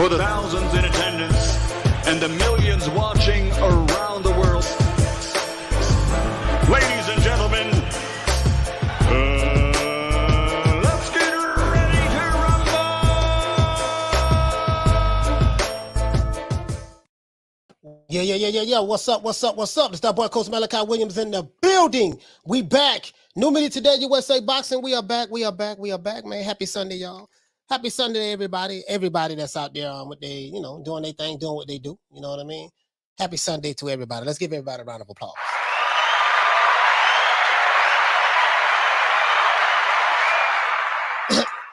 for the thousands in attendance and the millions watching around the world. Ladies and gentlemen, let's get ready to rumble! Yeah. What's up? It's that boy Coach Malachi Williams in the building. We back. New Media Today, USA Boxing. We are back, man. Happy Sunday, y'all. Happy Sunday to everybody. Everybody that's out there with they, doing their thing, doing what they do. You know what I mean? Happy Sunday to everybody. Let's give everybody a round of applause.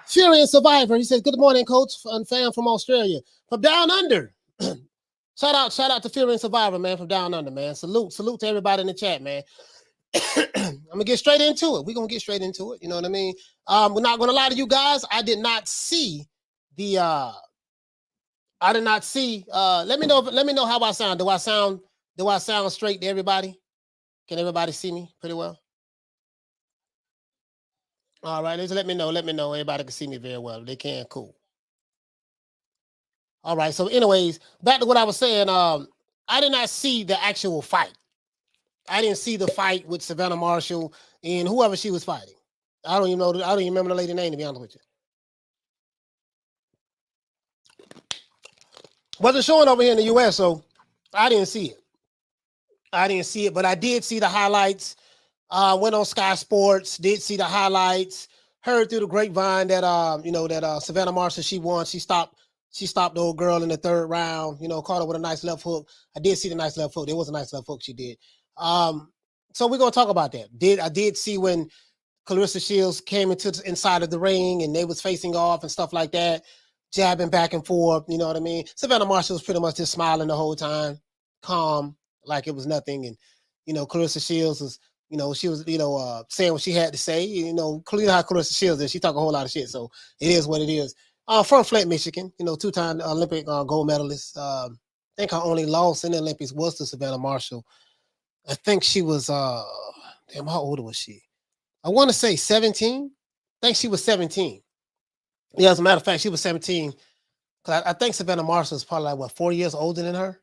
Fury and Survivor. He says, good morning, Coach and fam from Australia. From down under. Shout out to Fury and Survivor, man, from down under, man. Salute to everybody in the chat, man. I'm gonna get straight into it. We're gonna get straight into it. You know what I mean? We're not gonna lie to you guys. I did not see the let me know how I sound. Do I sound straight to everybody? Can everybody see me pretty well? All right, let me know. Everybody can see me very well. If they can, cool. All right, so anyways, back to what I was saying. I did not see the actual fight. I didn't see the fight with Savannah Marshall and whoever she was fighting. I don't even remember the lady's name, to be honest with you. Wasn't showing over here in the US, so I didn't see it. But I did see the highlights. Went on Sky Sports, did see the highlights, heard through the grapevine that that Savannah Marshall, she won. She stopped the old girl in the third round, caught her with a nice left hook. I did see the nice left hook. There was a nice left hook she did. So we're gonna talk about that. I did see when Claressa Shields came inside of the ring and they was facing off and stuff like that, jabbing back and forth. You know what I mean? Savannah Marshall was pretty much just smiling the whole time, calm, like it was nothing. And Claressa Shields was, she was, saying what she had to say. Clearly how Claressa Shields is. She talk a whole lot of shit. So it is what it is. From Flint, Michigan, two-time Olympic gold medalist. I think her only loss in the Olympics was to Savannah Marshall. I think she was, how old was she? I want to say 17. I think she was 17. Yeah, as a matter of fact, she was 17. Cause I think Savannah Marshall is probably like 4 years older than her.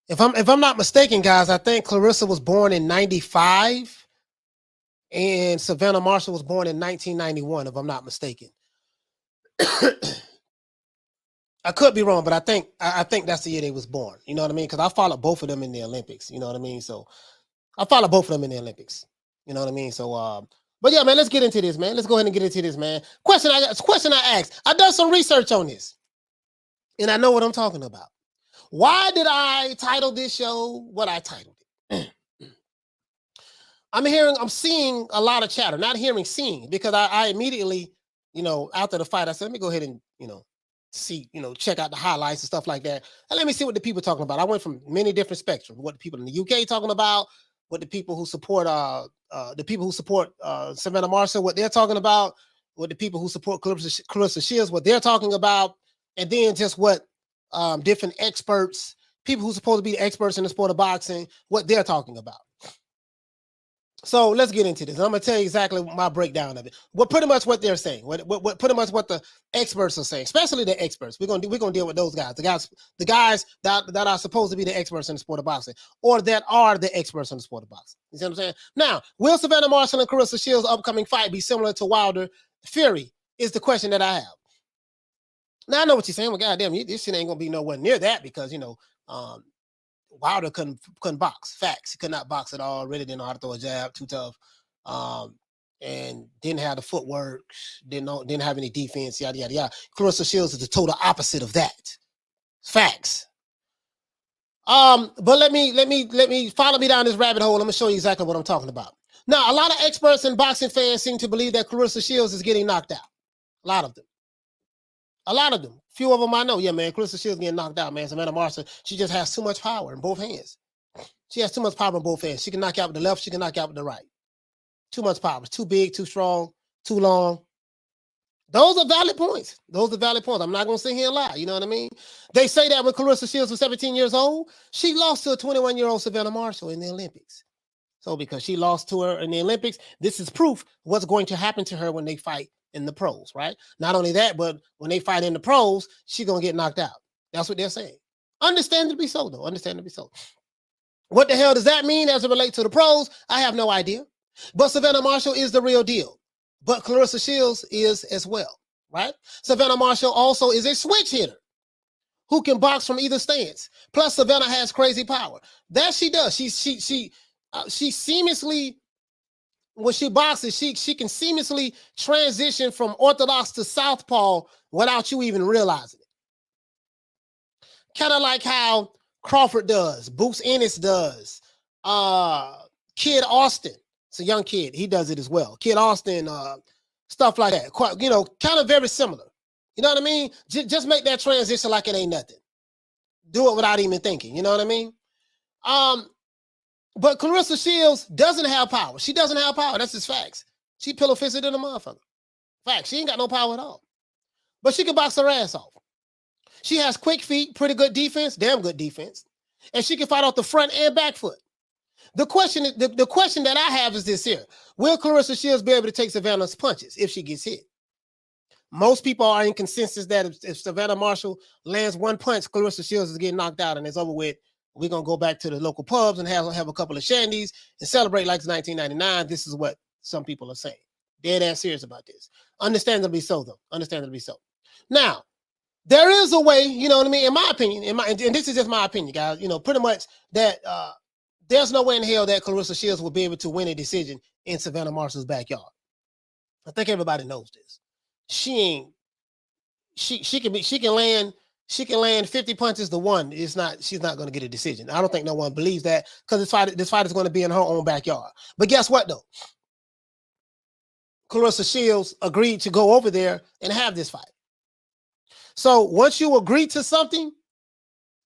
If I'm not mistaken, guys, I think Claressa was born in 95 and Savannah Marshall was born in 1991, if I'm not mistaken. I could be wrong, but I think that's the year they was born. You know what I mean? Because I followed both of them in the Olympics. You know what I mean? So I followed both of them in the Olympics. You know what I mean? So but yeah, man, let's get into this, man. Let's go ahead and get into this, man. Question I asked. I done some research on this, and I know what I'm talking about. Why did I title this show what I titled it? I'm seeing a lot of chatter, not hearing, seeing, because I immediately, after the fight, I said, let me go ahead and, see, check out the highlights and stuff like that. And let me see what the people are talking about. I went from many different spectrums, what the people in the UK talking about, what the people who support Savannah Marshall, what they're talking about, what the people who support Claressa Shields, what they're talking about, and then just what different experts, people who are supposed to be the experts in the sport of boxing, what they're talking about. So let's get into this. I'm gonna tell you exactly my breakdown of it. Pretty much what they're saying. What pretty much what the experts are saying, especially the experts. We're gonna deal with those guys. The guys that are supposed to be the experts in the sport of boxing, or that are the experts in the sport of boxing. You see what I'm saying? Now, will Savannah Marshall and Claressa Shields' upcoming fight be similar to Wilder Fury? Is the question that I have. Now I know what you're saying. Well, goddamn, this shit ain't gonna be nowhere near that because Wilder couldn't box. Facts. He could not box at all. Really didn't know how to throw a jab. Too tough. And didn't have the footwork. Didn't have any defense. Yada yada yada. Claressa Shields is the total opposite of that. Facts. But let me follow me down this rabbit hole. I'm gonna show you exactly what I'm talking about. Now, a lot of experts and boxing fans seem to believe that Claressa Shields is getting knocked out. A lot of them. Few of them I know. Yeah, man, Claressa Shields getting knocked out, man. Savannah Marshall, she just has too much power in both hands. She has too much power in both hands. She can knock out with the left. She can knock out with the right. Too much power. Too big, too strong, too long. Those are valid points. I'm not going to sit here and lie. You know what I mean? They say that when Claressa Shields was 17 years old, she lost to a 21-year-old Savannah Marshall in the Olympics. So because she lost to her in the Olympics, this is proof what's going to happen to her when they fight in the pros, right? Not only that, but when they fight in the pros, she's going to get knocked out. That's what they're saying. Understandably so, though. Understandably so. What the hell does that mean as it relates to the pros? I have no idea. But Savannah Marshall is the real deal. But Claressa Shields is as well, right? Savannah Marshall also is a switch hitter who can box from either stance. Plus, Savannah has crazy power. That she does. She seamlessly, when she boxes, she can seamlessly transition from orthodox to southpaw without you even realizing it. Kind of like how Crawford does, Boots Ennis does, Kid Austin. It's a young kid. He does it as well. Kid Austin, stuff like that. Quite, you know, kind of very similar. You know what I mean? Just make that transition like it ain't nothing. Do it without even thinking. You know what I mean? But Claressa Shields doesn't have power. She doesn't have power. That's just facts. She pillow fisted in a motherfucker. Facts. She ain't got no power at all. But she can box her ass off. She has quick feet, pretty good defense, damn good defense. And she can fight off the front and back foot. The question that I have is this here. Will Claressa Shields be able to take Savannah's punches if she gets hit? Most people are in consensus that if Savannah Marshall lands one punch, Claressa Shields is getting knocked out and it's over with. We're going to go back to the local pubs and have a couple of shandies and celebrate like it's 1999. This is what some people are saying. Dead ass serious about this. Understandably so, though. Understandably so. Now, there is a way, you know what I mean, in my opinion, and this is just my opinion, guys, you know, pretty much that there's no way in hell that Claressa Shields will be able to win a decision in Savannah Marshall's backyard. I think everybody knows this. She can land 50 punches to one. She's not going to get a decision. I don't think no one believes that because this fight is going to be in her own backyard. But guess what though? Claressa Shields agreed to go over there and have this fight. So once you agree to something,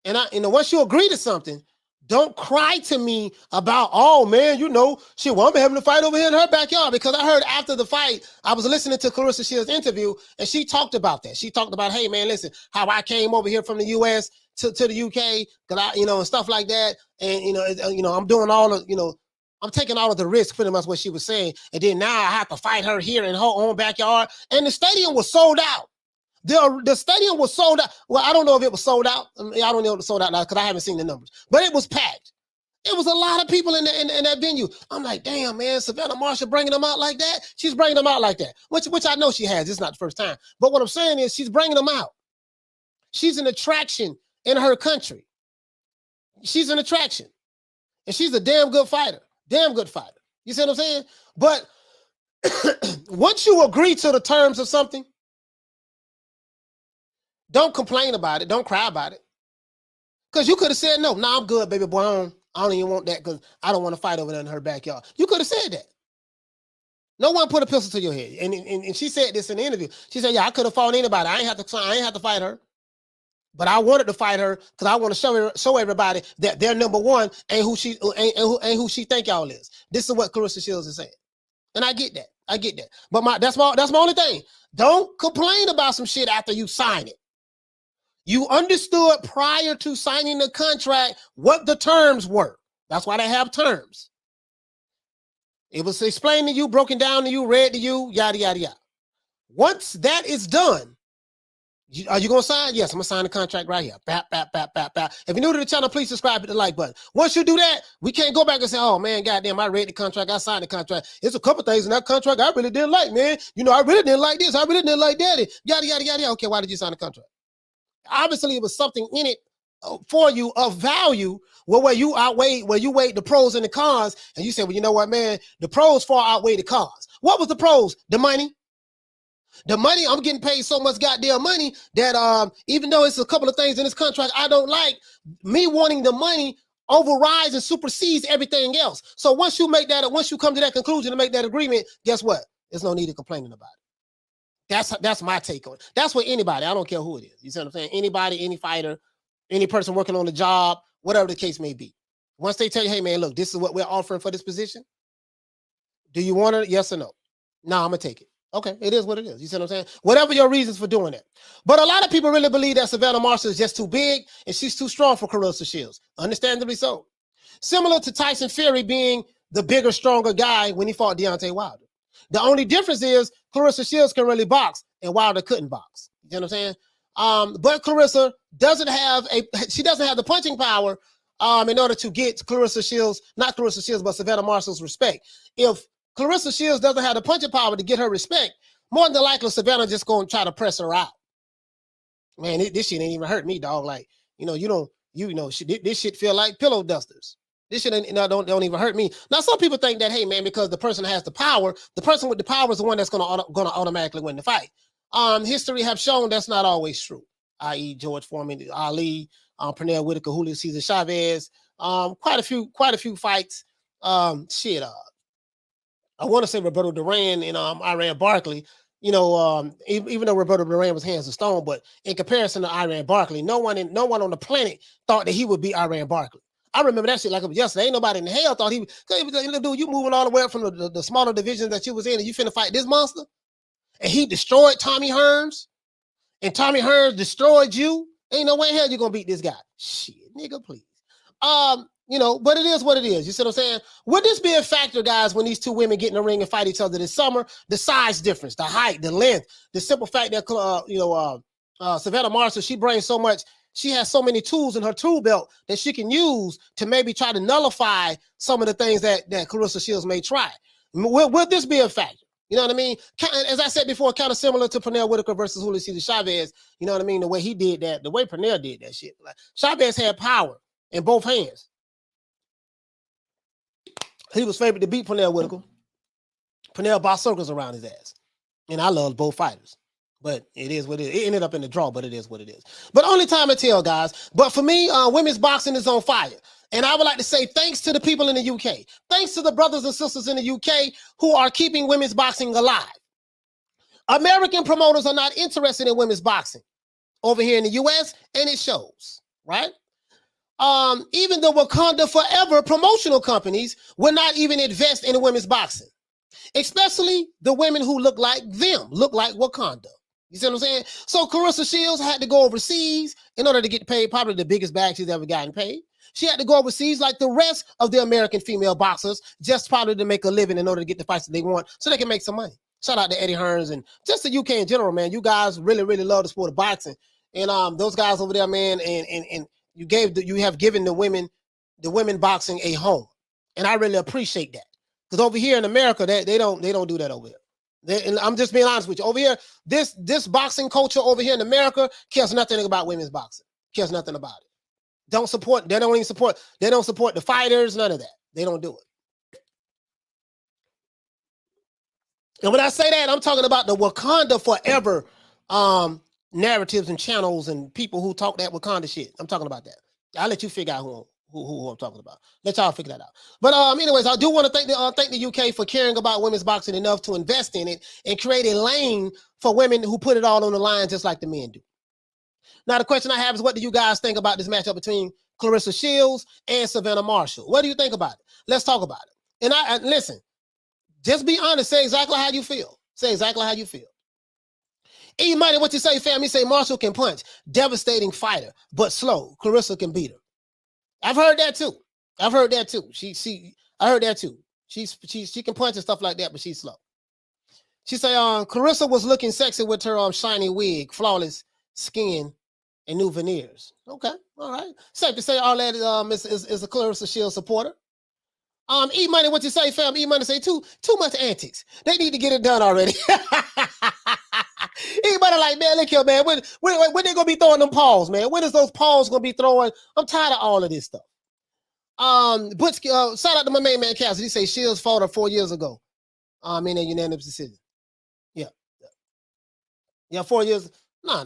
once you agree to something, don't cry to me about, oh man, you know, shit, well, I'm having a fight over here in her backyard. Because I heard after the fight, I was listening to Claressa Shields' interview, and she talked about that. She talked about, hey man, listen, how I came over here from the US to the UK, because and stuff like that. And I'm doing all of, I'm taking all of the risk, pretty much what she was saying. And then now I have to fight her here in her own backyard. And the stadium was sold out. The stadium was sold out. Well, I don't know if it was sold out. I don't know if it was sold out now because I haven't seen the numbers. But it was packed. It was a lot of people in that venue. I'm like, damn, man, Savannah Marshall bringing them out like that? She's bringing them out like that, which I know she has. It's not the first time. But what I'm saying is she's bringing them out. She's an attraction in her country. She's an attraction. And she's a damn good fighter. Damn good fighter. You see what I'm saying? But once you agree to the terms of something, don't complain about it. Don't cry about it. Because you could have said, no, I'm good, baby boy. I don't even want that because I don't want to fight over there in her backyard. You could have said that. No one put a pistol to your head. And she said this in the interview. She said, yeah, I could have fought anybody. I ain't have to fight her. But I wanted to fight her because I want to show everybody that their number one ain't who she think y'all is. This is what Claressa Shields is saying. And I get that. I get that. But that's my only thing. Don't complain about some shit after you sign it. You understood prior to signing the contract what the terms were. That's why they have terms. It was explained to you, broken down to you, read to you, yada, yada, yada. Once that is done, are you going to sign? Yes, I'm going to sign the contract right here. Bap, bap, bap, bap, bap. If you're new to the channel, please subscribe to the like button. Once you do that, we can't go back and say, oh, man, goddamn, I read the contract. I signed the contract. There's a couple things in that contract I really didn't like, man. I really didn't like this. I really didn't like that. Yada, yada, yada. Okay, why did you sign the contract? Obviously, it was something in it for you of value where you weighed the pros and the cons, and you said, well, you know what, man, the pros far outweigh the cons. What was the pros? The money. The money, I'm getting paid so much goddamn money that even though it's a couple of things in this contract I don't like, me wanting the money overrides and supersedes everything else. So once you come to that conclusion and make that agreement, guess what? There's no need of complaining about it. That's my take on it. That's what anybody, I don't care who it is. You see what I'm saying? Anybody, any fighter, any person working on the job, whatever the case may be. Once they tell you, hey man, look, this is what we're offering for this position. Do you want it? Yes or no? No, I'm gonna take it. Okay, it is what it is. You see what I'm saying? Whatever your reasons for doing it. But a lot of people really believe that Savannah Marshall is just too big and she's too strong for Claressa Shields. Understandably so. Similar to Tyson Fury being the bigger, stronger guy when he fought Deontay Wilder. The only difference is Claressa Shields can really box and Wilder couldn't box. You know what I'm saying? But Claressa doesn't have the punching power in order to get Claressa Shields, not Claressa Shields, but Savannah Marshall's respect. If Claressa Shields doesn't have the punching power to get her respect, more than likely Savannah just gonna try to press her out. Man, this shit ain't even hurt me, dog. Like, this shit feel like pillow dusters. This shit don't even hurt me. Now, some people think that, hey, man, because the person has the power, the person with the power is the one that's gonna automatically win the fight. History have shown that's not always true. I.e., George Foreman, Ali, Pernell Whitaker, Julio Cesar Chavez, quite a few fights. I want to say Roberto Duran and Iran Barkley. Even though Roberto Duran was hands of stone, but in comparison to Iran Barkley, no one on the planet thought that he would beat Iran Barkley. I remember that shit like it was yesterday. Ain't nobody in hell thought he was. Dude, you moving all the way up from the smaller divisions that you was in, and you finna fight this monster? And he destroyed Tommy Hearns, and Tommy Hearns destroyed you. Ain't no way in hell you're gonna beat this guy. Shit, nigga, please. But it is what it is. You see what I'm saying? Would this be a factor, guys, when these two women get in the ring and fight each other this summer? The size difference, the height, the length, the simple fact that Savannah Marshall, she brings so much. She has so many tools in her tool belt that she can use to maybe try to nullify some of the things that Claressa Shields may try. Will this be a factor? You know what I mean? As I said before, kind of similar to Pernell Whitaker versus Julio Cesar Chavez. You know what I mean? The way he did that, the way Pernell did that shit. Like, Chavez had power in both hands. He was favored to beat Pernell Whitaker. Pernell bossed circles around his ass. And I love both fighters. But it is what it is. It ended up in the draw, but it is what it is. But only time to tell, guys. But for me, women's boxing is on fire. And I would like to say thanks to the people in the UK. Thanks to the brothers and sisters in the UK who are keeping women's boxing alive. American promoters are not interested in women's boxing over here in the US, and it shows, right? Even the Wakanda Forever promotional companies will not even invest in women's boxing, especially the women who look like them, look like Wakanda. You see what I'm saying? So Claressa Shields had to go overseas in order to get paid, probably the biggest bag she's ever gotten paid. She had to go overseas like the rest of the American female boxers, just probably to make a living in order to get the fights that they want so they can make some money. Shout out to Eddie Hearns and just the UK in general, man. You guys really, really love the sport of boxing. And those guys over there, man, and you have given the women boxing a home. And I really appreciate that. Because over here in America, they don't do that over here. And I'm just being honest with you. Over here, this boxing culture over here in America cares nothing about women's boxing. Cares nothing about it. They don't support the fighters, none of that. They don't do it. And when I say that, I'm talking about the Wakanda Forever narratives and channels and people who talk that Wakanda shit. I'm talking about that. I'll let you figure out who I'm talking about. Let y'all figure that out. But anyways, I do want to thank the UK for caring about women's boxing enough to invest in it and create a lane for women who put it all on the line just like the men do. Now, the question I have is, what do you guys think about this matchup between Claressa Shields and Savannah Marshall? What do you think about it? Let's talk about it. And listen, just be honest. Say exactly how you feel. Say exactly how you feel. E-Money, what you say, fam? You say Marshall can punch. Devastating fighter, but slow. Claressa can beat her. I've heard that too. I heard that too. I heard that too. She can punch and stuff like that, but she's slow. She say, Claressa was looking sexy with her shiny wig, flawless skin, and new veneers. Okay, all right. Safe to say all that is a Claressa Shields supporter. E-Money, what you say, fam? E-Money say too much antics. They need to get it done already. E-Money like, man, look here, man. When they gonna be throwing them paws, man? When is those paws gonna be throwing? I'm tired of all of this stuff. But shout out to my main man Cassidy. He say Shields fought her 4 years ago. In a unanimous decision. Yeah, 4 years. No.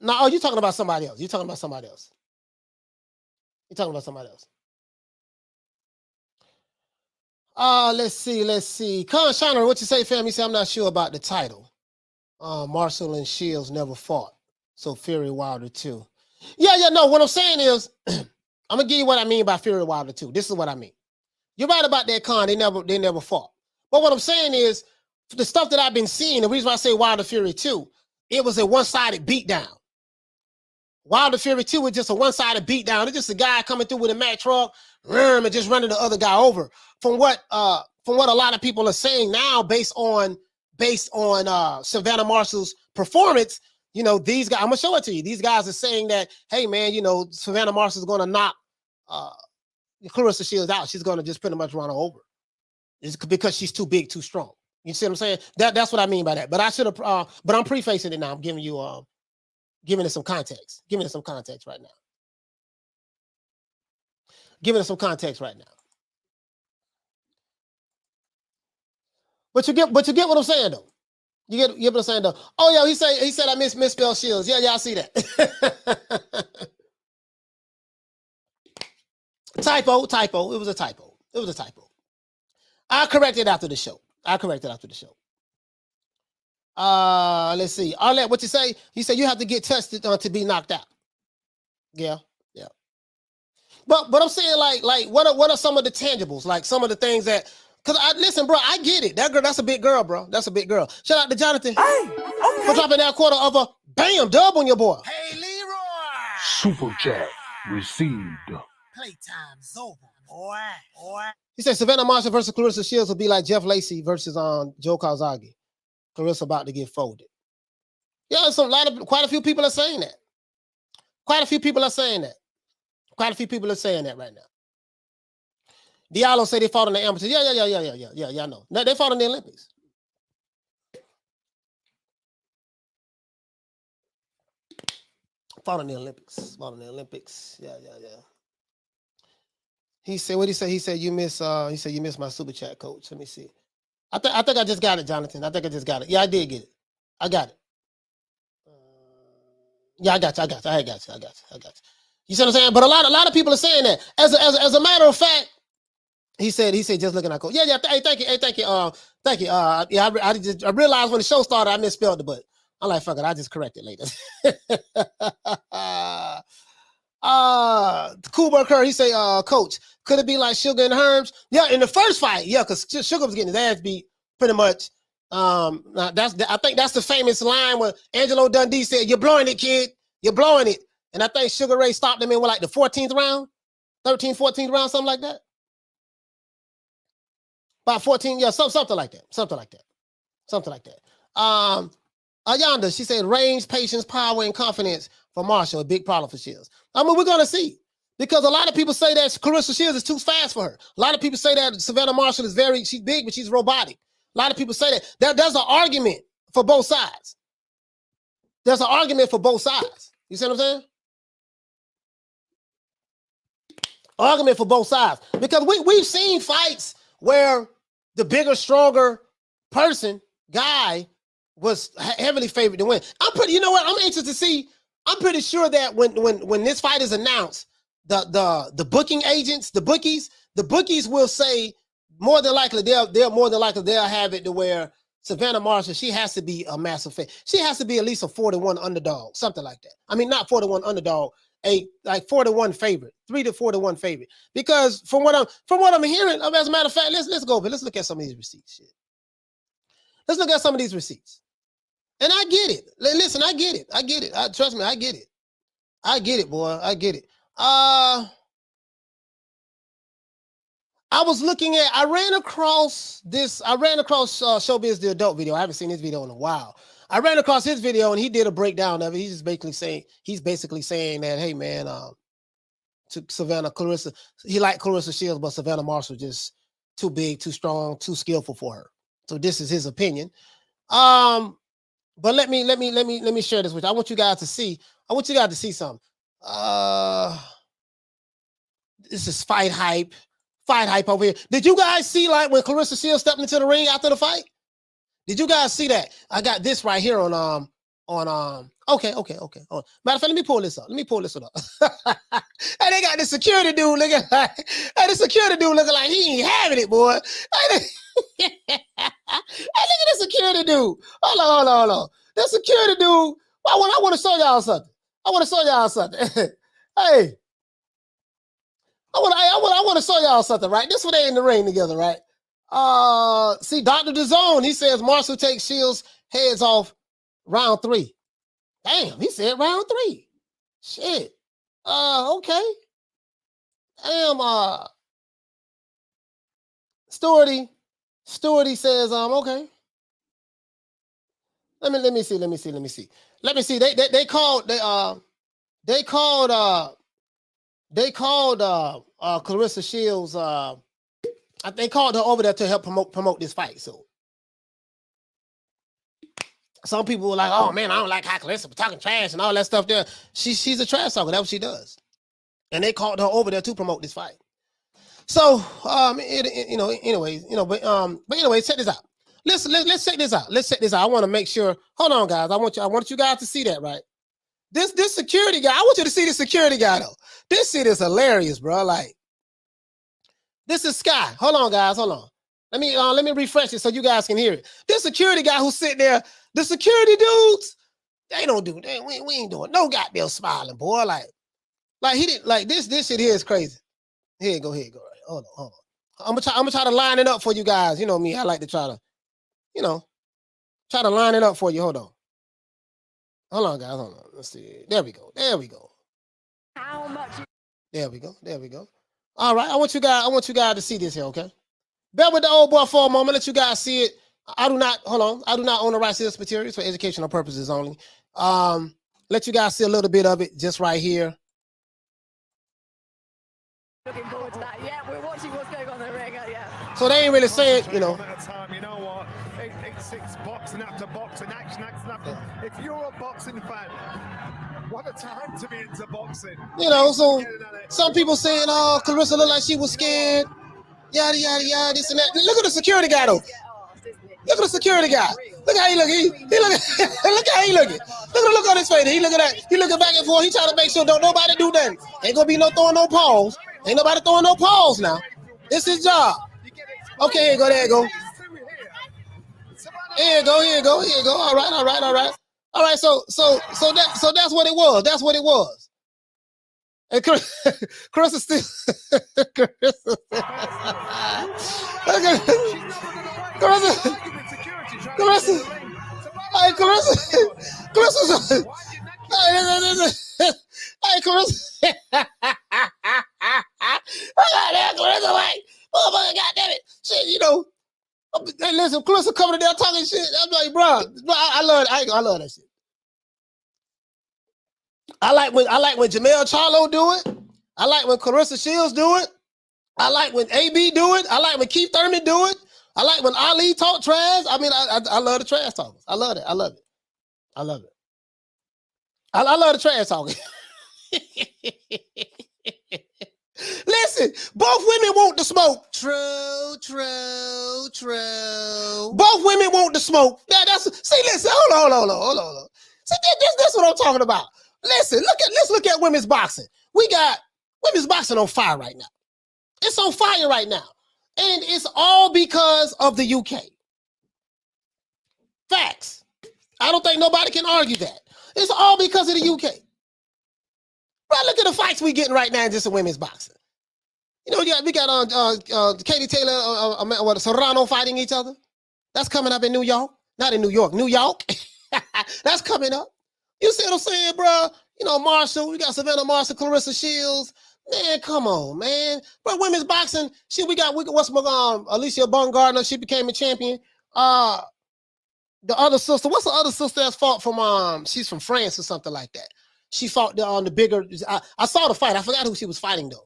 Oh, you talking about somebody else. You're talking about somebody else. Let's see. Con Shiner, what you say, fam? You say, I'm not sure about the title. Marshall and Shields never fought. So Fury Wilder too. Yeah, no. What I'm saying is, I'm gonna give you what I mean by Fury Wilder too. This is what I mean. You're right about that, Con. They never fought. But what I'm saying is, the stuff that I've been seeing, the reason why I say Wilder Fury 2, it was a one-sided beatdown. Wilder Fury 2 was just a one-sided beatdown. It's just a guy coming through with a Mack truck and just running the other guy over. From what a lot of people are saying now, based on based on Savannah Marshall's performance, you know, these guys, I'm gonna show it to you. These guys are saying that, hey man, you know, Savannah Marshall's gonna knock Claressa Shields out. She's gonna just pretty much run her over. It's because she's too big, too strong. You see what I'm saying? That's what I mean by that. But I should have but I'm prefacing it now. I'm giving you giving it some context. Giving it some context right now. Giving it some context right now. But you get what I'm saying though. You get what I'm saying though. Oh yeah, he said I misspelled Shields. Yeah, I see that. Typo. It was a typo. I'll correct it after the show. Let's see. Arlette, what you say? He said you have to get tested to be knocked out. Yeah. But I'm saying like what are some of the tangibles? Like some of the things that listen, bro, I get it. That girl, that's a big girl, bro. That's a big girl. Shout out to Jonathan for dropping that quarter of a bam dub on your boy. Hey Leroy. Super chat received. Playtime's over, boy. He said Savannah Marshall versus Claressa Shields will be like Jeff Lacey versus Joe Calzaghe. Claressa about to get folded. Yeah, quite a few people are saying that. Quite a few people are saying that right now. Diallo say they fought in the amateurs. Yeah, I know. No, they fought in the Olympics. Fought in the Olympics. Yeah. He said, what he say? He said you miss my super chat, coach. Let me see. I think I just got it, Jonathan. I think I just got it. Yeah, I did get it. I got it. Yeah, I got you. I got you. You see what I'm saying? But a lot of people are saying that. As a matter of fact, he said just looking at coach. Yeah. Hey, thank you. Yeah, I realized when the show started I misspelled it, but I'm like, fuck it, I just correct it later. Coolberg Kerr, he say, coach, could it be like Sugar and Herms? Yeah, in the first fight, yeah, because Sugar was getting his ass beat pretty much. I think that's the famous line where Angelo Dundee said, "You're blowing it, kid. You're blowing it." And I think Sugar Ray stopped him in with like the 14th round, 13th, 14th round, something like that. About 14, yeah, something like that. Ayanda, she said range, patience, power, and confidence for Marshall, a big problem for Shields. I mean, we're going to see. Because a lot of people say that Claressa Shields is too fast for her. A lot of people say that Savannah Marshall she's big, but she's robotic. A lot of people say that. There's an argument for both sides. You see what I'm saying? Argument for both sides. Because we've seen fights where the bigger, stronger guy, was heavily favored to win. You know what? I'm anxious to see. I'm pretty sure that when this fight is announced, the booking agents, the bookies will say more than likely they'll have it to where Savannah Marshall, she has to be a massive fan. She has to be at least a 4-1 underdog, something like that. I mean, not 4-1 underdog, a like 4-1 favorite, 3 to 4-1 favorite. Because from what I'm hearing, as a matter of fact, let's go over. Let's look at some of these receipts. Shit. Let's look at some of these receipts. And I get it. Listen, I get it. Trust me, I get it. I get it, boy. I get it. I ran across Showbiz the Adult video. I haven't seen this video in a while. I ran across his video and he did a breakdown of it. He's basically saying that, hey man, to Savannah, Claressa, he liked Claressa Shields, but Savannah Marshall just too big, too strong, too skillful for her. So this is his opinion. But let me share this with you. I want you guys to see something. This is fight hype over here. Did you guys see like when Claressa Shields stepped into the ring after the fight? Did you guys see that? I got this right here on okay. Matter of fact, let me pull this up. Hey, they got the security dude looking like he ain't having it, boy. Hey, look at the security dude. Hold on. The security dude. I want to show y'all something. Hey. I want to show y'all something, right? This one they in the ring together, right? See, Dr. DAZN, he says Marshall takes Shields' heads off round 3. Damn, he said round 3. Shit. Okay. Damn, Stewarty says, okay. Let me see. They called Claressa Shields. They called her over there to help promote this fight. So some people were like, "Oh man, I don't like how Claressa was talking trash and all that stuff." There, she's a trash talker. That's what she does. And they called her over there to promote this fight. So anyways, check this out. Let's check this out. Let's check this out. I want to make sure. Hold on, guys. I want you guys to see that, right? This security guy. I want you to see the security guy though. This shit is hilarious, bro. Like, this is Sky. Hold on, guys. Hold on. Let me refresh it so you guys can hear it. This security guy who's sitting there, the security dudes, they don't do that. We ain't doing no goddamn smiling, boy. Like he didn't like this shit here is crazy. Here you go. Right. Hold on. I'm gonna try to line it up for you guys. You know me, I like to try to, try to line it up for you. Hold on, guys. Hold on. Let's see. There we go. How much? There we go. All right. I want you guys to see this here, okay? Bear with the old boy for a moment. Let you guys see it. I do not own the rights to this material. It's for educational purposes only. Let you guys see a little bit of it just right here. Looking forward to that. Yeah, we're watching what's going on in the ring. Yeah. So they ain't really saying, You know what? It's boxing after boxing, action after. If you're a boxing fan, what a time to be into boxing. So some people saying, "Oh, Claressa looked like she was scared." Yada yada yada. This and that. Look at the security guy though. Look at the security guy. Look how he look. He look. Look how he looking. Look at the look on his face. He looking at. He looking back and forth. He trying to make sure don't nobody do nothing. Ain't gonna be no throwing no paws. Ain't nobody throwing no paws now. This is his job. Okay, here you go. There you go. Here you go. All right. So that's what it was. That's what it was. And Claressa still. Hey, Claressa. Claressa, wait. Oh, God damn it. Shit, hey, listen, Claressa coming in there talking shit. I'm like, bro, I love that shit. I like when Jamel Charlo do it. I like when Claressa Shields do it. I like when AB do it. I like when Keith Thurman do it. I like when Ali talk trash. I mean, I love the trash talkers. I love it. I love the trash talking. Listen, both women want the smoke. True. Both women want the smoke. Listen, hold on. See, this what I'm talking about. Listen, let's look at women's boxing. We got women's boxing on fire right now. It's on fire right now. And it's all because of the UK. Facts. I don't think nobody can argue that. It's all because of the UK. Bro, look at the fights we getting right now in just in women's boxing. We got Katie Taylor, Serrano fighting each other. That's coming up in New York. Not in New York. New York. That's coming up. You see what I'm saying, bro? Marshall. We got Savannah Marshall, Claressa Shields. Man, come on, man. Bro, women's boxing. Shit, we got Alicia Baumgardner. She became a champion. The other sister. What's the other sister that's fought from? She's from France or something like that. She fought on the bigger. I saw the fight. I forgot who she was fighting though.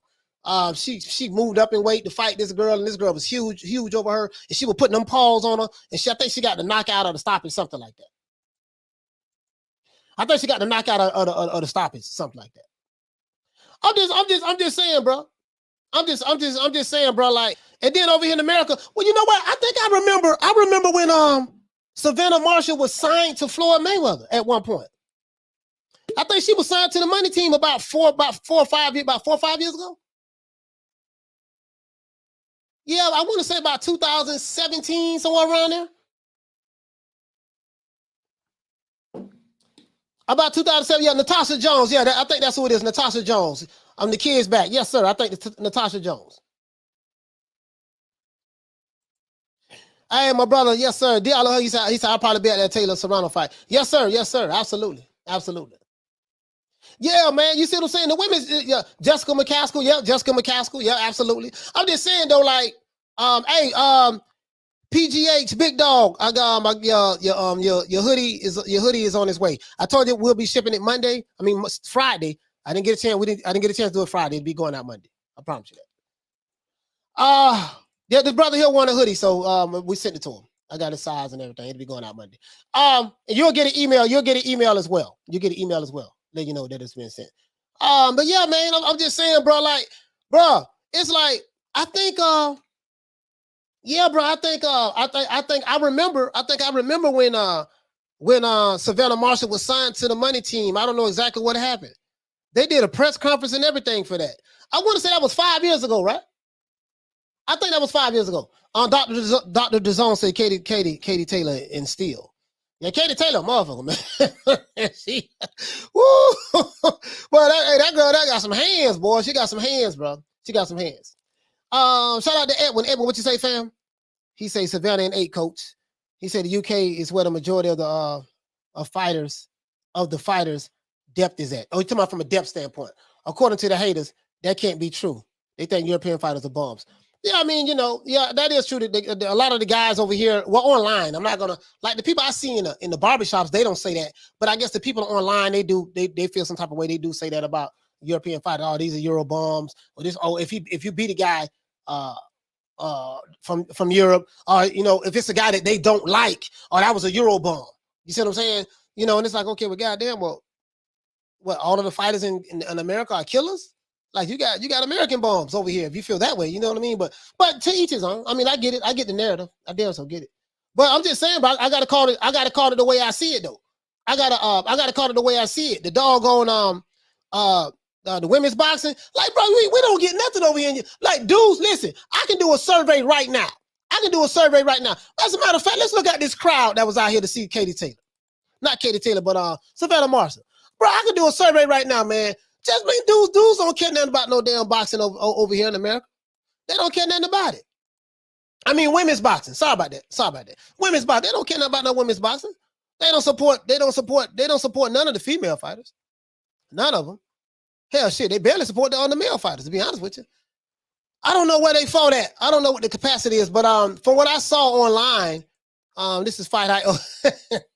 She moved up in weight to fight this girl, and this girl was huge over her, and she was putting them paws on her, and I think she got the knockout or the stoppage, something like that. I think she got the knockout of the stoppage, something like that. I'm just saying, bro. I'm just saying, bro. Like, and then over here in America, well, you know what? I think I remember when Savannah Marshall was signed to Floyd Mayweather at one point. I think she was signed to the money team about 4 or 5 years ago. Yeah, I want to say about 2017, somewhere around there. About 2007, yeah, Natasha Jones. Yeah, I think that's who it is, Natasha Jones. The kid's back. Yes, sir. I think it's Natasha Jones. Hey, my brother. Yes, sir. Diallo, he said I'll probably be at that Taylor Serrano fight. Yes, sir. Absolutely. Yeah, man. You see what I'm saying? The women's, yeah, Jessica McCaskill. Yeah, absolutely. I'm just saying though, like, PGH, big dog. I got my your hoodie is on its way. I told you we'll be shipping it Monday. I mean Friday. I didn't get a chance. I didn't get a chance to do it Friday. It'll be going out Monday. I promise you that. Yeah, the brother here wanted a hoodie, so we sent it to him. I got his size and everything. It'll be going out Monday. And you'll get an email. You'll get an email as well. You get an email as well. Let you know that it's been sent. But yeah, man, I'm just saying, bro. Like, bro, it's like I think. Yeah, bro. I think I remember when Savannah Marshall was signed to the money team. I don't know exactly what happened. They did a press conference and everything for that. I want to say that was 5 years ago, right? I think that was 5 years ago. Dr. DeZone said Katie Taylor and Steele. Yeah, Katie Taylor, motherfucker, man. She, woo. Well, that girl, that got some hands, boy. She got some hands, bro. She got some hands. Shout out to Edwin. Edwin, what you say, fam? He say Savannah and 8, coach. He said the UK is where the majority of the fighters depth is at. Oh, you're talking about from a depth standpoint. According to the haters, that can't be true. They think European fighters are bums. Yeah, I mean, yeah, that is true. A lot of the guys over here, well, online, I'm not gonna like the people I see in the barbershops, they don't say that. But I guess the people online, they do, they feel some type of way. They do say that about European fighters. Oh, these are Euro bums, or this. Oh, if you beat a guy from Europe, or if it's a guy that they don't like, or that was a Euro bum. You see what I'm saying? And it's like, okay, well, goddamn, well, what, all of the fighters in America are killers? Like you got American bombs over here. If you feel that way, you know what I mean. But to each his own. I mean, I get it. I get the narrative. I damn so get it. But I'm just saying, but I gotta call it. I gotta call it the way I see it, though. I gotta call it the way I see it. The doggone the women's boxing, like, bro, we don't get nothing over here. Like, dudes, listen. I can do a survey right now. As a matter of fact, let's look at this crowd that was out here to see Katie Taylor. Not Katie Taylor, but Savannah Marshall. Bro, I can do a survey right now, man. Just mean dudes don't care nothing about no damn boxing over here in America. They don't care nothing about it. I mean, women's boxing. Sorry about that. Women's boxing. They don't care nothing about no women's boxing. They don't support none of the female fighters. None of them. Hell, shit, they barely support the male fighters, to be honest with you. I don't know where they fought at. I don't know what the capacity is, but from what I saw online, this is Fight High. But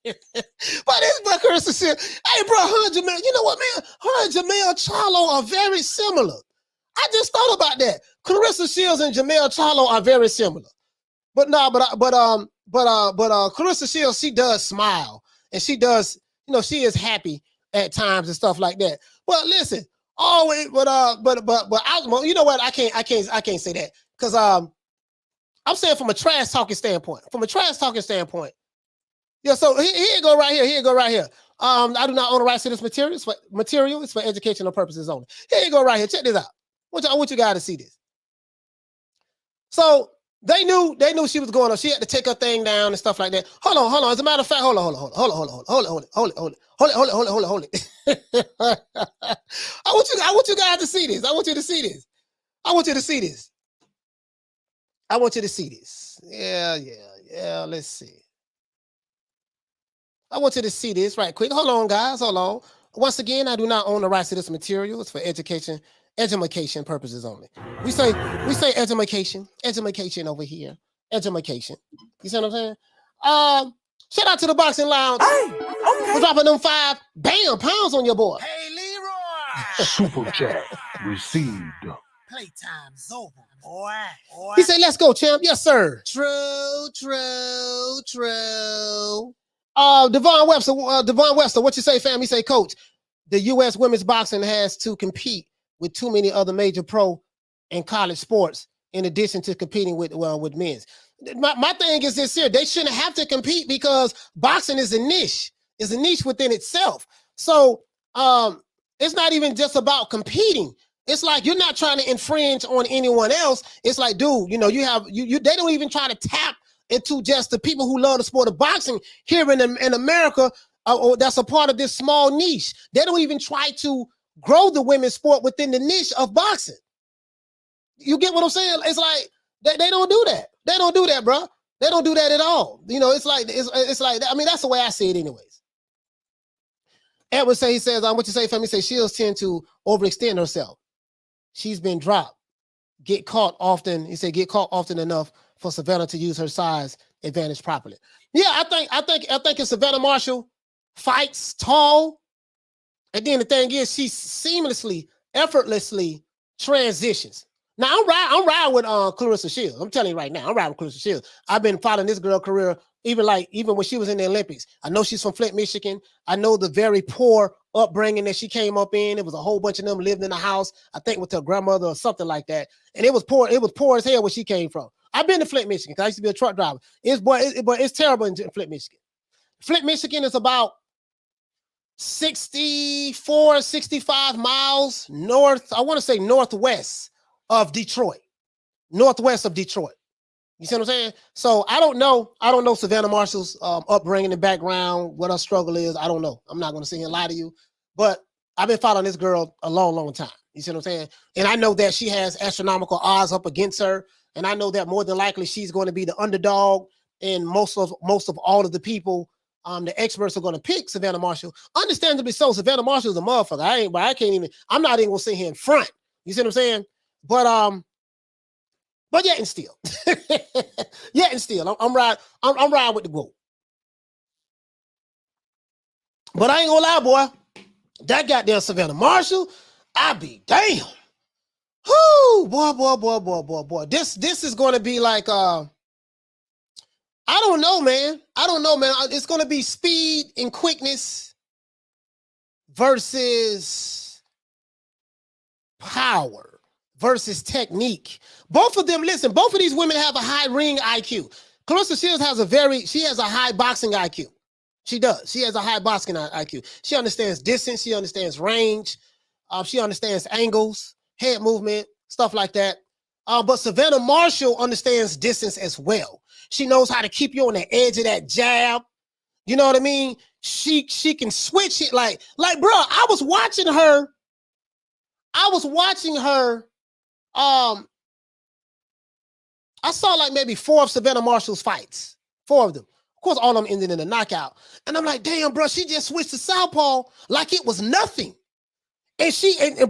it's Claressa Shields. Hey, bro, her and Jamel, you know what, man? Her and Jamel Charlo are very similar. I just thought about that. Claressa Shields and Jamel Charlo are very similar. But Claressa Shields, she does smile, and she does, she is happy at times and stuff like that. Well, listen, always, but you know what? I can't say that because I'm saying from a trash talking standpoint. Yeah, so here you go right here. I do not own the rights to this material. It's for educational purposes only. Here you go right here. Check this out. I want you guys to see this. So they knew she was going on. She had to take her thing down and stuff like that. Hold on. As a matter of fact, hold on. I want you guys to see this. I want you to see this. Yeah. Let's see. I want you to see this right quick. Hold on, guys. Hold on. Once again, I do not own the rights to this material. It's for education purposes only. We say education over here. Education. You see what I'm saying? Shout out to the Boxing Lounge. Hey, okay. We're dropping them 5 pounds on your boy. Hey, Leroy. Super chat received. Playtime's over, boy. He said, let's go, champ. Yes, sir. True. Devon Webster, what you say, fam? He say, coach, the U.S. women's boxing has to compete with too many other major pro and college sports in addition to competing with men's. My thing is this here. They shouldn't have to compete because boxing is a niche. It's a niche within itself. So it's not even just about competing. It's like you're not trying to infringe on anyone else. It's like, dude, they don't even try to tap into just the people who love the sport of boxing here in America, or that's a part of this small niche. They don't even try to grow the women's sport within the niche of boxing. You get what I'm saying? It's like they don't do that. They don't do that, bro. They don't do that at all. It's like I mean, that's the way I see it, anyways. Edward says, what you say, family? Say Shields tend to overextend herself. She's been dropped. Get caught often. He said, get caught often enough for Savannah to use her size advantage properly. Yeah, I think if Savannah Marshall fights tall, and then the thing is, she seamlessly, effortlessly transitions. Now I'm riding with Claressa Shields. I'm telling you right now, I'm riding with Claressa Shields. I've been following this girl career even when she was in the Olympics. I know she's from Flint, Michigan. I know the very poor upbringing that she came up in. It was a whole bunch of them living in a house, I think with her grandmother or something like that. And it was poor. It was poor as hell where she came from. I've been to Flint, Michigan because I used to be a truck driver. It's terrible in Flint, Michigan. Flint, Michigan is about 64, 65 miles north. I want to say northwest of Detroit. Northwest of Detroit. You see what I'm saying? So I don't know Savannah Marshall's upbringing and background, what her struggle is. I don't know. I'm not going to sit here and lie to you. But I've been following this girl a long, long time. You see what I'm saying? And I know that she has astronomical odds up against her. And I know that more than likely she's going to be the underdog. And most of all of the people, the experts are going to pick Savannah Marshall. Understandably so. Savannah Marshall is a motherfucker. I'm not even going to sit here in front. You see what I'm saying? But yet and still, I'm riding with the GOAT. But I ain't gonna lie, boy. That goddamn Savannah Marshall, I be damn. Whoo, boy. This is gonna be like I don't know, man. It's gonna be speed and quickness versus power versus technique. Both of them, listen, both of these women have a high ring IQ. Claressa Shields has a high boxing IQ. She does. She has a high boxing IQ. She understands distance. She understands range. She understands angles, head movement, stuff like that. But Savannah Marshall understands distance as well. She knows how to keep you on the edge of that jab. You know what I mean? She can switch it like, bro, I was watching her. I saw like maybe 4 of Savannah Marshall's fights. 4 of them. Of course, all of them ended in a knockout. And I'm like, damn, bro, she just switched to southpaw like it was nothing. And she had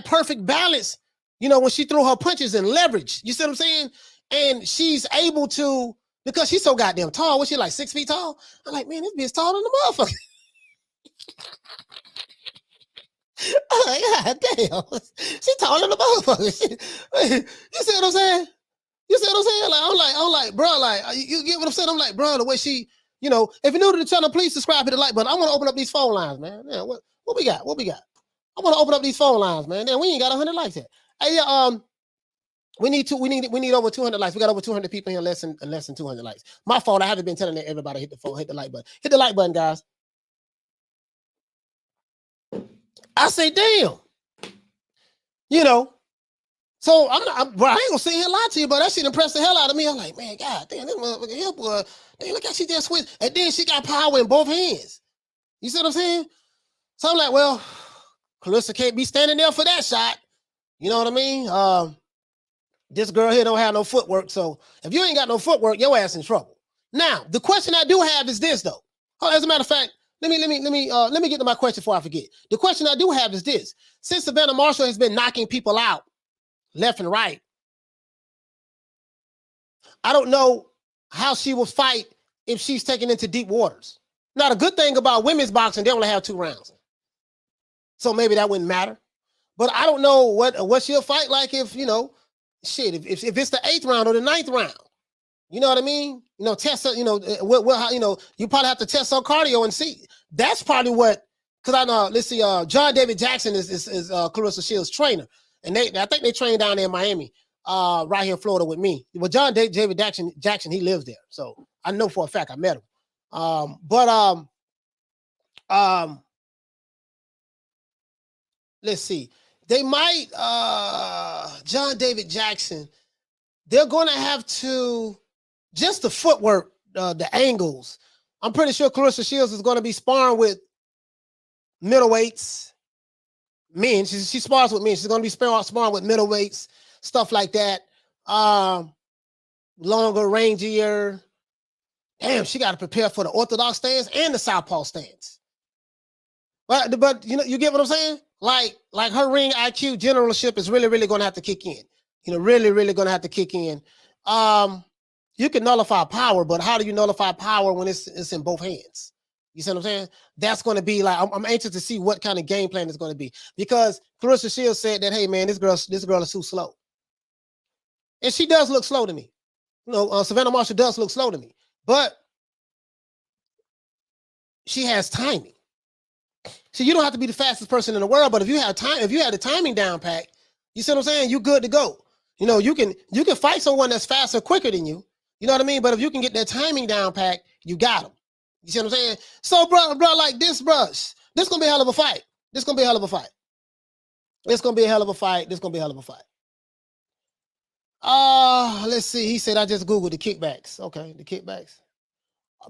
perfect balance, you know, when she threw her punches and leverage. You see what I'm saying? And she's able to, because she's so goddamn tall. Was she like 6 feet tall? I'm like, man, this bitch taller than the motherfucker. I'm like, God damn, she taller than the motherfucker. You see what I'm saying? Like, I'm like, bro, like, you get what I'm saying? I'm like, bro, the way she, you know, if you're new to the channel, please subscribe, hit the like button. I want to open up these phone lines, man. Yeah, what we got? I want to open up these phone lines, man. Damn, we ain't got 100 likes yet. Hey, we need over 200 likes. We got over 200 people here, less than 200 likes. My fault. I haven't been telling everybody hit the like button. Hit the like button, guys. I say, damn, you know, so I ain't gonna sit here and lie to you, but that shit impressed the hell out of me. I'm like, man, God damn, this motherfucker here, boy, damn, look how she just switched. And then she got power in both hands. You see what I'm saying? So I'm like, well, Claressa can't be standing there for that shot. You know what I mean? This girl here don't have no footwork. So if you ain't got no footwork, your ass in trouble. Now, the question I do have is this, though. As a matter of fact, let me get to my question before I forget. The question I do have is this. Since Savannah Marshall has been knocking people out left and right, I don't know how she will fight if she's taken into deep waters. Now, the good thing about women's boxing, they only have 2 rounds. So maybe that wouldn't matter. But I don't know what she'll fight like if, you know, shit, if it's the 8th round or the 9th round. You know what I mean? You know, test her, you know, you probably have to test her cardio and see. That's probably what, because I know, let's see, John David Jackson is Claressa Shields' trainer. And I think they train down there in Miami, right here in Florida with me. Well, John David Jackson, he lives there. So I know for a fact I met him. Let's see. They might, John David Jackson, they're going to have to, just the footwork, the angles. I'm pretty sure Claressa Shields is going to be sparring with middleweights, men. She spars with men. She's going to be sparring with middleweights, stuff like that. Longer, rangier. Damn, she got to prepare for the orthodox stance and the southpaw stance. But you know, you get what I'm saying? Like her ring IQ generalship is really, really going to have to kick in. really, really gonna have to kick in. You can nullify power, but how do you nullify power when it's in both hands? You see what I'm saying? That's going to be like, I'm anxious to see what kind of game plan it's going to be, because Claressa Shields said that, hey man, this girl is too slow, and she does look slow to me. Savannah Marshall does look slow to me, but she has timing. See, you don't have to be the fastest person in the world, but if you have the timing down pat, you see what I'm saying? You good to go. You can fight someone that's faster, quicker than you. You know what I mean? But if you can get that timing down pat, you got them. You see what I'm saying? So, bro, like this, this gonna be a hell of a fight. This gonna be a hell of a fight. This gonna be a hell of a fight. This gonna be a hell of a fight. Let's see. He said I just googled the kickbacks. Okay, the kickbacks.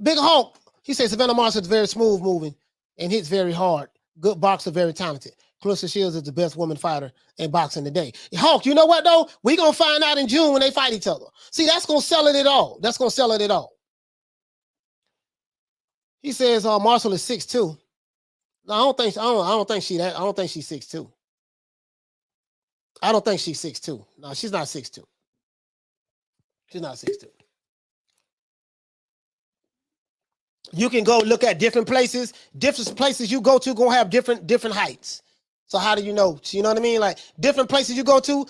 Big Hulk. He said Savannah Marshall is very smooth moving and hits very hard. Good boxer, very talented. Claressa Shields is the best woman fighter in boxing today. Hulk, you know what though? We're gonna find out in June when they fight each other. See, that's gonna sell it all. That's gonna sell it all. He says Marshall is 6'2". No, I don't think she's 6'2". I don't think she's 6'2". No, she's not 6'2". She's not 6'2". You can go look at different places. Different places you go to gonna have different heights. So how do you know? You know what I mean? Like different places you go to,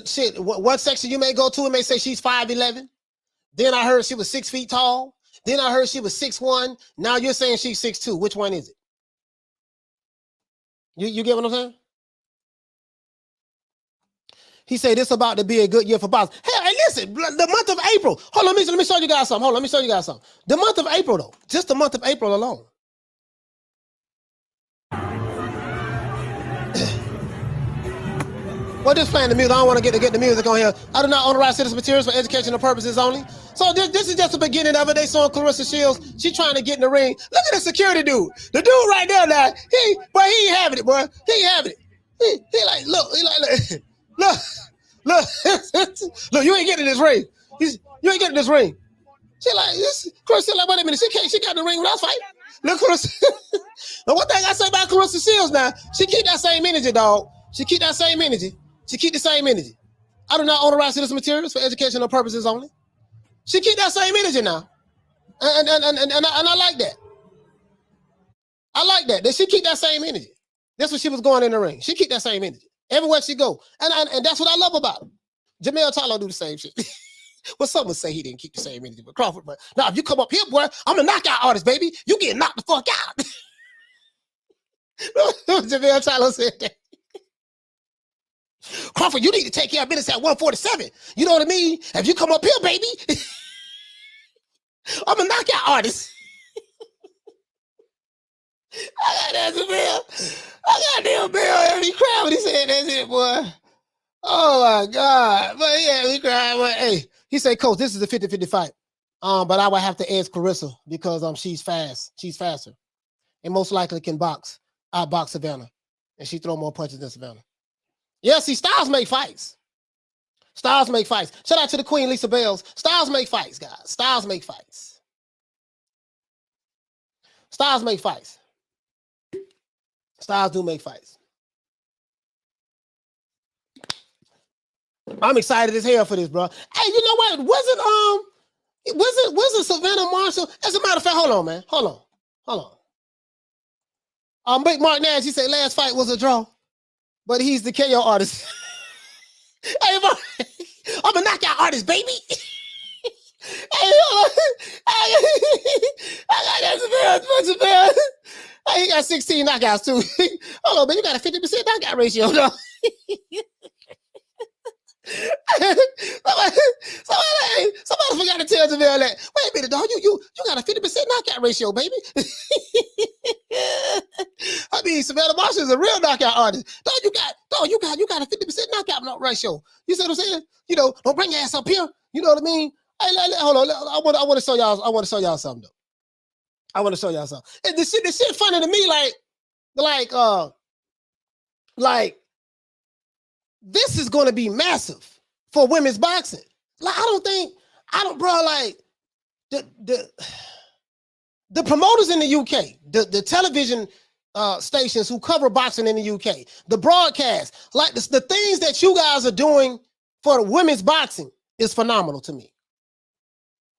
shit. What section you may go to, it may say she's 5'11". Then I heard she was 6 feet tall. Then I heard she was 6'1". Now you're saying she's 6'2". Which one is it? You get what I'm saying? He said it's about to be a good year for boxing. Hey, listen, the month of April. Hold on, let me show you guys something. Hold on, let me show you guys something. The month of April, though. Just the month of April alone. Well, just playing the music. I don't want to get the music on here. I do not own the right citizen materials for educational purposes only. So this is just the beginning of it. They saw Claressa Shields. She trying to get in the ring. Look at the security dude. The dude right there now. He ain't having it, boy. He ain't having it. He like, look. Look, you ain't getting in this ring. You ain't getting in this ring. She like, Claressa like, wait a minute. She got in the ring when I was fighting. Look, Claressa. Now, one thing I say about Claressa Shields now, she keep that same energy, dog. She keep that same energy. She keep the same energy. I do not own the right citizen materials for educational purposes only. She keep that same energy now. And I like that. I like that she keep that same energy. That's what she was going in the ring. She keep that same energy. Everywhere she go. And that's what I love about her. Jamel Tyler do the same shit. Well, some would say he didn't keep the same energy with Crawford, but now if you come up here, boy, I'm a knockout artist, baby. You get knocked the fuck out. Jamel Tyler said that. Crawford, you need to take care of business at 147. You know what I mean? If you come up here, baby, I'm a knockout artist. I got damn Bill. He cried when he said that's it, boy. Oh my God. But yeah, he cried. But hey, he said, Coach, this is a 50-50 fight. But I would have to edge Claressa because she's fast. She's faster. And most likely can outbox Savannah. And she throw more punches than Savannah. Yeah, see, styles make fights. Styles make fights. Shout out to the Queen, Lisa Bells. Styles make fights, guys. Styles make fights. Styles make fights. Styles do make fights. I'm excited as hell for this, bro. Hey, you know what? Wasn't Savannah Marshall? As a matter of fact, hold on, man. Hold on. Big Mark Nash, he said last fight was a draw. But he's the KO artist. Hey, bro, I'm a knockout artist, baby. Hey, I got that. Hey, he got 16 knockouts too. Hold on, man, you got a 50% knockout ratio, though. Somebody forgot to tell Jamel that. Wait a minute, dog. You got a 50% knockout ratio, baby. I mean, Savannah Marshall is a real knockout artist. You got a 50% knockout ratio. You see what I'm saying? You know, don't bring your ass up here. You know what I mean? Hey, hold on. I want to show y'all. I want to show y'all something though. I want to show y'all something. And this shit funny to me, like this is going to be massive for women's boxing. Like, the promoters in the UK, the television stations who cover boxing in the UK, the broadcast, like the things that you guys are doing for women's boxing is phenomenal to me.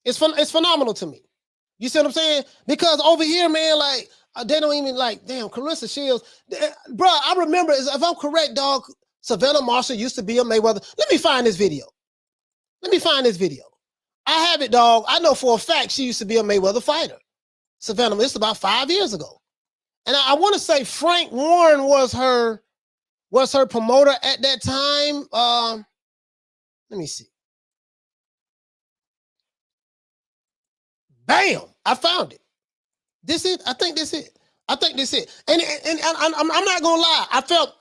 It's phenomenal to me. You see what I'm saying? Because over here, man, like they don't even like, damn, Claressa Shields. Bro, I remember, if I'm correct, dog, Savannah Marshall used to be a Mayweather. Let me find this video. I have it, dog. I know for a fact she used to be a Mayweather fighter. Savannah, it's about 5 years ago. And I want to say Frank Warren was her promoter at that time. Let me see. Bam! I found it. This it? I think this it. And I'm not gonna lie.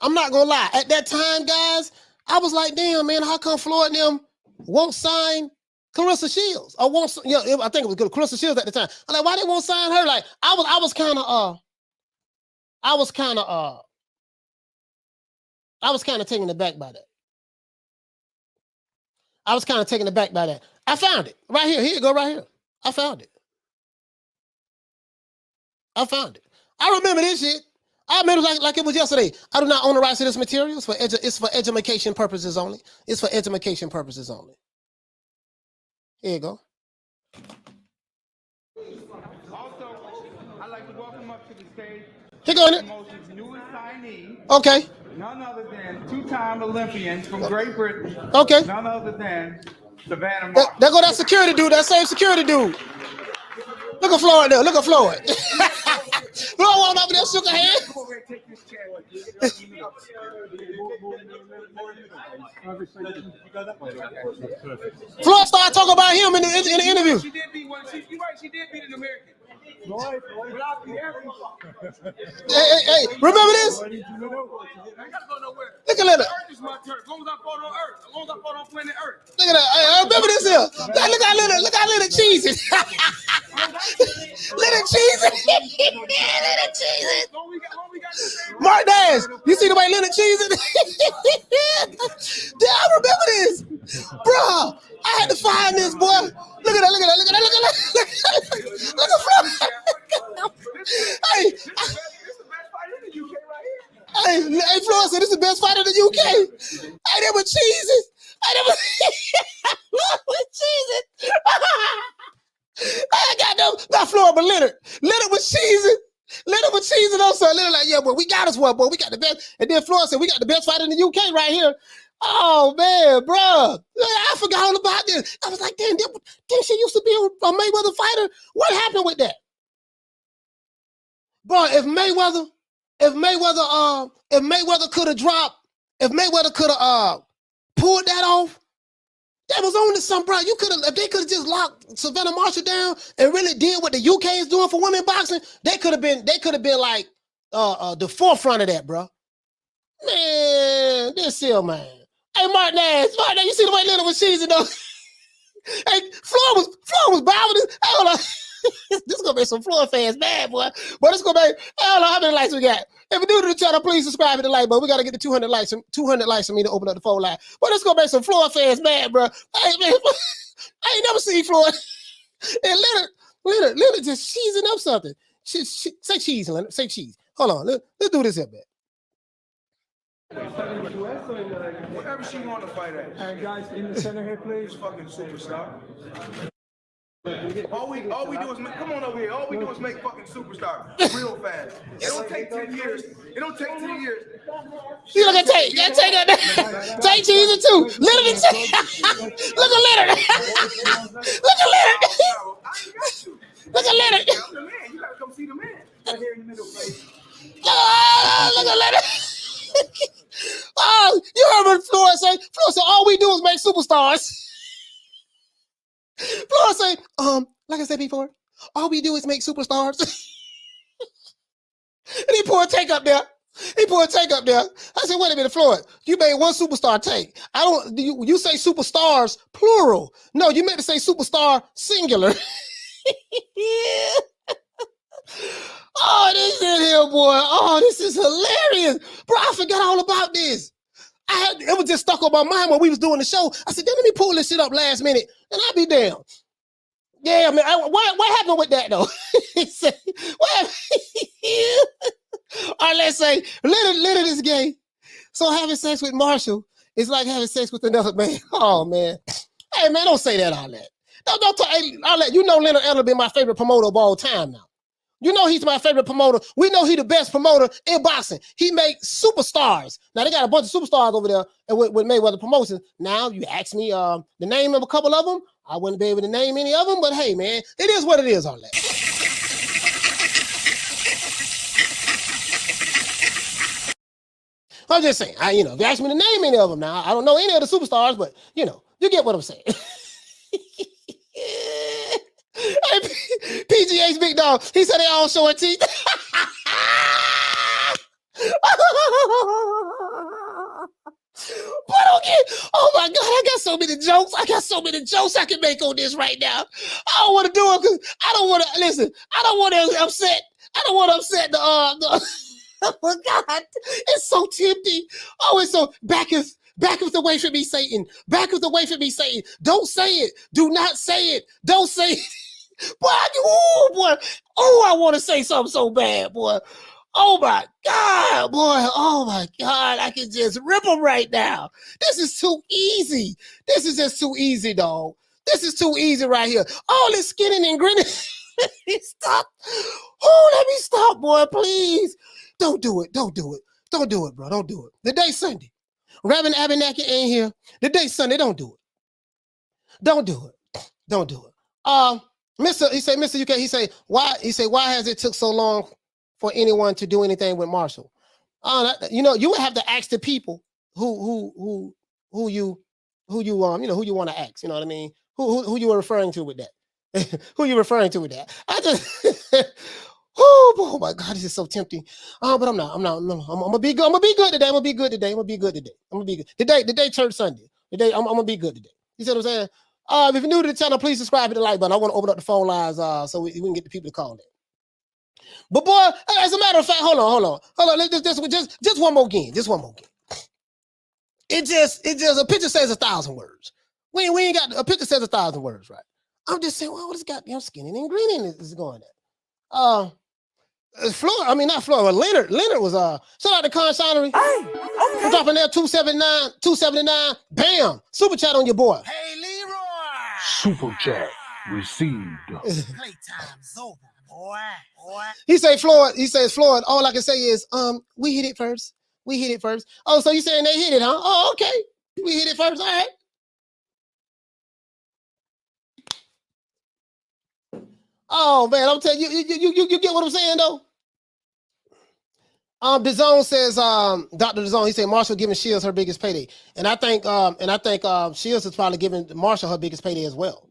I'm not gonna lie. At that time, guys, I was like, damn, man, how come Floyd and them won't sign Claressa Shields? Or won't, I think it was Claressa Shields at the time. I'm like, why they won't sign her? Like, I was kind of taken aback by that. I found it right here. Here you go, right here. I found it. I remember this shit. I remember like it was yesterday. I do not own the rights to this material. It's for education purposes only. Here you go. Also, I'd like to welcome up to the stage Here go. Promotion's newest signee. Okay. None other than two-time Olympian from Great Britain. Okay. None other than Savannah Marshall. There go that security dude. That same security dude. Look at Floyd there. Floyd walked over there, shook her hand. Come over here, take this chair. Floyd started talking about him in the interview. She did beat one. You're right. She did beat an American. But I'll be every. Hey, remember this? I ain't gotta go nowhere. Look at that. Earth is my turf. As long as I fought on Earth. As long as I fought on planet Earth. Look at that. Hey, I remember this here. Look how little cheesy. Little cheesy. Mark Dash. You see the way little cheesy? Yeah, I remember this. Bro, I had to find this, boy. Look at that. Look at Floyd. Hey, Floyd said this is the best fighter in the UK. Hey, they were cheesy. I got them, not Floyd, but Leonard. Leonard was cheesing also. Leonard like, yeah, boy, we got us one, boy. We got the best. And then Floyd said, we got the best fighter in the UK right here. Oh, man, bro. I forgot all about this. I was like, damn, she used to be a Mayweather fighter. What happened with that? Bro, if Mayweather could have pulled that off, that was on to some, bro. If they could have just locked Savannah Marshall down and really did what the UK is doing for women boxing, they could have been like the forefront of that, bro. Man, this here, man. Hey, Martin Nash, you see the way Leonard was cheesing though? Hey, Floyd was bowing this. Hold on. This is gonna make some Floyd fans mad, boy. But it's gonna make, I don't know how many likes we got. If you're new to the channel, please subscribe to the like button. We gotta get to 200 likes for me to open up the phone line. But it's gonna make some Floyd fans mad, bro. Hey, man, I ain't never seen Floyd. And Leonard just cheesing up something. Say cheese, Leonard. Say cheese. Hold on. Let's do this here, man. Whatever she want to fight at. And guys, in the center here, please. Fucking superstar. All we do is make, come on over here. All we do is make fucking superstar real fast. It don't take 10 years. It don't take 10 years. You look at Tate. Yeah, Tate got that. Tate cheesing too. Leonard. Look at Leonard. Look at Leonard. Look at Leonard. I'm the man. You gotta come see the man. Right here in the middle, please. Look at Leonard. Oh, you heard what Floyd say? Floyd said, all we do is make superstars. Floyd say, like I said before, all we do is make superstars. And he poured Tank up there. I said, wait a minute, Floyd, you made one superstar Tank. You say superstars, plural. No, you meant to say superstar, singular. Oh, this is here, boy. Oh, this is hilarious. Bro, I forgot all about this. It was just stuck on my mind when we was doing the show. I said, let me pull this shit up last minute, and I'll be down. Yeah, man. What happened with that, though? What happened? All right, let's say Leonard is gay. So having sex with Marshall It's like having sex with another man. Oh man. Hey man, don't say that all that. Don't talk, all that. You know Leonard Eller been my favorite promoter of all time now. You know he's my favorite promoter. We know he's the best promoter in boxing. He makes superstars. Now they got a bunch of superstars over there with Mayweather Promotions. Now you ask me the name of a couple of them. I wouldn't be able to name any of them, but hey man, it is what it is, all that. I'm just saying, if you ask me to name any of them now, I don't know any of the superstars, but you get what I'm saying. Hey, PGA's big dog, he said they all showing teeth. But okay, oh my God, I got so many jokes. I can make on this right now. I don't want to do it because I don't want to, listen, I don't want to upset the oh my God, it's so tempting. Oh, it's so back away from me, Satan. Back away from me, Satan. Don't say it. Do not say it. Don't say it. Boy, I want to say something so bad, boy. Oh my God, boy. Oh my God, I can just rip them right now. This is too easy. This is just too easy, dog. This is too easy right here. All this skinning and grinning. Stop. Oh, let me stop, boy, please. Don't do it. Don't do it. Don't do it, bro. Don't do it. The day Sunday. Reverend Abenaki ain't here. The day Sunday. Don't do it. Don't do it. Don't do it. Mr. UK, why has it took so long for anyone to do anything with Marshall? You would have to ask the people who you want to ask. You know what I mean? Who you were referring to with that? Who you referring to with that? I just oh my God, this is so tempting. But I'm not. I'm gonna be good. I'm gonna be good today. I'm gonna be good today. The day church Sunday. Today I'm gonna be good today. You see what I'm saying? If you're new to the channel, please subscribe, hit the like button. I want to open up the phone lines so we can get the people to call in. But boy, as a matter of fact, hold on. Just one more game. Just one more game. It just a picture says 1,000 words. We ain't got a picture says 1,000 words, right? I'm just saying, well, what this goddamn skinning and grinning is going at? Not Florida, but Leonard was shout out to Conshonery. Hey, okay. We're dropping there 279. Bam! Super chat on your boy. Hey, Leroy. Super chat received. Playtime's over, boy. He says Floyd. All I can say is, we hit it first. Oh, so you saying they hit it, huh? Oh, okay. We hit it first. All right. Oh man, I'm telling you, you get what I'm saying though. DeZone says, Dr. DeZone, he said Marshall giving Shields her biggest payday, and I think Shields is probably giving Marshall her biggest payday as well.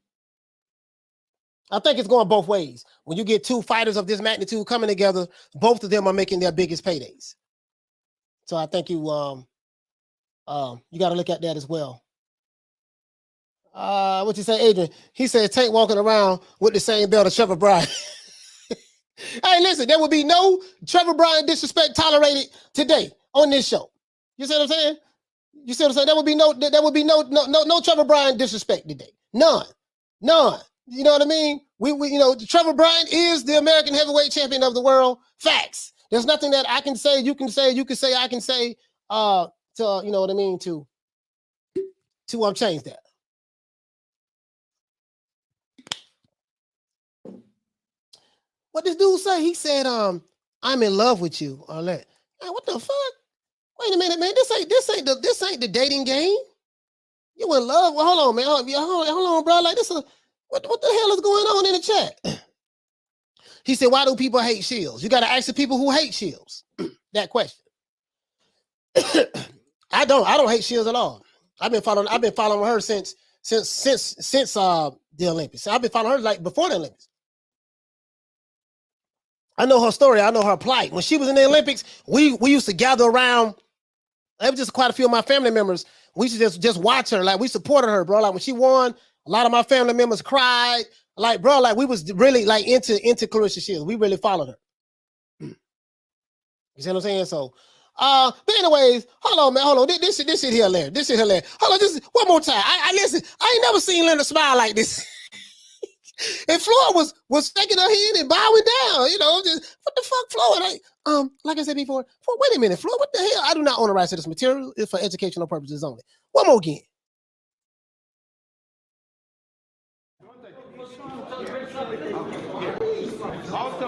I think it's going both ways. When you get two fighters of this magnitude coming together, both of them are making their biggest paydays. So I think you got to look at that as well. What you say, Adrian? He said Tank walking around with the same belt as Trevor Bryan. Hey, listen, there will be no Trevor Bryan disrespect tolerated today on this show. You see what I'm saying? There will be no Trevor Bryan disrespect today. None. You know what I mean? Trevor Bryan is the American heavyweight champion of the world. Facts. There's nothing that I can say, you can say, I can say, to you know what I mean, to change that. What this dude say? He said, I'm in love with you. All that. Hey, what the fuck? Wait a minute, man. This ain't the dating game. You in love? Well, hold on, man. Hold on, bro. Like this, what the hell is going on in the chat? He said, why do people hate Shields? You got to ask the people who hate Shields that question. I don't hate Shields at all. I've been following her since the Olympics. I've been following her like before the Olympics. I know her story. I know her plight. When she was in the Olympics, we used to gather around. It was just quite a few of my family members. We used to just watch her. Like we supported her, bro. Like when she won, a lot of my family members cried. Like, bro, like we was really like into Claressa Shields. We really followed her. You see what I'm saying? So, but anyways, hold on, man. Hold on. This shit here hilarious. Hold on, just one more time. I listen. I ain't never seen Leonard smile like this. And Floyd was shaking her head and bowing down. You know, just what the fuck, Floyd? Like I said before, wait a minute, Floyd, what the hell? I do not own the rights to this material. It's for educational purposes only. One more again. Also,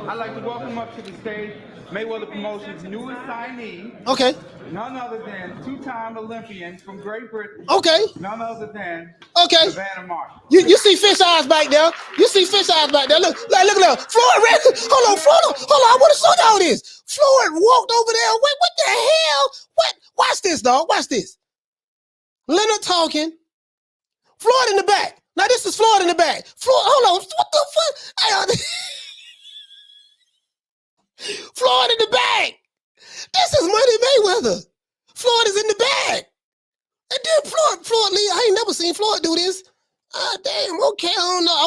I'd like to welcome up to the stage Mayweather Promotions' newest signee. Okay. None other than two-time Olympian from Great Britain. Okay. None other than Savannah Marshall. You see fish eyes back there. You see fish eyes back there. Look at that. Floyd, hold on, I want to show y'all this. Floyd walked over there. Wait, what the hell? What? Watch this, dog. Watch this. Leonard talking. Floyd in the back. Now this is Floyd in the back. Floyd, hold on. What the fuck? Floyd in the back. This is Money Mayweather. Floyd is in the back. And then Floyd Lee, I ain't never seen Floyd do this. Damn, okay, I don't know. I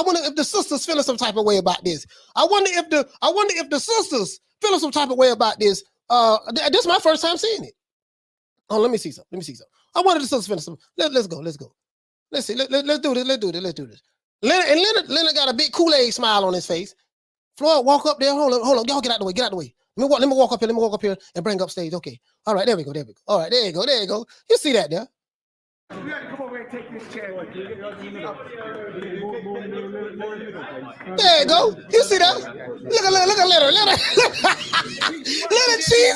wonder if the sisters feeling some type of way about this. I wonder if the sisters feeling some type of way about this. This is my first time seeing it. Oh, let me see something. I wonder if the sisters feeling some. Let's go. Let's see. Let's do this. Leonard got a big Kool-Aid smile on his face. Floyd, walk up there. Hold on. Y'all get out the way. Let me walk up here and bring up stage. Okay. All right, there we go. All right, there you go. You see that there? You gotta come over and take this chair with you. There you go. You see that? Look at Leonard. Leonard cheese.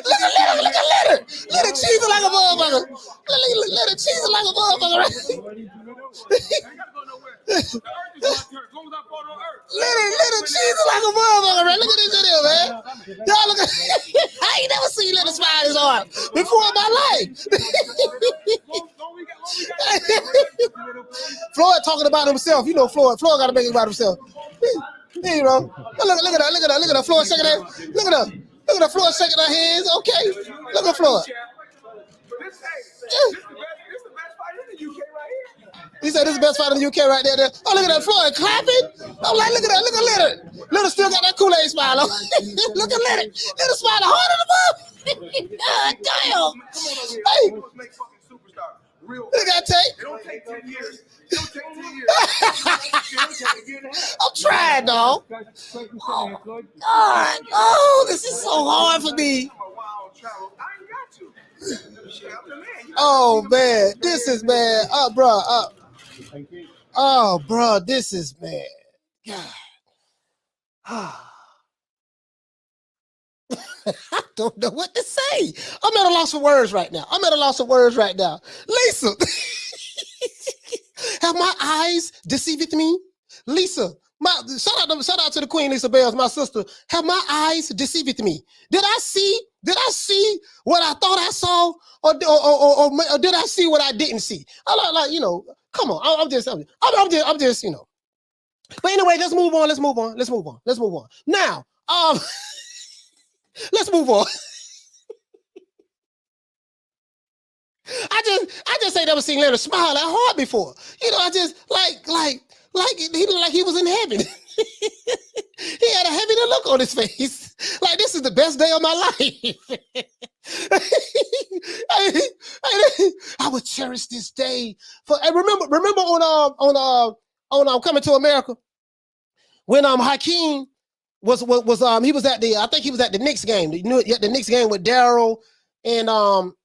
Look at Leonard. Leonard cheese like a motherfucker. Leonard cheese like a motherfucker, right? Leonard cheese like a motherfucker, right? Look at this video, man. Y'all look at I ain't never seen Leonard smile his arm before in my life. Floyd talking about himself. You know Floyd got to make it about himself. There you go. Look at her. Floyd shaking that. Look at her. Floyd shaking her hands. Okay. Look at Floyd. This is the best fight in the UK right here. He said this is the best fight in the UK right there. Oh, look at that Floyd clapping. I'm like, look at that. Look at Leonard. Leonard still got that Kool-Aid smile. Look at Leonard. Leonard smile harder than the God damn. Come on over here. All we do is make fucking superstars. Real. Look at that tape. It don't take 10 years. I'm trying, dog. Oh, God. Oh, this is so hard for me. Oh, man. This is bad. Bro. Bro. This is bad. God. I don't know what to say. I'm at a loss of words right now. Lisa. Have my eyes deceived me? Lisa, shout out to the Queen Lisa Bells, my sister. Have my eyes deceived me? Did I see what I thought I saw, or did I see what I didn't see? I like, you know, come on. I'm just, you know. But anyway, let's move on. Now, let's move on. I just ain't never seen Leonard smile that hard before. You know, I just like he looked like he was in heaven. He had a heavenly look on his face. Like this is the best day of my life. I would cherish this day. And remember on Coming to America when Hakeem was he was at the Knicks game. The Knicks game with Daryl and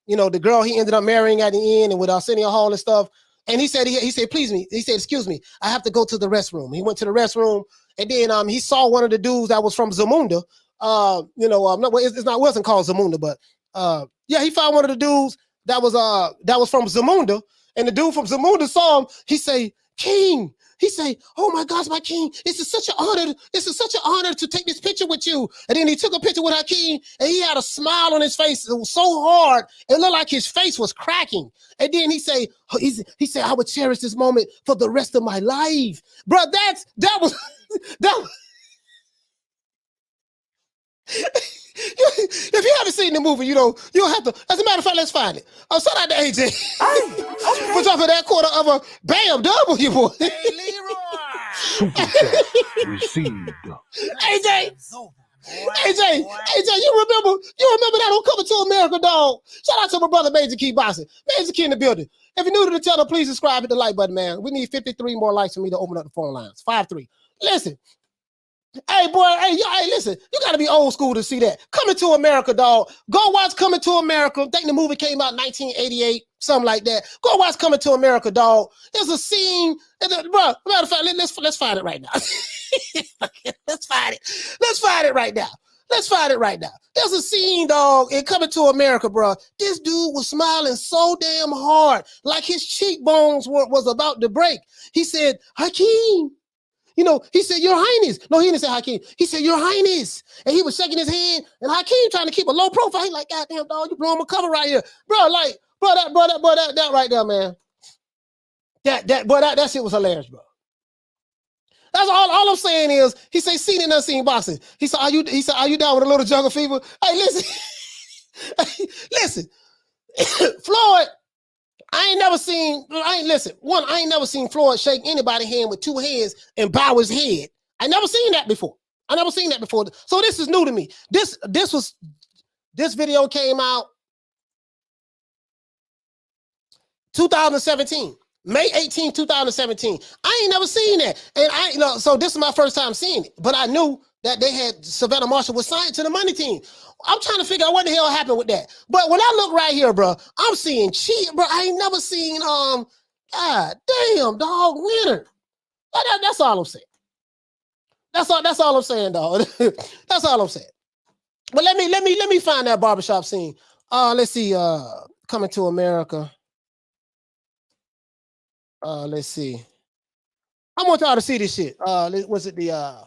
you know, the girl he ended up marrying at the end, and with Arsenio Hall and stuff. And he said, please me. He said, excuse me, I have to go to the restroom. He went to the restroom, and then he saw one of the dudes that was from Zamunda. It wasn't called Zamunda, but yeah, he found one of the dudes that was from Zamunda, and the dude from Zamunda saw him. He say, King. He say, oh my gosh, my king, this is such an honor to take this picture with you. And then he took a picture with Hakeem, and he had a smile on his face. It was so hard, it looked like his face was cracking. And then he said, I would cherish this moment for the rest of my life. Bro, that was if you haven't seen the movie, you don't have to. As a matter of fact, let's find it. Shout out to AJ for dropping that quarter of a bam W, boy. Super chat received. AJ, AJ, you remember that on Coming to America, dog? Shout out to my brother Major Key Boxing. Major Key in the building. If you're new to the channel, please subscribe, hit the like button, man. We need 53 more likes for me to open up the phone lines. 53. Listen. Hey, boy, hey, listen, you got to be old school to see that. Coming to America, dog. Go watch Coming to America. I think the movie came out in 1988, something like that. Go watch Coming to America, dog. There's a scene, bro, matter of fact, let's find it right now. Let's find it right now. Let's find it right now. There's a scene, dog, in Coming to America, bro. This dude was smiling so damn hard, like his cheekbones was about to break. He said, Hakeem. You know, he said, Your Highness. No, he didn't say Hakeem. He said, Your Highness. And he was shaking his head. And Hakeem trying to keep a low profile. He like, goddamn, dog, you blowing my cover right here. Bro, like, that right there, man. That shit was hilarious, bro. That's all I'm saying is, he said, seen and unseen boxing. He said, are you down with a little jungle fever? Hey, listen. Listen. Floyd, I ain't never seen Floyd shake anybody's hand with two hands and bow his head. I never seen that before. So this is new to me. This video came out 2017, May 18, 2017. I ain't never seen that. And so this is my first time seeing it, but I knew that they had Savannah Marshall was signed to the money team. I'm trying to figure out what the hell happened with that. But when I look right here, bro, I'm seeing cheat, bro. I ain't never seen God damn, dog, winner. That's all I'm saying. That's all I'm saying, dog. That's all I'm saying. But let me find that barbershop scene. Let's see. Coming to America. Let's see. I want y'all to see this shit. Was it the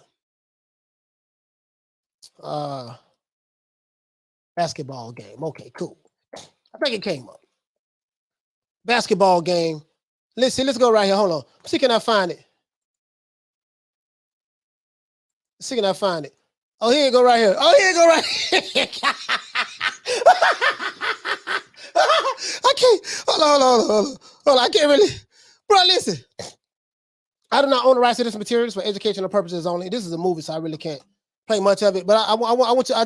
basketball game? Okay, cool. I think it came up. Basketball game. Let's see. Let's go right here. Hold on. See, can I find it? See, can I find it? Oh, here you go right here. I can't. Hold on. I can't really. Bro, listen. I do not own the rights to this material for educational purposes only. This is a movie, so I really can't play much of it. But I want you. I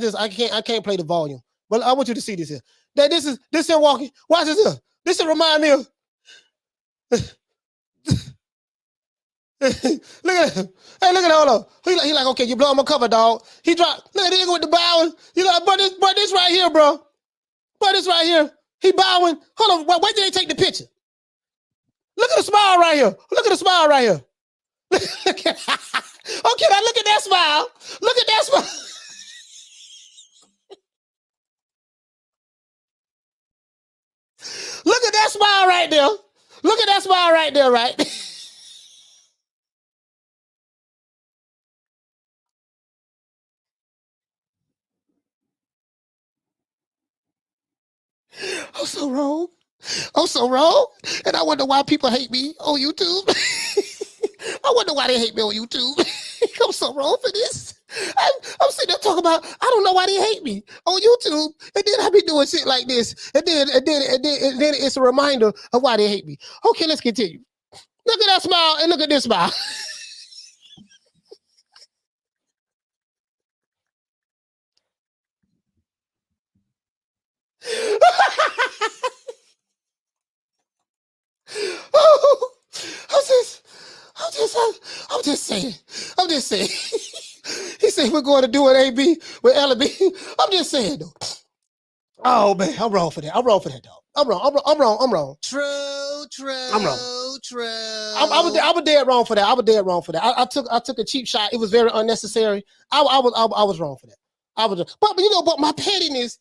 can't play the volume. But I want you to see this here. That this is walking. Watch this here. This should remind me of. Look at him. Hey, look at that. Hold on. He like, okay, you blowing my cover, dog. He dropped. Look at him with the bowing. You know, but this right here, bro. But this right here. He bowing. Hold on. Wait till they take the picture. Look at the smile right here. Look at the smile right here. Okay, now look at that smile. Look at that smile. Look at that smile right there. Look at that smile right there, right? I'm so wrong. And I wonder why people hate me on YouTube. I wonder why they hate me on YouTube. I'm so wrong for this. I'm sitting there talking about, I don't know why they hate me on YouTube. And then I be doing shit like this. And then it's a reminder of why they hate me. Okay, let's continue. Look at that smile and look at this smile. I'm just saying. He said we're going to do an AB with L&B. I'm just saying though. Oh man, I'm wrong for that. I'm wrong for that, dog. I'm wrong. True. I'm wrong. True. I was dead wrong for that. I took a cheap shot. It was very unnecessary. I was wrong for that. But my pettiness.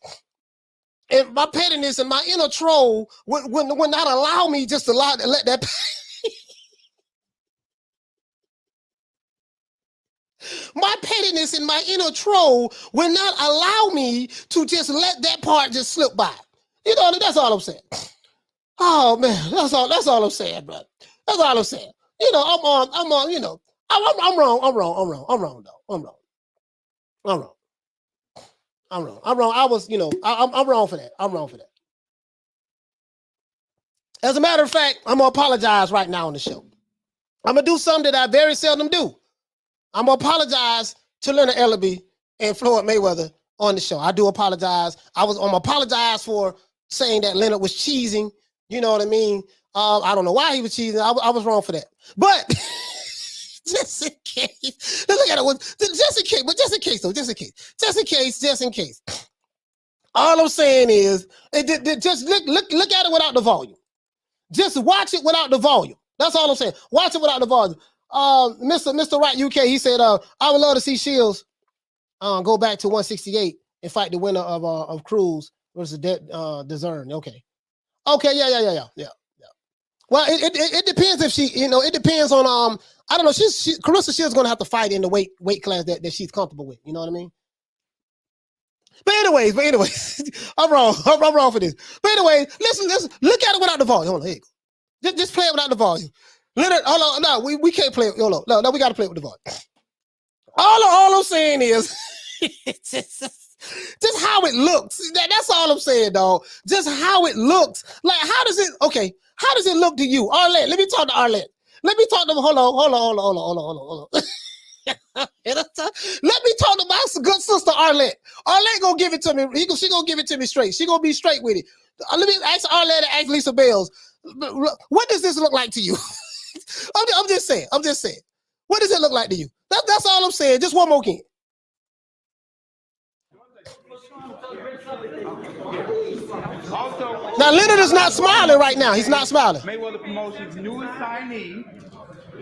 And my inner troll would not allow me just to let that. My pettiness and my inner troll will not allow me to just let that part just slip by. You know, that's all I'm saying. Oh man, that's all I'm saying, bro. That's all I'm saying. You know, I'm on. You know, I'm wrong. I'm wrong. I was, you know, I'm wrong for that. As a matter of fact, I'm gonna apologize right now on the show. I'm gonna do something that I very seldom do. I'm gonna apologize to Leonard Ellaby and Floyd Mayweather on the show. I do apologize. I'm apologize for saying that Leonard was cheesing. You know what I mean? I don't know why he was cheesing. I was wrong for that. But just in case, look at it. Just in case. All I'm saying is, just look at it without the volume. Just watch it without the volume. That's all I'm saying. Watch it without the volume. Mr. Wright UK, he said, I would love to see Shields go back to 168 and fight the winner of Cruz versus Dezern. Okay, yeah. Well, it depends if she, it depends on I don't know. Claressa Shields gonna have to fight in the weight class that she's comfortable with. You know what I mean? But anyways, I'm wrong for this. But anyway, listen, look at it without the volume. Hold on, here you go. Just play it without the volume. Leonard, hold on, no, we can't play it. Hold on, no, we gotta play it with the volume. All I'm saying is just how it looks. That's all I'm saying, dog. Just how it looks. Like, how does it look to you? Arlette, let me talk to Arlette. Let me talk to hold on. Let me talk to my good sister Arlette. Arlette gonna give it to me. She gonna give it to me straight. She gonna be straight with it. Let me ask Arlette and ask Lisa Bells. What does this look like to you? I'm just saying. What does it look like to you? That's all I'm saying. Just one more game. Also, now Leonard is not smiling right now. He's not smiling. Mayweather Promotions' newest signee,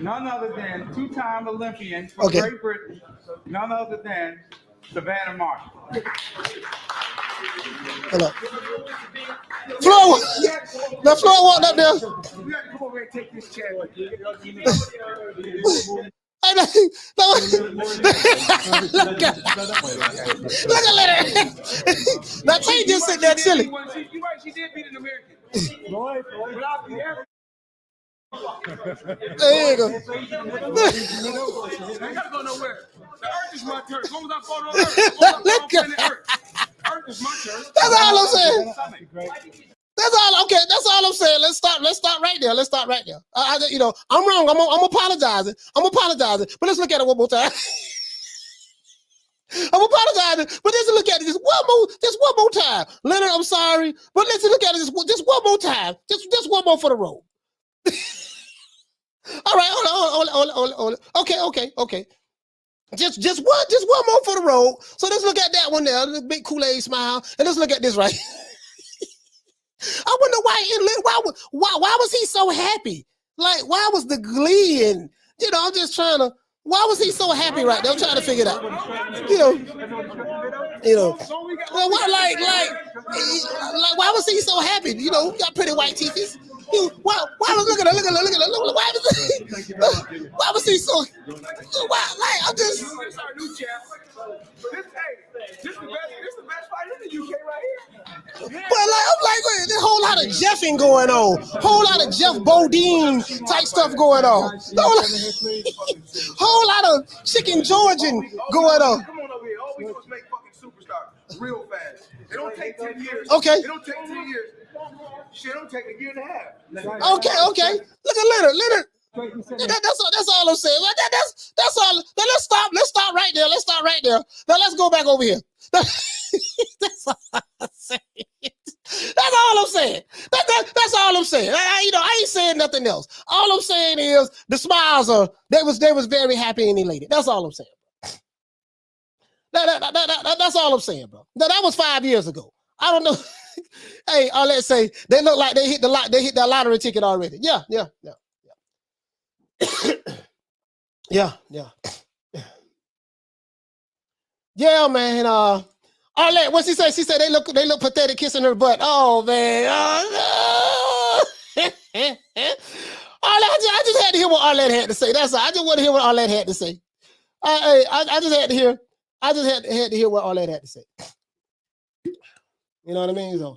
none other than two-time Olympian from Great Britain, none other than Savannah Marshall. Hello. Flo, now Flo walked up there. We got to come over and take this chair. Look at Leonard. Now Tay just sit there chilling. You're right, she did beat an American. There you go. I gotta go nowhere. The earth is my turn. As long as I fall on earth is my turn. That's all I'm saying. That's all I'm saying. Let's start right there. I'm wrong. I'm apologizing. But let's look at it one more time. I'm apologizing, but let's look at it just one more time. Leonard, I'm sorry, but let's look at it just one more time. Just one more for the road. All right, hold on. Okay. Just one more for the road. So let's look at that one there, the big Kool-Aid smile, and let's look at this right. I wonder why was he so happy? Like, why was the glee and I'm just trying to. Why was he so happy right there? I'm trying to figure it out. Well, why was he so happy? He got pretty white teeth. Why was he so? I'm just. This is the best fight in the UK right here. But I'm like, wait, there's a whole lot of Jeffing going on. Whole lot of Jeff Bodine type stuff going on. Whole lot of chicken Georgian going on. Come on over here. All we do is make fucking superstars real fast. It don't take 10 years. Okay. It don't take 10 years. Shit, it'll take a year and a half. Okay. Look at Leonard. That's all I'm saying. That's all. Now let's stop right there. Now let's go back over here. That's all I'm saying. That's all I'm saying. That's all I'm saying. I ain't saying nothing else. All I'm saying is the smiles they was very happy and elated. That's all I'm saying. That's all I'm saying, bro. Now, that was 5 years ago. I don't know. Hey, let's say they look like they hit that lottery ticket already. Yeah. Yeah, man. Arlette, what's she say? She said they look pathetic kissing her butt. Oh man. Arlette, I just had to hear what Arlette had to say. That's all. I just want to hear what Arlette had to say. I just had to hear. I just had to hear what Arlette had to say. You know what I mean? So,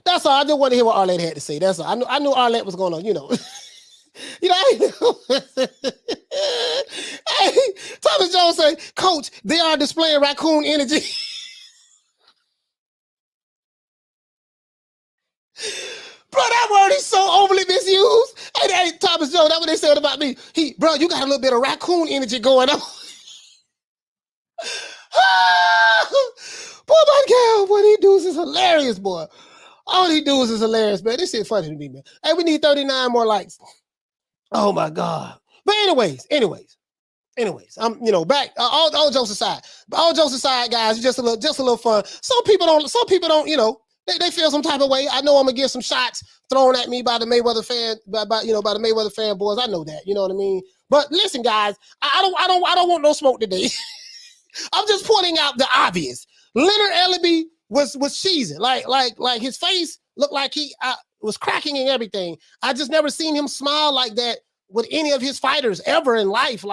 that's all. I just want to hear what Arlette had to say. That's all. I knew Arlette was going on. Hey, Thomas Jones say, Coach, they are displaying raccoon energy. Bro, that word is so overly misused. Hey, Thomas Jones, that's what they said about me, bro, you got a little bit of raccoon energy going on. Boy, my God, what he does is hilarious, boy. All he does is hilarious, man. This shit funny to me, man. Hey, we need 39 more likes. Oh my God. But anyways, I'm back. All jokes aside. But all jokes aside, guys, just a little fun. Some people don't, they feel some type of way. I know I'm gonna get some shots thrown at me by the Mayweather fan, by the Mayweather fanboys. I know that, you know what I mean? But listen, guys, I don't want no smoke today. I'm just pointing out the obvious. Leonard Ellaby was cheesing. Like his face looked like he was cracking and everything. I just never seen him smile like that with any of his fighters ever in life.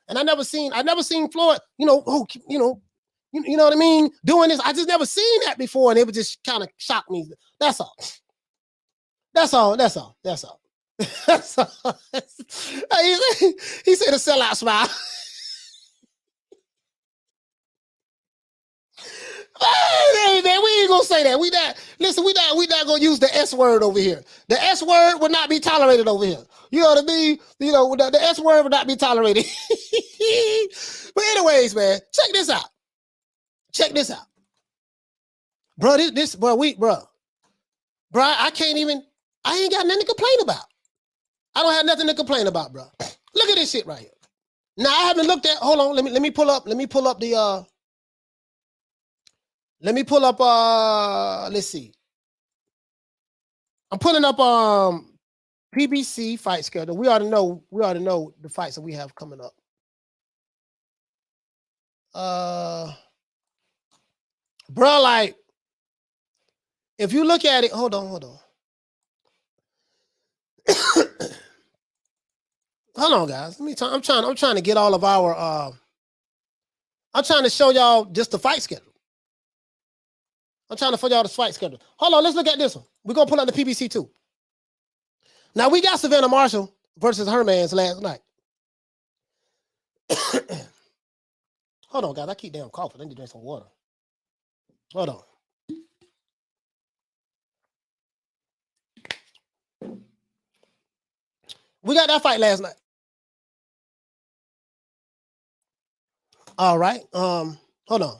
And I never seen Floyd, you know what I mean, doing this. I just never seen that before, and it would just kind of shock me. That's all. He said a sellout smile. Hey, man, we ain't gonna say that. We not gonna use the S word over here. The S word will not be tolerated over here. You know what I mean? The S word will not be tolerated. But anyways, man, check this out. Bro, I ain't got nothing to complain about. I don't have nothing to complain about, bro. Look at this shit right here. Now I haven't looked at, hold on, let me pull up let's see. I'm pulling up PBC fight schedule. We already know the fights that we have coming up. Bro, like, if you look at it, hold on. Hold on, guys. I'm trying to get all of our I'm trying to show y'all just the fight schedule. I'm trying to show y'all the fight schedule. Hold on, let's look at this one. We're gonna pull out the PBC too. Now we got Savannah Marshall versus Hermans last night. Hold on, guys. I keep damn coughing. I need to drink some water. Hold on. We got that fight last night. All right. Hold on.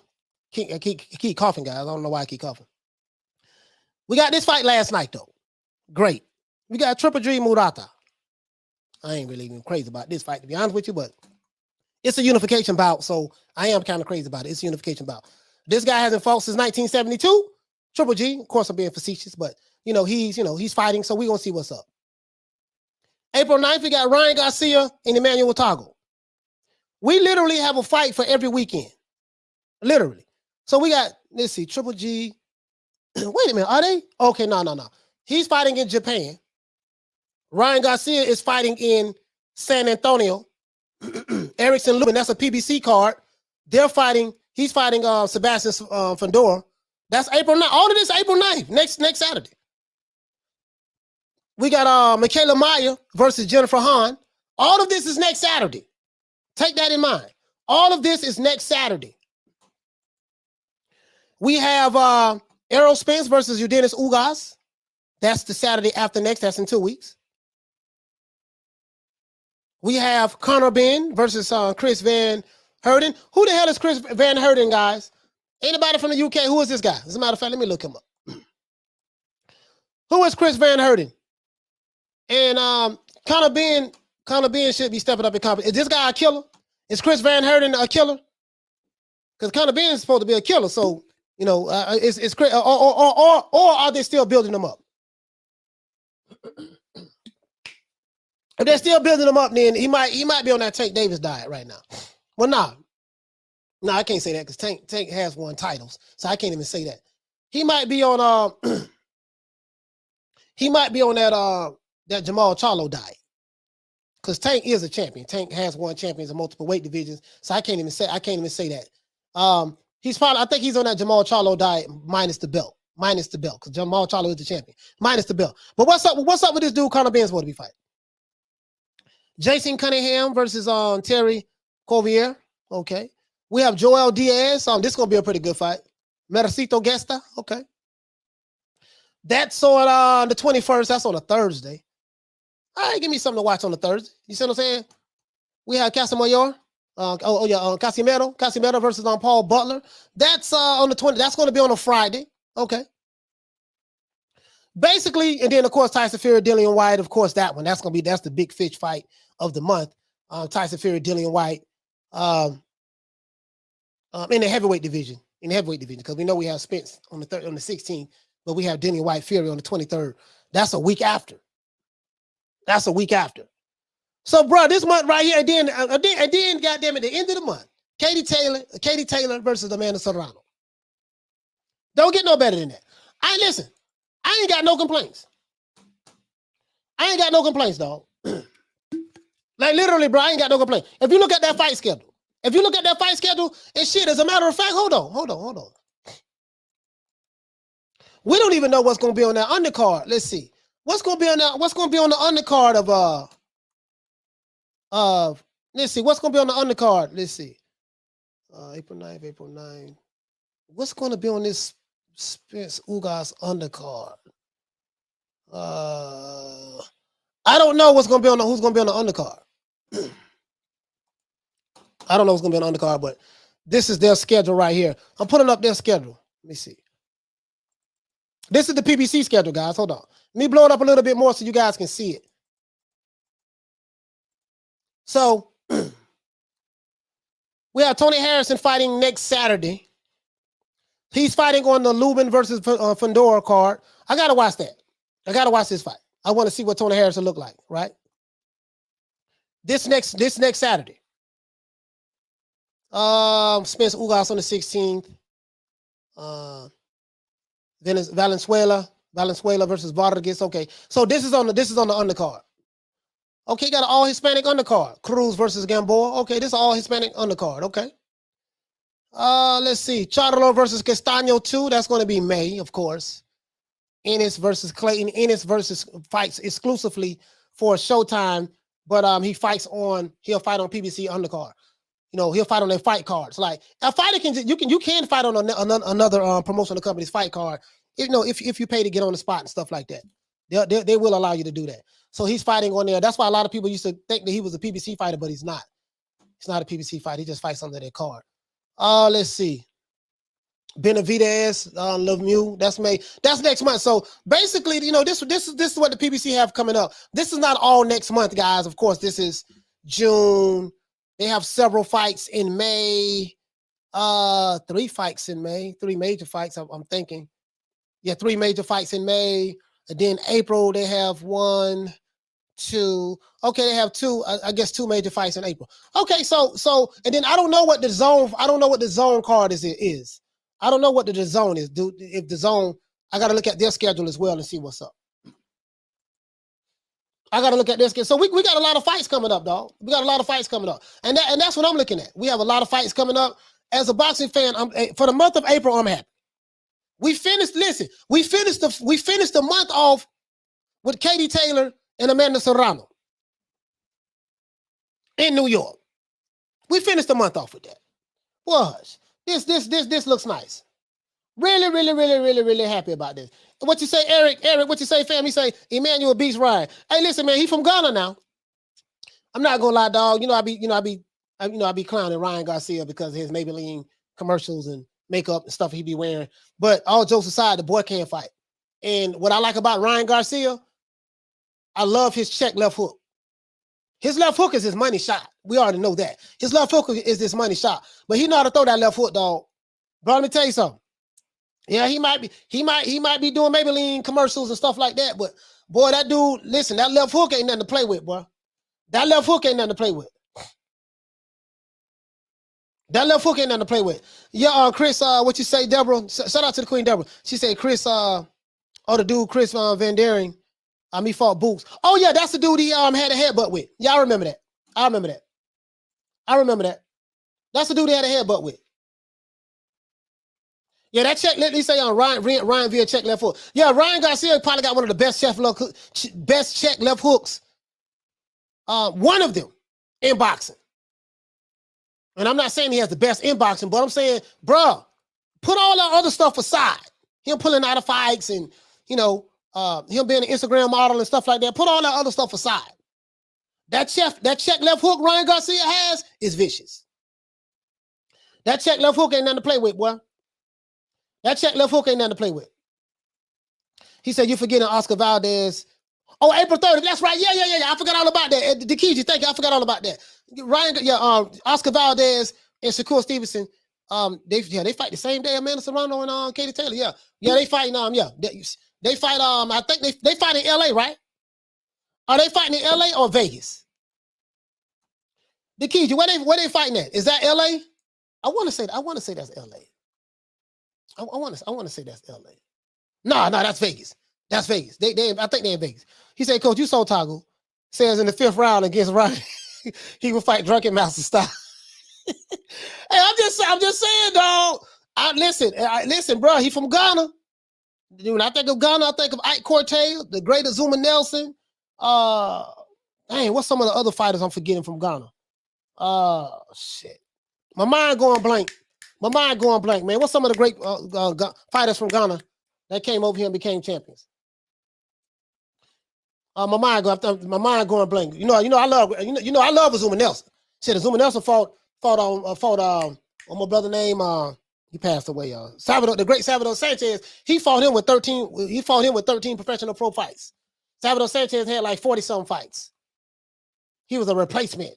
I keep coughing, guys. I don't know why I keep coughing. We got this fight last night, though. Great. We got Triple G Murata. I ain't really even crazy about this fight, to be honest with you, but it's a unification bout, so I am kind of crazy about it. It's a unification bout. This guy hasn't fought since 1972. Triple G, of course, I'm being facetious, but he's fighting, so we're gonna see what's up. April 9th, we got Ryan Garcia and Emmanuel Tago. We literally have a fight for every weekend. Literally. So we got, let's see, Triple G. Wait a minute, are they? Okay, no. He's fighting in Japan. Ryan Garcia is fighting in San Antonio. Erickson Lubin, that's a PBC card. He's fighting Sebastian Fandora. That's April 9th. All of this April 9th, next Saturday. We got Michaela Meyer versus Jennifer Hahn. All of this is next Saturday. Take that in mind. All of this is next Saturday. We have Errol Spence versus Udenis Ugas. That's the Saturday after next. That's in 2 weeks. We have Conor Benn versus Chris Van Herden. Who the hell is Chris Van Herden, guys? Anybody from the UK? Who is this guy? As a matter of fact, let me look him up. Who is Chris Van Herden? And Conor Benn should be stepping up in competition. Is this guy a killer? Is Chris Van Herden a killer? Because Conor Benn is supposed to be a killer. So, is Chris, or are they still building him up? If they're still building him up, then he might be on that Tank Davis diet right now. Well, no, I can't say that because Tank has won titles, so I can't even say that. He might be on that Jamal Charlo diet, because Tank is a champion. Tank has won champions in multiple weight divisions, so I can't even say that. I think he's on that Jamal Charlo diet minus the belt, because Jamal Charlo is the champion, minus the belt. But what's up with this dude Conor Benn's supposed to be fighting? Jason Cunningham versus Terry Colvier. Okay. We have Joel Diaz. This is gonna be a pretty good fight. Mercito Gesta. Okay. That's on the 21st. That's on a Thursday. All right, give me something to watch on the Thursday. You see what I'm saying? We have Casimiro. Casimiro versus Paul Butler. That's on the 20th. That's going to be on a Friday. Okay. Basically, and then of course Tyson Fury, Dillian White. Of course, that's the big fish fight of the month. Tyson Fury, Dillian White, in the heavyweight division. Because we know we have Spence on the 16th, but we have Dillian White Fury on the 23rd. That's a week after. So, bro, this month right here, and then goddamn, at the end of the month, Katie Taylor versus Amanda Serrano. Don't get no better than that. Listen, I ain't got no complaints. Dog. Like literally, bro, I ain't got no complaints. If you look at that fight schedule, and shit, as a matter of fact, hold on. We don't even know what's gonna be on that undercard. Let's see. What's gonna be on the undercard let's see, what's gonna be on the undercard? Let's see. April 9th. What's gonna be on this Spence Ugas undercard? I don't know who's gonna be on the undercard. I don't know what's gonna be on the undercard, but this is their schedule right here. I'm putting up their schedule. Let me see. This is the PBC schedule, guys. Hold on. Let me blow it up a little bit more so you guys can see it. So we have Tony Harrison fighting next Saturday. He's fighting on the Lubin versus Fedor card. I gotta watch that. I gotta watch this fight. I want to see what Tony Harrison look like, right? This next Saturday. Spence Ugas on the 16th. Valenzuela versus Vargas. Okay, so this is on the undercard. Okay, got an all Hispanic undercard. Cruz versus Gamboa. Okay, this is all Hispanic undercard. Okay. Let's see. Charlo versus Castaño 2. That's going to be May, of course. Ennis versus Clayton. Ennis fights exclusively for Showtime, but he'll fight on PBC undercard. You know, he'll fight on their fight cards. Like a fighter you can fight on another promotional company's fight card. If you pay to get on the spot and stuff like that, they will allow you to do that. So he's fighting on there. That's why a lot of people used to think that he was a PBC fighter, but he's not. He's not a PBC fighter. He just fights under their card. Let's see. Benavidez, Lemieux. That's May. That's next month. So basically, this is what the PBC have coming up. This is not all next month, guys. Of course, this is June. They have several fights in May. 3 fights in May. 3 major fights. I'm thinking. Yeah, 3 major fights in May. And then April they have 1, 2. Okay, they have 2. I guess 2 major fights in April. Okay, so and then I don't know what the zone card is. I don't know what the zone is. If the zone, I got to look at their schedule as well and see what's up. I got to look at this. So we got a lot of fights coming up, dog. We got a lot of fights coming up, and that's what I'm looking at. We have a lot of fights coming up. As a boxing fan, for the month of April, I'm happy. We finished the month off with Katie Taylor and Amanda Serrano in New York. We finished the month off with that. Was this looks nice. Really happy about this. What you say, Eric? What you say, fam? He say Emmanuel beats Ryan. Hey, listen, man, he from Ghana now. I'm not gonna lie, dog. I be clowning Ryan Garcia because of his Maybelline commercials and makeup and stuff he be wearing. But all jokes aside, the boy can't fight. And what I like about Ryan Garcia, I love his check left hook. His left hook is his money shot. We already know that. His left hook is his money shot. But he know how to throw that left hook, dog. Bro, let me tell you something. Yeah, he might be doing Maybelline commercials and stuff like that. But boy, that dude, listen, that left hook ain't nothing to play with, bro. That left hook ain't nothing to play with. Yeah, Chris, what you say, Deborah? Shout out to the Queen, Deborah. She said, Chris, the dude, Chris Van Daring, he fought Boots. Oh, yeah, that's the dude he had a headbutt with. Yeah, I remember that. That's the dude he had a headbutt with. Yeah, that check, let me say Ryan via check left hook. Yeah, Ryan Garcia probably got one of the best check left hooks. One of them in boxing. And I'm not saying he has the best in boxing, but I'm saying, bro, put all that other stuff aside. Him pulling out of fights and, him being an Instagram model and stuff like that. Put all that other stuff aside. That check left hook Ryan Garcia has is vicious. That check left hook ain't nothing to play with, boy. That check left hook ain't nothing to play with. He said, you're forgetting Oscar Valdez. Oh, April 30th. That's right. Yeah. I forgot all about that. Dikiji, thank you. I forgot all about that. Oscar Valdez and Shakur Stevenson. They fight the same day. Amanda Serrano and Katie Taylor. Yeah, they fight. They fight. I think they fight in LA, right? Are they fighting in LA or Vegas? Dikiji, where they fighting at? Is that LA? I want to say that's LA. I want to say that's LA. No, that's Vegas. That's Vegas. I think they're in Vegas. He said, Coach, you saw Toggle. Says in the 5th round against Ryan, he would fight Drunken Master style. Hey, I'm just saying, dog. Listen, bro. He from Ghana. When I think of Ghana, I think of Ike Cortez, the great Azuma Nelson. What's some of the other fighters I'm forgetting from Ghana? Shit. My mind going blank, man. What's some of the great fighters from Ghana that came over here and became champions? My mind going blank. I love Azuma Nelson. Shit, Azuma Nelson fought on my brother name. He passed away. The great Salvador Sanchez. He fought him with 13. He fought him with 13 professional pro fights. Salvador Sanchez had like 40-something fights. He was a replacement.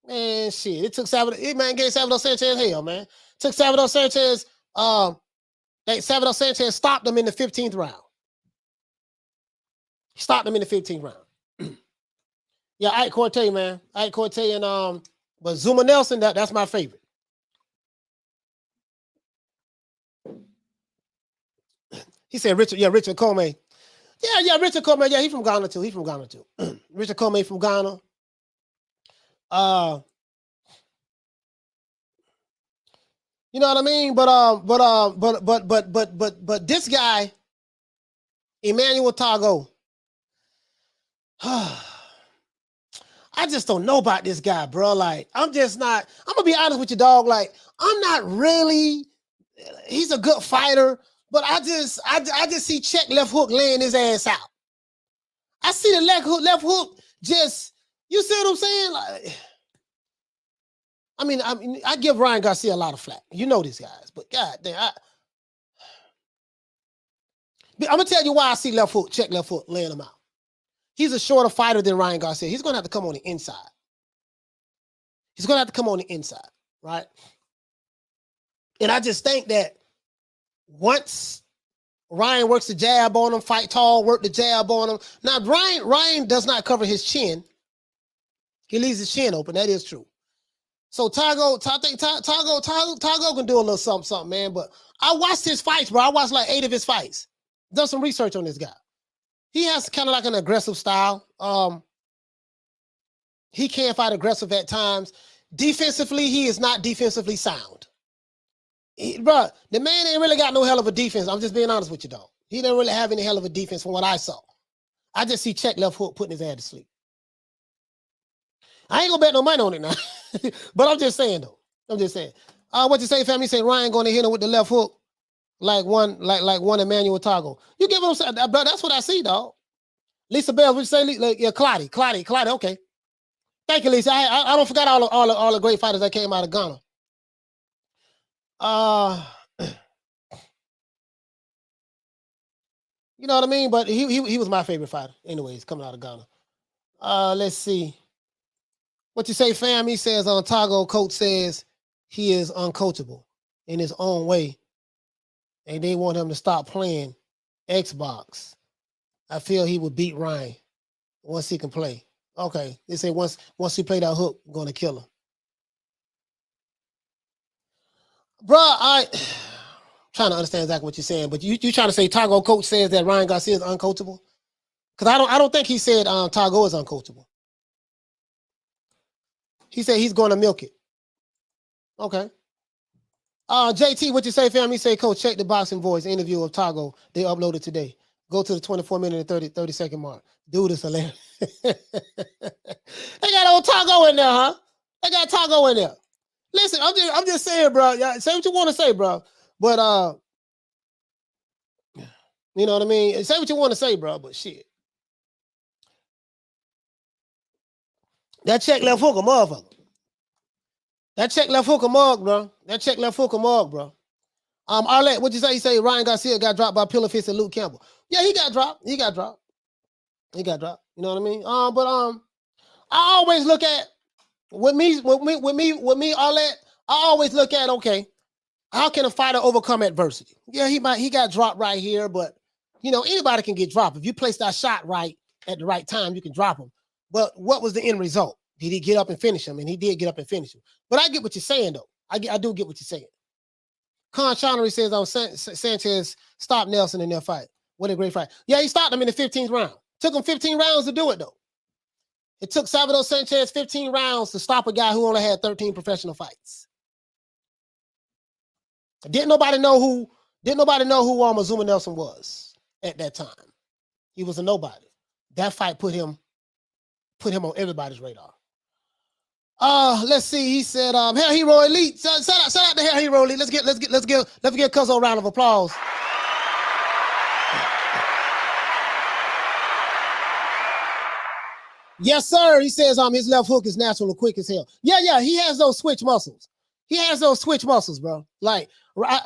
Man, shit. It took gave Salvador Sanchez hell, man. Took Salvador Sanchez. Salvador Sanchez stopped him in the 15th round. He stopped him in the 15th round. Yeah, Ike Cortez, man. Ike Cortez and but Zuma Nelson, that's my favorite. He said Richard Comey. Yeah, Richard Comey. Yeah, he's from Ghana too. Richard Comey from Ghana. You know what I mean? But this guy, Emmanuel Tago. I just don't know about this guy, bro. Like, I'm gonna be honest with you, dog. Like, I'm not really, he's a good fighter, but I just see check left hook laying his ass out. I see the left hook just, you see what I'm saying? Like, I give Ryan Garcia a lot of flack. You know these guys, but God damn, I'm gonna tell you why I see check left hook laying him out. He's a shorter fighter than Ryan Garcia. He's going to have to come on the inside. Right? And I just think that once Ryan works the jab on him, fight tall, work the jab on him. Now, Ryan does not cover his chin. He leaves his chin open. That is true. So I think Tago can do a little something, man. But I watched his fights, bro. I watched like 8 of his fights. Done some research on this guy. He has kind of like an aggressive style. He can fight aggressive at times. Defensively, he is not defensively sound. Bro, the man ain't really got no hell of a defense. I'm just being honest with you, dog. He didn't really have any hell of a defense from what I saw. I just see check left hook putting his ass to sleep. I ain't gonna bet no money on it now. But I'm just saying, though. What you say, family? You say Ryan going to hit him with the left hook. Like one Emmanuel Tago. You give him some, bro. That's what I see, dog. Lisa Bell, would you say? Yeah, Claudia. Okay. Thank you, Lisa. I don't forget all the great fighters that came out of Ghana. You know what I mean? But he was my favorite fighter. Anyways, coming out of Ghana. Let's see. What you say, fam? He says on Tago, coach says he is uncoachable in his own way. And they want him to stop playing Xbox. I feel he would beat Ryan once he can play. Okay. They say once he play that hook, I'm going to kill him. Bro, I'm trying to understand exactly what you're saying, but you trying to say Tago coach says that Ryan Garcia is uncoachable? Because I don't think he said Tago is uncoachable. He said he's going to milk it. Okay. JT, what you say, fam? He say, coach, check the Boxing Voice interview of Tago. They uploaded today. Go to the 24-minute and 30-second mark. Dude is hilarious. They got old Tago in there, huh? They got Tago in there. Listen, I'm just saying, bro. Say what you want to say, bro. But You know what I mean? Say what you want to say, bro, but shit. That check left hook a motherfucker. That check left hook a mug, bro. That check left hook a mug, bro. Arlette, what'd you say? You say Ryan Garcia got dropped by Pillar Fist and Luke Campbell. Yeah, he got dropped. He got dropped. You know what I mean? I always look at with me, Arlette, I always look at, okay, how can a fighter overcome adversity? Yeah, he got dropped right here, but you know, anybody can get dropped. If you place that shot right at the right time, you can drop him. But what was the end result? Did he get up and finish him? And he did get up and finish him. But I get what you're saying, though. I do get what you're saying. Contractual says Sanchez stopped Nelson in their fight. What a great fight. Yeah, he stopped him in the 15th round. Took him 15 rounds to do it, though. It took Salvador Sanchez 15 rounds to stop a guy who only had 13 professional fights. Didn't nobody know who Azuma Nelson was at that time. He was a nobody. That fight put him on everybody's radar. Let's see. He said, Hell Hero Elite. Shout out to Hell Hero Elite. Let's give Cuzzo a round of applause. Yes, sir. He says his left hook is natural and quick as hell. Yeah. He has those switch muscles. Bro. Like,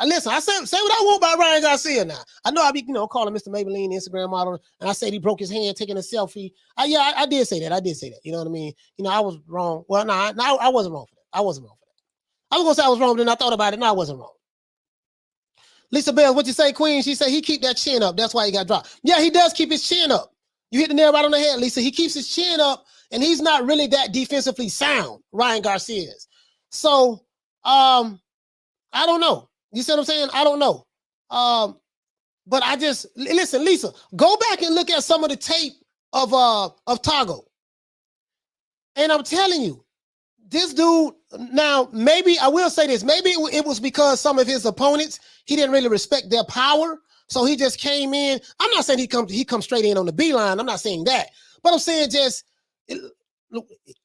listen, I say what I want about Ryan Garcia now. I know I be, calling Mr. Maybelline Instagram model, and I said he broke his hand taking a selfie. I did say that. You know what I mean? I was wrong. Well, no, I wasn't wrong for that. I was gonna say I was wrong, but then I thought about it. No, I wasn't wrong. Lisa Bell, what you say, Queen? She said he keep that chin up. That's why he got dropped. Yeah, he does keep his chin up. You hit the nail right on the head, Lisa. He keeps his chin up, and he's not really that defensively sound, Ryan Garcia is. So, I don't know. You see what I'm saying? I don't know. But I just listen, Lisa, go back and look at some of the tape of Tago. And I'm telling you, this dude, now maybe I will say this, maybe it was because some of his opponents, he didn't really respect their power. So he just came in. I'm not saying he comes straight in on the beeline. I'm not saying that. But I'm saying just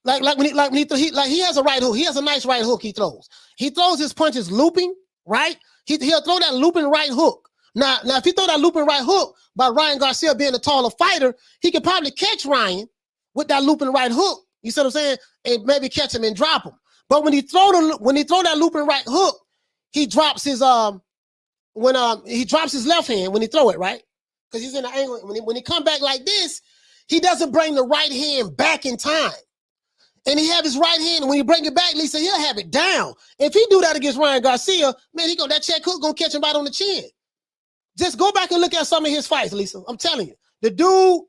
like when he has a right hook. He has a nice right hook he throws. He throws his punches looping, right? He'll throw that looping right hook. Now if he throw that looping right hook by Ryan Garcia being a taller fighter, he could probably catch Ryan with that looping right hook. You see what I'm saying? And maybe catch him and drop him. But when he throw that looping right hook, he drops his he drops his left hand when he throw it, right? Because he's in the angle. When he come back like this, he doesn't bring the right hand back in time. And he have his right hand, and when he bring it back, Lisa, he'll have it down. If he do that against Ryan Garcia, man, that check hook gonna catch him right on the chin. Just go back and look at some of his fights, Lisa. I'm telling you. The dude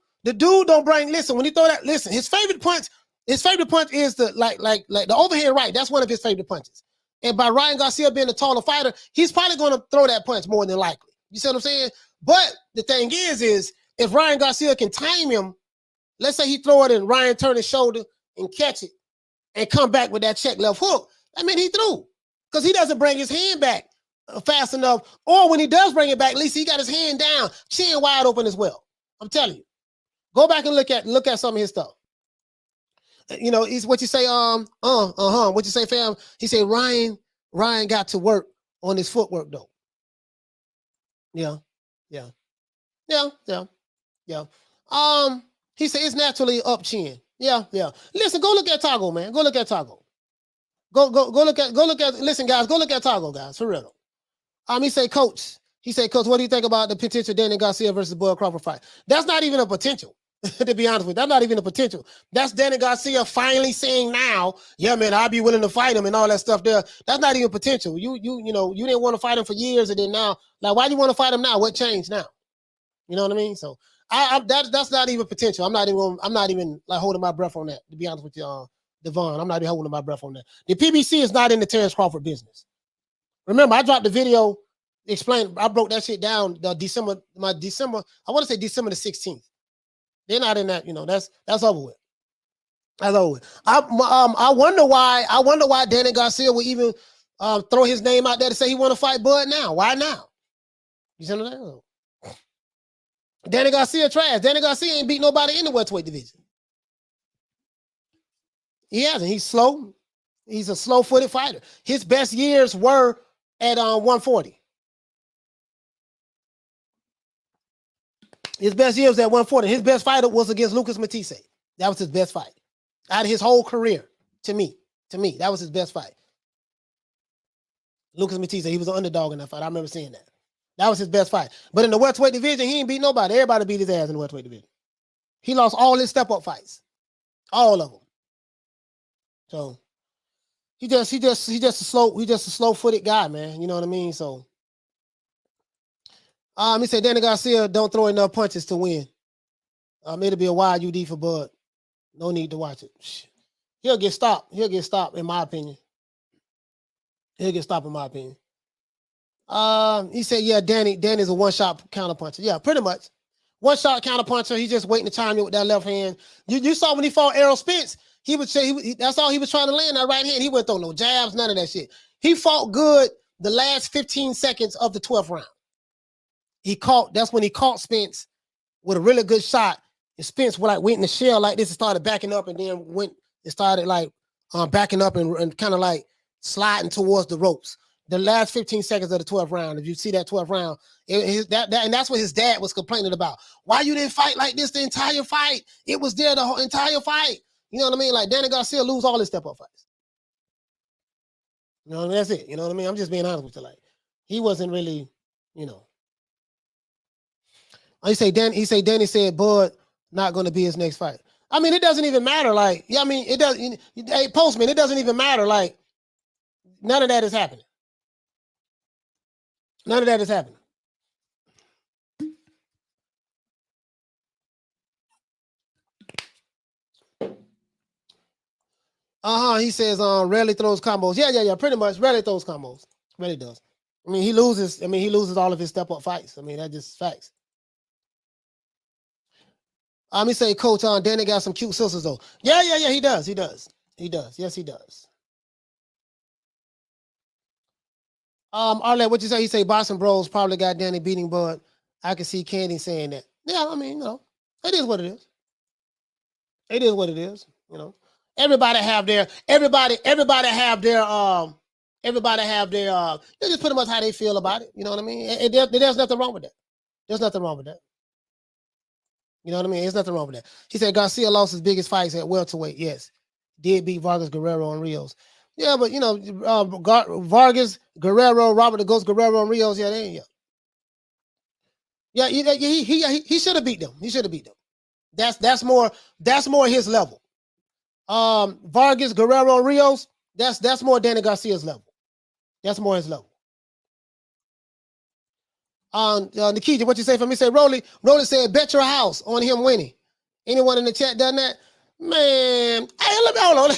don't bring, listen, when he throw that, listen, his favorite punch is the like the overhand right. That's one of his favorite punches. And by Ryan Garcia being a taller fighter, he's probably going to throw that punch more than likely. You see what I'm saying? But the thing is if Ryan Garcia can time him, let's say he throw it and Ryan turn his shoulder and catch it and come back with that check left hook, I mean, he threw. Because he doesn't bring his hand back fast enough. Or when he does bring it back, at least he got his hand down, chin wide open as well. I'm telling you. Go back and look at some of his stuff. He's what you say, what you say, fam? He said Ryan got to work on his footwork though. Yeah. He said it's naturally up chin. Yeah. Listen, go look at Tago, man. Go look at Tago. Go look at, listen, guys, go look at Tago, guys, for real. He said, Coach, what do you think about the potential Danny Garcia versus Bud Crawford fight? That's not even a potential. To be honest with you, that's not even a potential. That's Danny Garcia finally saying now, yeah, man, I'll be willing to fight him and all that stuff there. That's not even potential. You didn't want to fight him for years, and then now, like, why do you want to fight him now? What changed now? You know what I mean? So that's not even potential. I'm not even like holding my breath on that. To be honest with you, Devon, I'm not even holding my breath on that. The PBC is not in the Terrence Crawford business. Remember, I dropped the video explaining. I broke that shit down. December the 16th. They're not in that, that's over with. That's over with. I wonder why Danny Garcia would even throw his name out there to say he want to fight Bud now. Why now? You see what I'm saying? Danny Garcia trash. Danny Garcia ain't beat nobody in the welterweight division. He hasn't. He's slow. He's a slow-footed fighter. His best years were at 140. His best year was at 140. His best fight was against Lucas Matisse. That was his best fight out of his whole career. To me, that was his best fight. Lucas Matisse, he was an underdog in that fight. I remember seeing that. That was his best fight. But in the welterweight division, he ain't beat nobody. Everybody beat his ass in the welterweight division. He lost all his step-up fights. All of them. So he just a slow-footed guy, man. You know what I mean? So he said Danny Garcia don't throw enough punches to win. It'll be a wide UD for Bud. No need to watch it. He'll get stopped. In my opinion. He said, yeah, Danny's a one-shot counterpuncher. Yeah, pretty much. One-shot counterpuncher. He's just waiting to time you with that left hand. You saw when he fought Errol Spence, he would say that's all he was trying to land, that right hand. He wouldn't throw no jabs, none of that shit. He fought good the last 15 seconds of the 12th round. That's when he caught Spence with a really good shot. And Spence went in the shell like this and started backing up, and then started backing up and kind of like sliding towards the ropes. The last 15 seconds of the 12th round, if you see that 12th round, and that's what his dad was complaining about. Why you didn't fight like this the entire fight? It was there the whole entire fight. You know what I mean? Like Danny Garcia lose all his step-up fights. You know what I mean? That's it. You know what I mean? I'm just being honest with you. Like, he wasn't really, you know. He say Danny said Bud not going to be his next fight. I mean, it doesn't even matter. Like, yeah, I mean, it doesn't. Hey, Postman, it doesn't even matter. Like, none of that is happening. None of that is happening. He says, rarely throws combos. Yeah, pretty much. Rarely throws combos. Really does. I mean, he loses all of his step-up fights. I mean, that's just facts. He say, Coach, Danny got some cute sisters, though. Yeah, he does. Yes, he does. Arlette, what you say? He say Boston Bros probably got Danny beating Bud. I can see Candy saying that. Yeah, I mean, you know, it is what it is. It is what it is. You know, everybody have their. It's just pretty much how they feel about it. You know what I mean? And there's nothing wrong with that. There's nothing wrong with that. You know what I mean? There's nothing wrong with that. He said Garcia lost his biggest fights at welterweight. Yes, did beat Vargas, Guerrero, and Rios. Yeah, but you know, Vargas, Guerrero, Robert the Ghost Guerrero, and Rios. Yeah, they ain't. Yeah, he should have beat them. He should have beat them. That's more his level. Vargas, Guerrero, and Rios. That's more Danny Garcia's level. That's more his level. Nikita, what you say for me? Say Rolly said, bet your house on him winning. Anyone in the chat done that? Man, hey, hold on.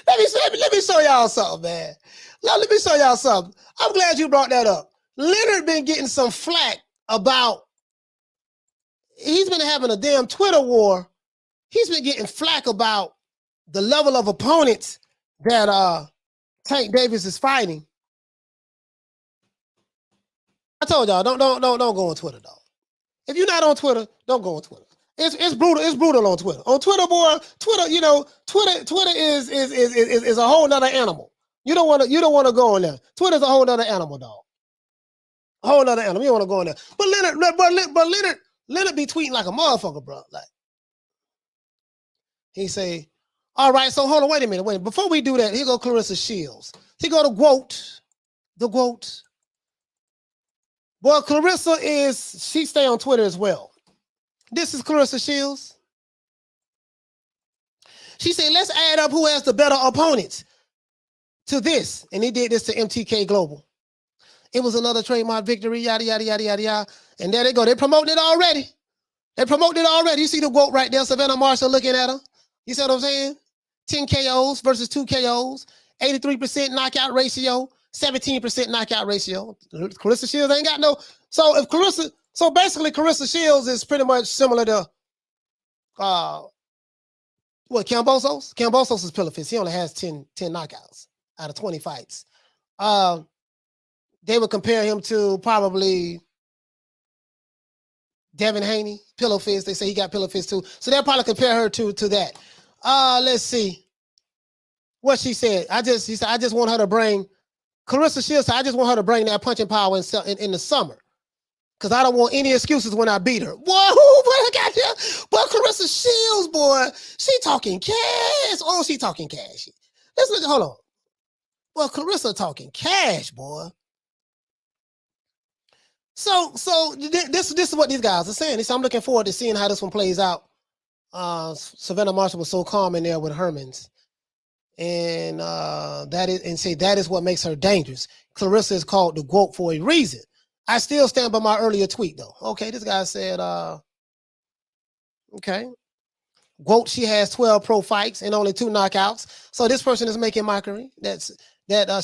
Let me show y'all something, man. Let me show y'all something. I'm glad you brought that up. Leonard been getting some flack about, he's been having a damn Twitter war. He's been getting flack about the level of opponents that Tank Davis is fighting. I told y'all, don't go on Twitter, dog. If you're not on Twitter, don't go on Twitter. It's brutal. It's brutal on Twitter. On Twitter, boy, you know, Twitter is a whole nother animal. You don't want to go on there. Twitter's a whole nother animal, dog. A whole nother animal. You don't want to go on there. But Leonard be tweeting like a motherfucker, bro. Like, he say, all right, so hold on, wait a minute. Before we do that, here go Claressa Shields. He go to the GOAT. Boy, Claressa she stay on Twitter as well. This is Claressa Shields. She said, let's add up who has the better opponents to this. And he did this to MTK Global. It was another trademark victory, yada, yada, yada, yada, yada. And there they go. They promoted it already. You see the GOAT right there, Savannah Marshall looking at her. You see what I'm saying? 10 KOs versus 2 KOs, 83% knockout ratio, 17% knockout ratio. Claressa Shields ain't got no. So basically Claressa Shields is pretty much similar to Kambosos? Kambosos is pillar fist. He only has 10 knockouts out of 20 fights. They would compare him to probably Devin Haney, pillow fist. They say he got pillow fist too. So they'll probably compare her to that. Let's see what she said. She said, I just want her to bring Claressa Shields. I just want her to bring that punching power in the summer. because I don't want any excuses when I beat her. Whoa, boy, I got you. But Claressa Shields, boy, she talking cash. Oh, she talking cash. Let's look. Hold on. Well, Claressa talking cash, boy. So this is what these guys are saying. I'm looking forward to seeing how this one plays out. Savannah Marshall was so calm in there with Hermans, and that is what makes her dangerous. Claressa is called the GOAT for a reason. I still stand by my earlier tweet though. Okay, this guy said, okay, GOAT, she has 12 pro fights and only 2 knockouts. So this person is making mockery that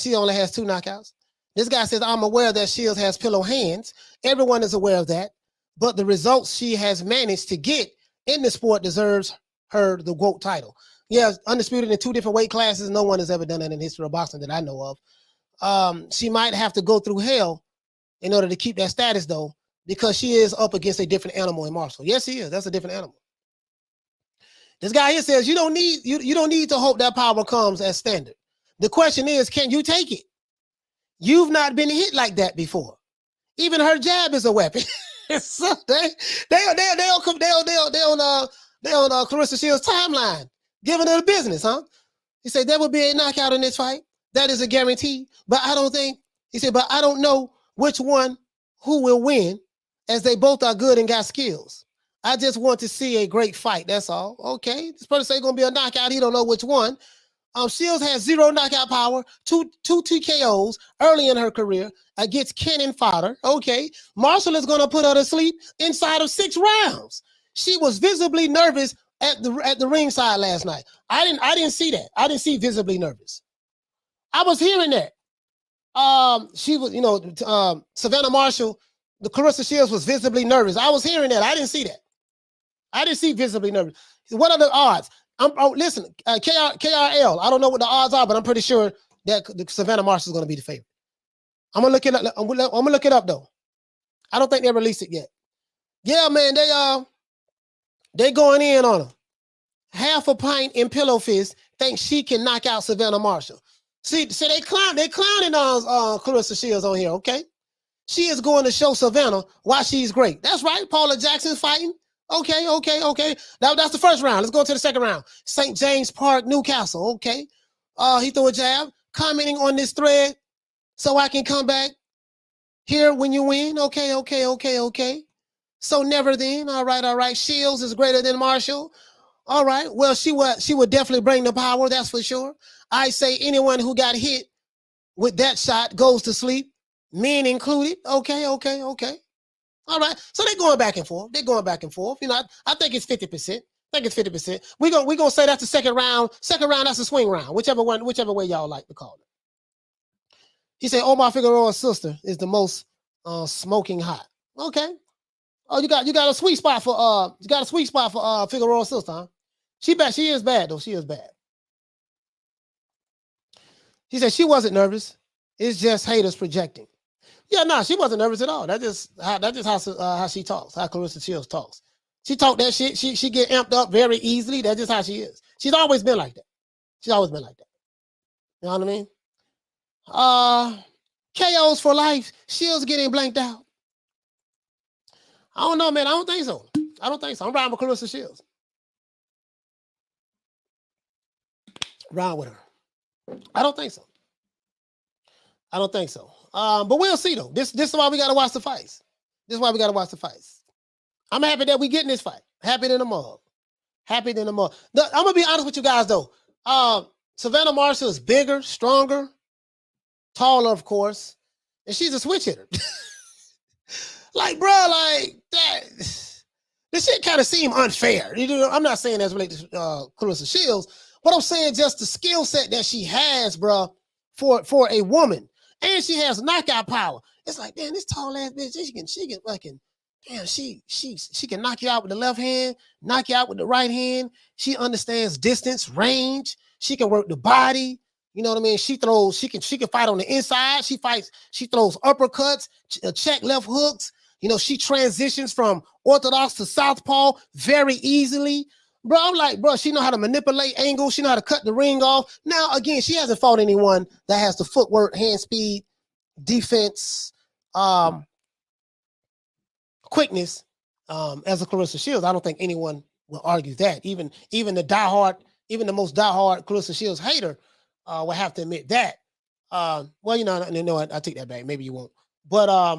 she only has 2 knockouts. This guy says, I'm aware that Shields has pillow hands. Everyone is aware of that. But the results she has managed to get in the sport deserves her the GOAT title. Yeah, undisputed in 2 different weight classes. No one has ever done that in the history of boxing that I know of. She might have to go through hell in order to keep that status, though, because she is up against a different animal in Marshall. Yes, she is. That's a different animal. This guy here says you don't need to hope that power comes as standard. The question is, can you take it? You've not been hit like that before. Even her jab is a weapon. So they on Claressa Shields' timeline, giving her the business, huh? He said there will be a knockout in this fight. That is a guarantee. But I don't think, he said, but I don't know which one who will win, as they both are good and got skills. I just want to see a great fight. That's all. Okay. This person say gonna be a knockout. He don't know which one. Shields has 0 knockout power, two TKOs early in her career against cannon fodder. Okay. Marshall is gonna put her to sleep inside of 6 rounds. She was visibly nervous at the ringside last night. I didn't see that. I didn't see visibly nervous. I was hearing that. She was, Savannah Marshall, the Claressa Shields was visibly nervous. I was hearing that. I didn't see that. I didn't see visibly nervous. What are the odds? Listen, KRL. I don't know what the odds are, but I'm pretty sure that the Savannah Marshall is going to be the favorite. I'm gonna look it up. I'm gonna look it up though. I don't think they released it yet. Yeah, man, they going in on her. Half a pint in pillow fist thinks she can knock out Savannah Marshall. See, they clowning on Claressa Shields on here. Okay, she is going to show Savannah why she's great. That's right. Paula Jackson's fighting. Okay. That's the first round. Let's go to the second round. St. James Park, Newcastle. Okay. He threw a jab, commenting on this thread so I can come back here when you win. Okay. So never then. All right. Shields is greater than Marshall. All right. Well, she would definitely bring the power. That's for sure. I say anyone who got hit with that shot goes to sleep, men included. Okay. All right, so they're going back and forth. You know, I think it's 50%. We're gonna say that's the second round. Second round, that's a swing round. Whichever way y'all like to call it. He said Omar Figueroa's sister is the most smoking hot. Okay. Oh, you got a sweet spot for Figueroa's sister, huh? She is bad though. She is bad. He said she wasn't nervous. It's just haters projecting. Yeah, no, she wasn't nervous at all. That's just how she talks, how Claressa Shields talks. She talk that shit. She get amped up very easily. That's just how she is. She's always been like that. You know what I mean? KOs for life. Shields getting blanked out. I don't know, man. I don't think so. I'm riding with Claressa Shields. Ride with her. I don't think so. But we'll see though. This is why we gotta watch the fights. I'm happy that we getting this fight. Happy than a mug. I'm gonna be honest with you guys though. Savannah Marshall is bigger, stronger, taller, of course, and she's a switch hitter. Like, bro, like that. This shit kind of seem unfair. You know, I'm not saying that's related to Claressa Shields, but I'm saying just the skill set that she has, bro, for a woman. And she has knockout power. It's like, damn, this tall ass bitch, she can fucking, damn, she can knock you out with the left hand, knock you out with the right hand. She understands distance, range. She can work the body. You know what I mean? She can fight on the inside. She throws uppercuts, check left hooks. You know, she transitions from orthodox to southpaw very easily. Bro, I'm like, bro, she know how to manipulate angles. She know how to cut the ring off. Now, again, she hasn't fought anyone that has the footwork, hand speed, defense, quickness as a Claressa Shields. I don't think anyone will argue that. Even the most diehard Claressa Shields hater will have to admit that. Well, I take that back. Maybe you won't. But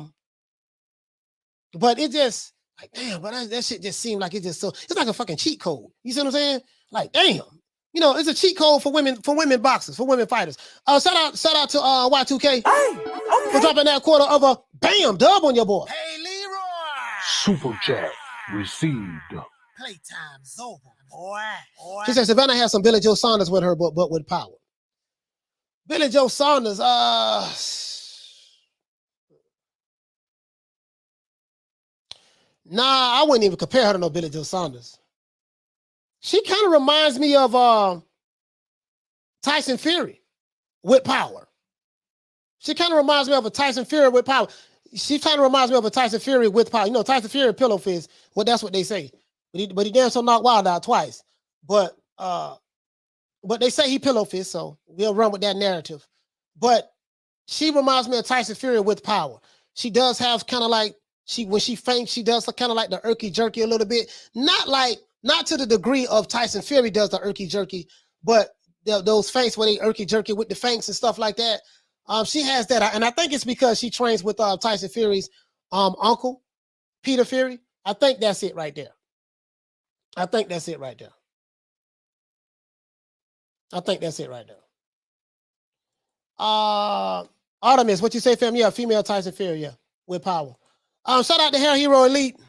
it just like, damn, but that shit just seemed like it's like a fucking cheat code. You see what I'm saying? Like, damn. It's a cheat code for women boxers, for women fighters. Shout out to Y2K for dropping that quarter of a bam dub on your boy. Hey, Leroy. Super chat received. Playtime's over, boy. She said Savannah has some Billy Joe Saunders with her, but with power. Billy Joe Saunders, nah, I wouldn't even compare her to no Billy Joe Saunders. She kind of reminds me of Tyson Fury with power. She kind of reminds me of a Tyson Fury with power. She kind of reminds me of a Tyson Fury with power. Tyson Fury pillow fist. Well, that's what they say. But he damn so knocked Wild out twice. But they say he pillow fist, so we'll run with that narrative. But she reminds me of Tyson Fury with power. She does have kind of like when she feints, she does kind of like the irky jerky a little bit. Not to the degree of Tyson Fury does the irky jerky, but those feints where they irky jerky with the feints and stuff like that. She has that, and I think it's because she trains with Tyson Fury's uncle, Peter Fury. I think that's it right there. Artemis, what you say, fam? Yeah, female Tyson Fury, yeah, with power. Shout out to Hair Hero Elite.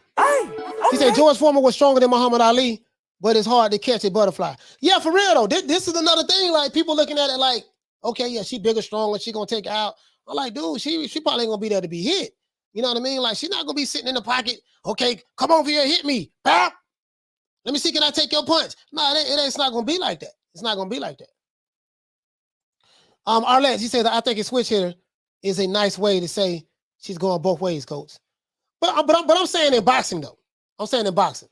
He said George Foreman was stronger than Muhammad Ali, but it's hard to catch a butterfly. Yeah, for real though. This is another thing. Like people looking at it like, okay, yeah, she bigger, stronger, she gonna take it out. I'm like, dude, she probably ain't gonna be there to be hit. You know what I mean? Like she's not gonna be sitting in the pocket. Okay, come over here, hit me. Bam. Let me see, can I take your punch? No, it's not gonna be like that. It's not gonna be like that. Arlette, he said, I think a switch hitter is a nice way to say she's going both ways, coach. But I'm saying in boxing though. I'm saying in boxing.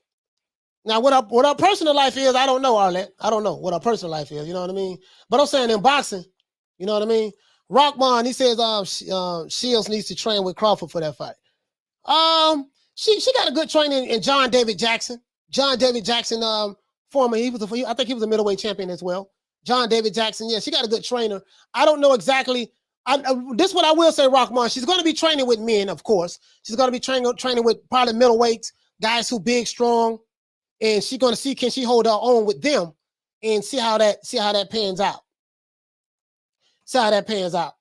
Now, what our personal life is, I don't know, Arlette. I don't know what our personal life is. You know what I mean? But I'm saying in boxing, you know what I mean? Rockman, he says Shields needs to train with Crawford for that fight. She got a good training in John David Jackson. John David Jackson, former, I think he was a middleweight champion as well. John David Jackson, yeah, she got a good trainer. I don't know exactly. This is what I will say, Rockman. She's going to be training with men, of course. She's going to be training with probably middleweights, guys who big, strong, and she's going to see can she hold her own with them, and see how that pans out. See how that pans out.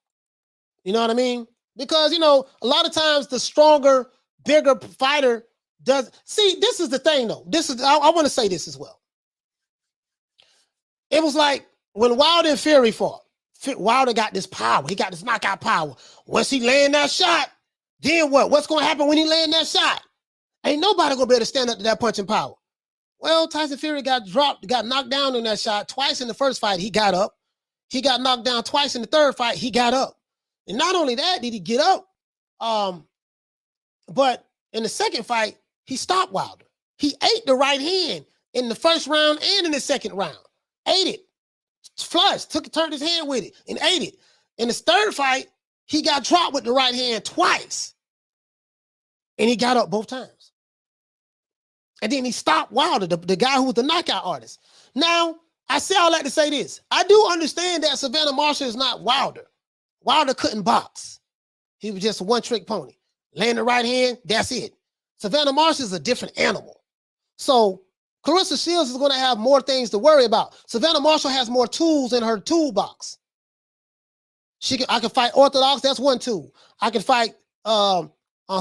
You know what I mean? Because a lot of times the stronger, bigger fighter does. See, this is the thing though. I want to say this as well. It was like when Wilder and Fury fought. Wilder got this power. He got this knockout power. Once he land that shot, then what? What's going to happen when he land that shot? Ain't nobody going to be able to stand up to that punching power. Well, Tyson Fury got knocked down in that shot twice in the first fight. He got up. He got knocked down twice in the third fight. He got up. And not only that did he get up, but in the second fight, he stopped Wilder. He ate the right hand in the first round and in the second round. Ate it. Flushed, turned his hand with it and ate it. In his third fight, he got dropped with the right hand twice. And he got up both times. And then he stopped Wilder, the guy who was the knockout artist. Now, I say all that to say this. I do understand that Savannah Marshall is not Wilder. Wilder couldn't box. He was just a one-trick pony. Land the right hand, that's it. Savannah Marshall is a different animal. So Claressa Shields is going to have more things to worry about. Savannah Marshall has more tools in her toolbox. I can fight orthodox, that's one tool. I can fight on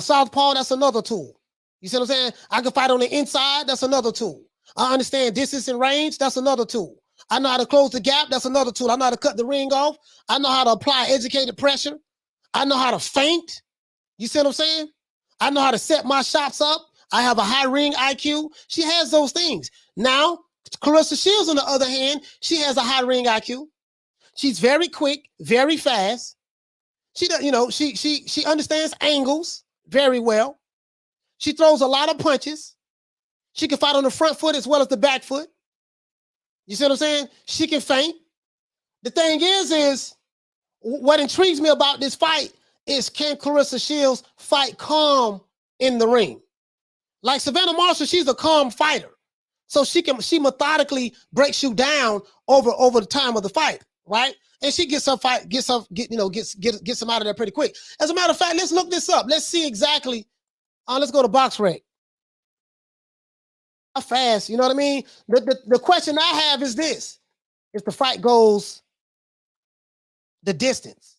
southpaw, that's another tool. You see what I'm saying? I can fight on the inside, that's another tool. I understand distance and range, that's another tool. I know how to close the gap, that's another tool. I know how to cut the ring off. I know how to apply educated pressure. I know how to feint. You see what I'm saying? I know how to set my shots up. I have a high ring IQ. She has those things. Now, Claressa Shields, on the other hand, she has a high ring IQ. She's very quick, very fast. She understands angles very well. She throws a lot of punches. She can fight on the front foot as well as the back foot. You see what I'm saying? She can feint. The thing is what intrigues me about this fight is can Claressa Shields fight calm in the ring? Like Savannah Marshall, she's a calm fighter. So she methodically breaks you down over the time of the fight, right? And she gets them out of there pretty quick. As a matter of fact, let's look this up. Let's see exactly. Let's go to box rec. How fast, you know what I mean? The question I have is this: if the fight goes the distance,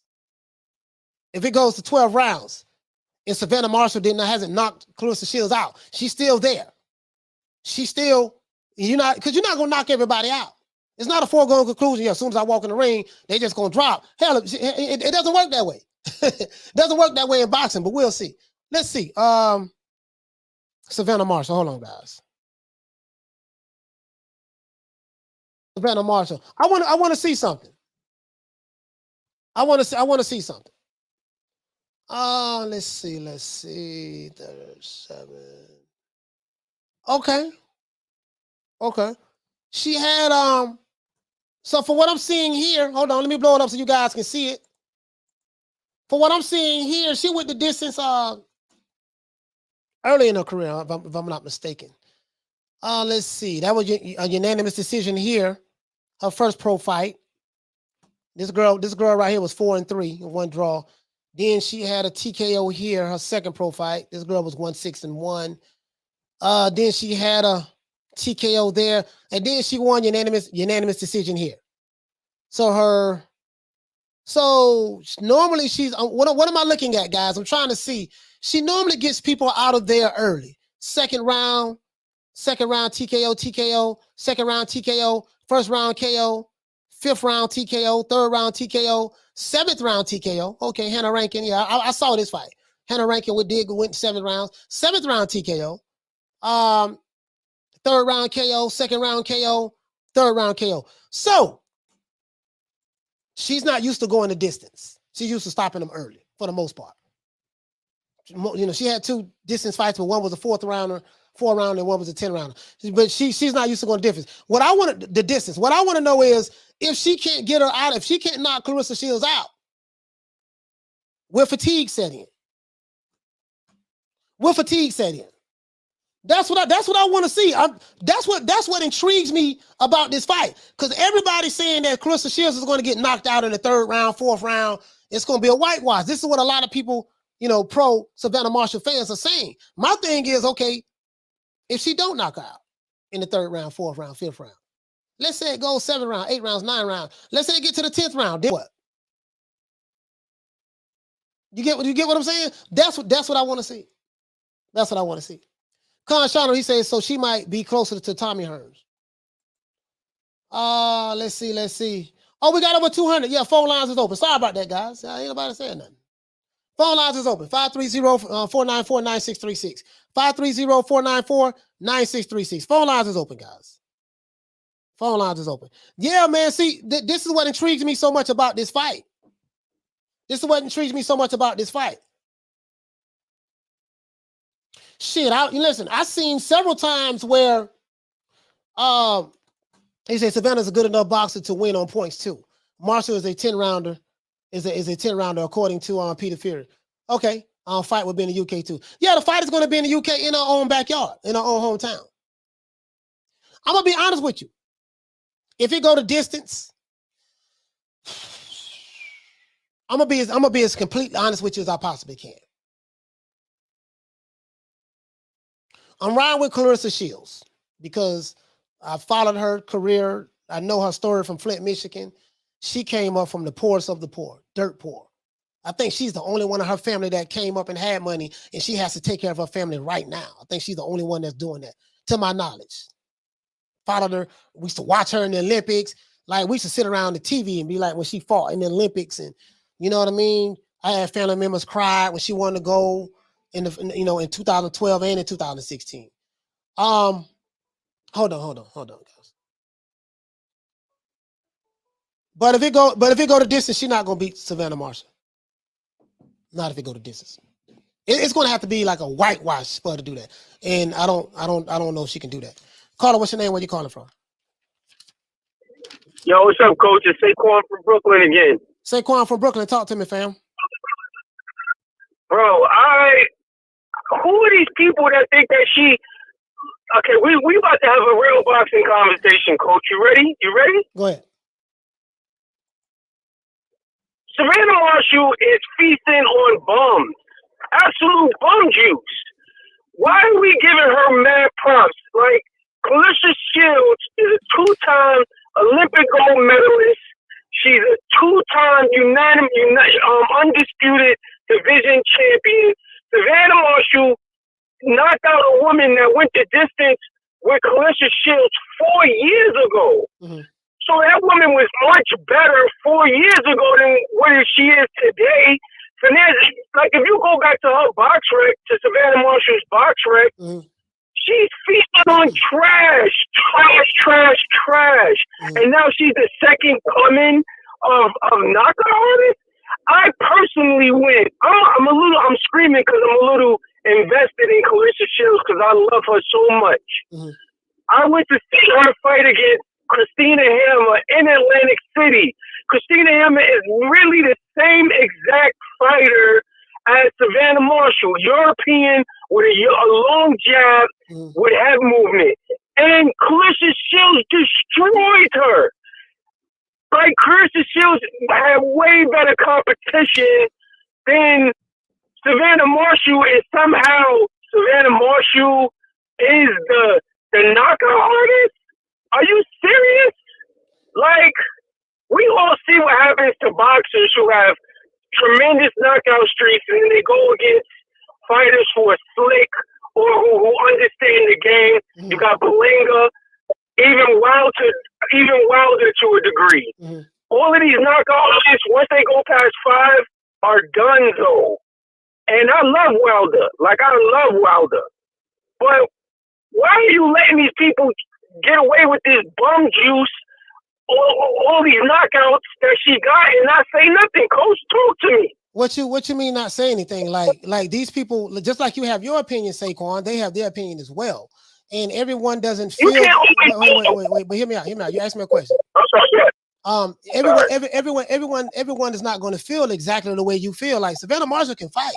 if it goes to 12 rounds, and Savannah Marshall hasn't knocked Claressa Shields out, she's still there. She's still, because you're not gonna knock everybody out. It's not a foregone conclusion. As soon as I walk in the ring, they just gonna drop. Hell, it doesn't work that way. It doesn't work that way in boxing, but we'll see. Let's see. Savannah Marshall. Hold on, guys. Savannah Marshall. I want to see something. I want to see something. Let's see. 37. Okay. She had so for what I'm seeing here, hold on, let me blow it up so you guys can see it. For what I'm seeing here, she went the distance early in her career, if I'm not mistaken. Let's see. That was a unanimous decision here. Her first pro fight. This girl right here was 4-3 in one draw. Then she had a TKO here, her second pro fight. This girl was 1-6-1. Then she had a TKO there, and then she won unanimous decision here. So normally she's what am I looking at, guys? I'm trying to see. She normally gets people out of there early. Second round TKO, second round TKO, first round KO, fifth round TKO, third round TKO, seventh round TKO. Okay, Hannah Rankin. Yeah, I saw this fight. Hannah Rankin went 7 rounds. Seventh round TKO. Third round KO, second round KO, third round KO. So she's not used to going the distance. She's used to stopping them early for the most part. She had 2 distance fights, but one was a 4 rounder, and one was a 10 rounder. But she's not used to going the distance. What I want to know is if she can't get her out, if she can't knock Claressa Shields out, will fatigue set in? That's what I want to see. That's what intrigues me about this fight. Because everybody's saying that Claressa Shields is going to get knocked out in the 3rd round, 4th round. It's going to be a whitewash. This is what a lot of people, pro Savannah Marshall fans are saying. My thing is, okay, if she don't knock her out in the 3rd round, 4th round, 5th round, let's say it goes 7 rounds, 8 rounds, 9 rounds. Let's say it get to the 10th round. Then what? You get what I'm saying? That's what I want to see. That's what I want to see. Contractual, he says, so she might be closer to Tommy Hearns. Let's see. Oh, we got over 200. Yeah, phone lines is open. Sorry about that, guys. Ain't nobody saying nothing. Phone lines is open. 530-494-9636. 530-494-9636. Phone lines is open, guys. Phone lines is open. Yeah, man. See, this is what intrigues me so much about this fight. Shit, I've seen several times where he said Savannah's a good enough boxer to win on points too. Marshall is a 10-rounder, is a 10-rounder according to Peter Fury. Okay, fight will be in the UK too. Yeah, the fight is going to be in the UK in our own backyard, in our own hometown. I'm gonna be honest with you. If it go to distance, I'm gonna be as completely honest with you as I possibly can. I'm riding with Claressa Shields because I followed her career. I know her story from Flint, Michigan. She came up from the poorest of the poor, dirt poor. I think she's the only one in her family that came up and had money, and she has to take care of her family right now. I think she's the only one that's doing that, to my knowledge. Followed her. We used to watch her in the Olympics. Like, we used to sit around the TV and be like, when she fought in the Olympics, and you know what I mean? I had family members cry when she won the gold in 2012 and in 2016. Hold on, guys. But if it go to distance, she's not gonna beat Savannah Marshall. Not if it go to distance. It's gonna have to be like a whitewash for her to do that. And I don't know if she can do that. Carla, what's your name? Where you calling from? Yo, what's up, coach? It's Saquon from Brooklyn again. Saquon from Brooklyn. Talk to me, fam. Bro, who are these people that think that she? Okay, we about to have a real boxing conversation, Coach. You ready? You ready? Go ahead. Savannah Marshall is feasting on bums, absolute bum juice. Why are we giving her mad props? Like, Claressa Shields is a two-time Olympic gold medalist. She's a two-time undisputed division champion. Savannah Marshall knocked out a woman that went the distance with Claressa Shields 4 years ago. Mm-hmm. So that woman was much better 4 years ago than what she is today. So like if you go back to her box rec, to Savannah Marshall's box rec, she's feasting on trash. And now she's the second coming of knockout artists. I personally win. I'm screaming because I'm a little invested in Claressa Shields because I love her so much. I went to see her fight against Christina Hammer in Atlantic City. Christina Hammer is really the same exact fighter as Savannah Marshall. European with a long jab, with head movement. And Claressa Shields destroyed her. Like, Claressa Shields had way better competition than Savannah Marshall, and somehow Savannah Marshall is the knockout artist? Are you serious? Like, we all see what happens to boxers who have tremendous knockout streaks and then they go against fighters who are slick or who understand the game. You got Belinga, even Wilder to a degree. All of these knockout artists, once they go past 5, are done though. And I love Wilder. Like, I love Wilder. But why are you letting these people get away with this bum juice, all these knockouts that she got, and not say nothing? Coach, talk to me. What you mean not say anything? Like these people, just like you have your opinion, Saquon, they have their opinion as well. And everyone doesn't feel. Wait, but hear me out. You asked me a question. Everyone is not going to feel exactly the way you feel. Like, Savannah Marshall can fight.